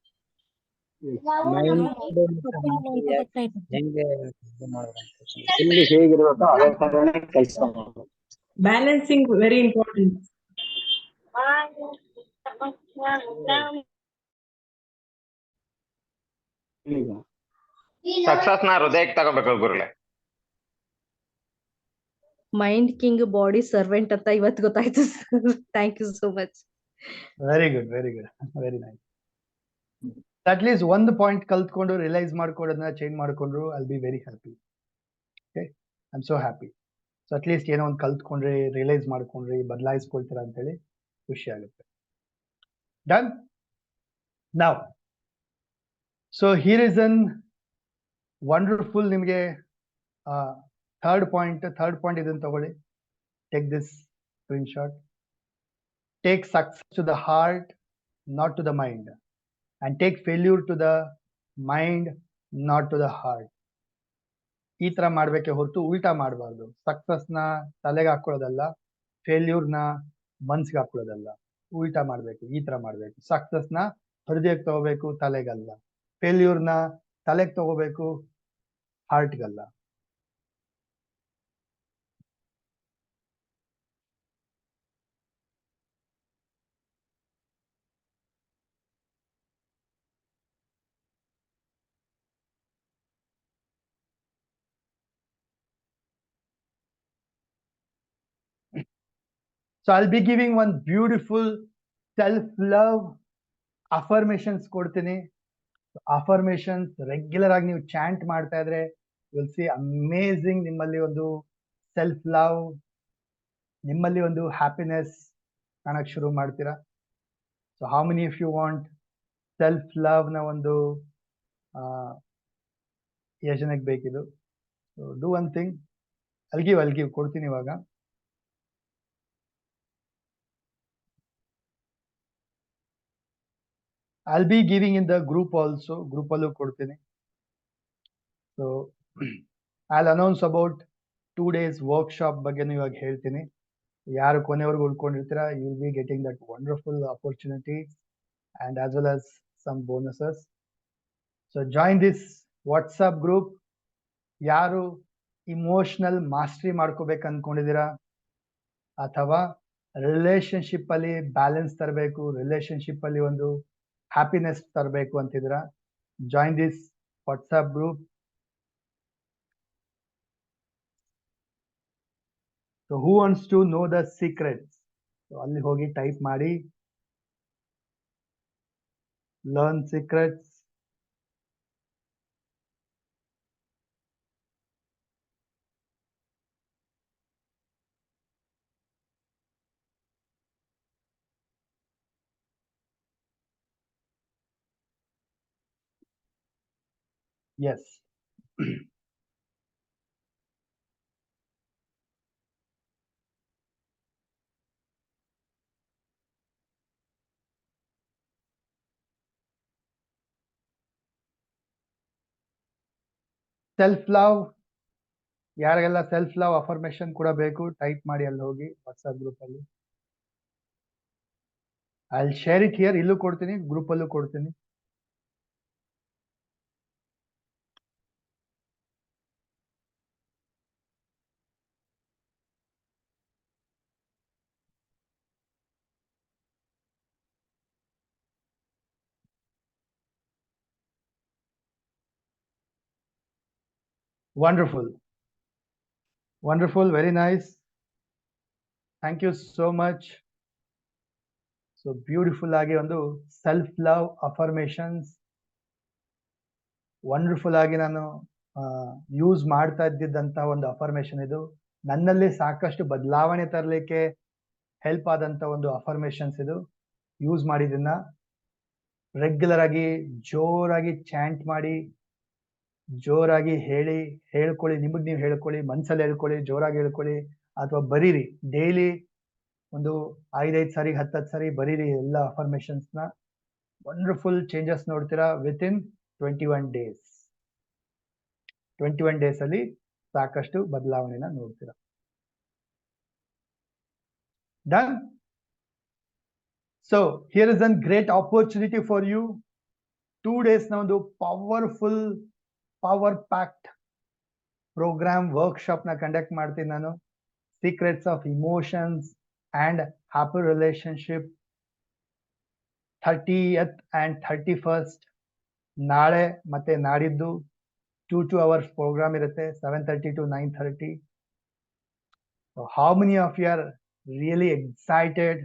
Balancing very important. ಸಕ್ಸಸ್ ನ ಹೃದಯಕ್ಕೆ ತಗೋಬೇಕು ಗುರುಗಳೇ. ಮೈಂಡ್ ಕಿಂಗ್, ಬಾಡಿ ಸರ್ವೆಂಟ್ ಅಂತ ಇವತ್ತು ಗೊತ್ತಾಯ್ತು. Thank you so much. Very good, very good, very nice. At least ಒಂದು ಪಾಯಿಂಟ್ ಕಲ್ತ್ಕೊಂಡು ರಿಯಲೈಸ್ ಮಾಡ್ಕೊಳ್ಳೋದನ್ನ ಚೇಂಜ್ ಮಾಡ್ಕೊಂಡ್ರು, I be very happy. Okay, I am so happy. So at least ಏನೋ ಒಂದು ಕಲ್ತ್ಕೊಂಡ್ರಿ, ರಿಯಲೈಸ್ ಮಾಡ್ಕೊಂಡ್ರಿ, ಬದಲಾಯಿಸ್ಕೊಳ್ತೀರಾ ಅಂತೇಳಿ ಖುಷಿ ಆಗುತ್ತೆ. Done now. So here is an wonderful, ನಿಮಗೆ ಥರ್ಡ್ ಪಾಯಿಂಟ್ ಇದನ್ನು ತಗೊಳ್ಳಿ. Take this screenshot. Take success to the heart, not to the mind, and take failure to the mind, not to the heart. ಈ ತರ ಮಾಡ್ಬೇಕೆ ಹೊರತು ಉಲ್ಟಾ ಮಾಡಬಾರ್ದು. ಸಕ್ಸಸ್ನ ತಲೆಗೆ ಹಾಕೊಳ್ಳೋದಲ್ಲ, ಫೇಲ್ಯೂರ್ನ ಮನ್ಸಿಗೆ ಹಾಕೊಳ್ಳೋದಲ್ಲ. ಉಲ್ಟಾ ಮಾಡ್ಬೇಕು, ಈ ತರ ಮಾಡ್ಬೇಕು. ಸಕ್ಸಸ್ನ ಹೃದಯಕ್ಕೆ ತಗೋಬೇಕು, ತಲೆಗಲ್ಲ. ಫೇಲ್ಯೂರ್ನ ತಲೆಗೆ ತಗೋಬೇಕು, ಹಾರ್ಟ್ಗಲ್ಲ. So I'll be giving one beautiful self-love affirmations ಕೊಡ್ತೀನಿ. ಅಫರ್ಮೇಶನ್ಸ್ ರೆಗ್ಯುಲರ್ ಆಗಿ ನೀವು ಚಾಂಟ್ ಮಾಡ್ತಾ ಇದ್ರೆ ವಿಲ್ ಸಿ ಅಮೇಝಿಂಗ್. ನಿಮ್ಮಲ್ಲಿ ಒಂದು ಸೆಲ್ಫ್ ಲವ್, ನಿಮ್ಮಲ್ಲಿ ಒಂದು ಹ್ಯಾಪಿನೆಸ್ ಕಾಣಕ್ ಶುರು ಮಾಡ್ತೀರಾ. So how many if you want self love ನ ಒಂದು ಯೋಜನೆಗೆ ಬೇಕಿದು. So do one thing, I'll give ಕೊಡ್ತೀನಿ ಇವಾಗ. I'll be giving in the group also, group allu ಕೊಡ್ತೀನಿ. So I'll announce about 2 days workshop ಬಗ್ಗೆನೂ ಇವಾಗ ಹೇಳ್ತೀನಿ. ಯಾರು ಕೊನೆವರೆಗೂ ಉಳ್ಕೊಂಡಿರ್ತೀರಾ, you will be getting that wonderful opportunity and as well as some bonuses. So join this WhatsApp group. ಯಾರು ಇಮೋಷನಲ್ ಮಾಸ್ಟರಿ ಮಾಡ್ಕೋಬೇಕು ಅನ್ಕೊಂಡಿದ್ದೀರಾ ಅಥವಾ ರಿಲೇಶನ್ಶಿಪ್ ಅಲ್ಲಿ ಬ್ಯಾಲೆನ್ಸ್ ತರಬೇಕು, ರಿಲೇಶನ್ಶಿಪ್ ಅಲ್ಲಿ ಒಂದು ಹ್ಯಾಪಿನೆಸ್ ತರಬೇಕು ಅಂತಿದ್ದೀರಾ, join this WhatsApp group. So who wants to know the secrets, ಅಲ್ಲಿ ಹೋಗಿ ಟೈಪ್ ಮಾಡಿ learn secrets. Yes. Self love, ಯಾರಿಗೆಲ್ಲ ಸೆಲ್ಫ್ ಲವ್ ಅಫರ್ಮೇಶನ್ ಕೂಡ ಬೇಕು ಟೈಪ್ ಮಾಡಿ ಅಲ್ಲಿ ಹೋಗಿ ವಾಟ್ಸ್ಆಪ್ ಗ್ರೂಪ್ ಅಲ್ಲಿ. I will share it here, ಇಲ್ಲೂ ಕೊಡ್ತೀನಿ, ಗ್ರೂಪ್ ಅಲ್ಲೂ ಕೊಡ್ತೀನಿ. Wonderful, very nice. Thank you so much. So beautiful ಆಗಿ ಒಂದು ಸೆಲ್ಫ್ ಲವ್ ಅಫರ್ಮೇಶನ್ಸ್ ವಂಡರ್ಫುಲ್ ಆಗಿ ನಾನು ಯೂಸ್ ಮಾಡ್ತಾ ಇದ್ದಿದ್ದಂತ ಒಂದು ಅಫರ್ಮೇಶನ್ ಇದು. ನನ್ನಲ್ಲಿ ಸಾಕಷ್ಟು ಬದಲಾವಣೆ ತರಲಿಕ್ಕೆ ಹೆಲ್ಪ್ ಆದಂತ ಒಂದು ಅಫರ್ಮೇಶನ್ಸ್ ಇದು. ಯೂಸ್ ಮಾಡಿದ್ದನ್ನ ರೆಗ್ಯುಲರ್ ಆಗಿ ಜೋರಾಗಿ ಚಾಂಟ್ ಮಾಡಿ, ಜೋರಾಗಿ ಹೇಳ್ಕೊಳ್ಳಿ, ನಿಮಗ್ ನೀವು ಹೇಳ್ಕೊಳ್ಳಿ, ಮನ್ಸಲ್ಲಿ ಹೇಳ್ಕೊಳ್ಳಿ, ಜೋರಾಗಿ ಹೇಳ್ಕೊಳ್ಳಿ ಅಥವಾ ಬರೀರಿ. ಡೈಲಿ ಒಂದು 5 ಸಾರಿ 10 ಸಾರಿ ಬರೀರಿ ಎಲ್ಲ ಅಫರ್ಮೇಶನ್ಸ್ ನ. ವಂಡರ್ಫುಲ್ ಚೇಂಜಸ್ ನೋಡ್ತೀರಾ ವಿತ್ ಇನ್ 21 days. 21 days ಅಲ್ಲಿ ಸಾಕಷ್ಟು ಬದಲಾವಣೆನ ನೋಡ್ತೀರಾ. Done. So here is an great opportunity for you. 2 days ನ ಒಂದು powerful power packed programme workshop ನ ಕಂಡಕ್ಟ್ ಮಾಡ್ತೀನಿ ನಾನು. Secrets of emotions and happy relationship, 30th and 31st ನಾಳೆ ಮತ್ತೆ ನಾಡಿದ್ದು 2 hours ಪ್ರೋಗ್ರಾಮ್ ಇರುತ್ತೆ, 7:30 to 9:30. So how many of you are really excited?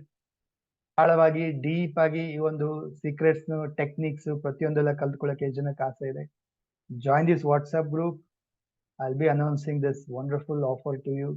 ಆಳವಾಗಿ ಡೀಪ್ ಆಗಿ ಈ ಒಂದು ಸೀಕ್ರೆಟ್ಸ್ ಟೆಕ್ನಿಕ್ಸ್ ಪ್ರತಿಯೊಂದೆಲ್ಲ ಕಲ್ತ್ಕೊಳ್ಳೋಕೆ ಜನಕ್ಕೆ ಆಸೆ ಇದೆ. Join this WhatsApp group. I'll be announcing this wonderful offer to you.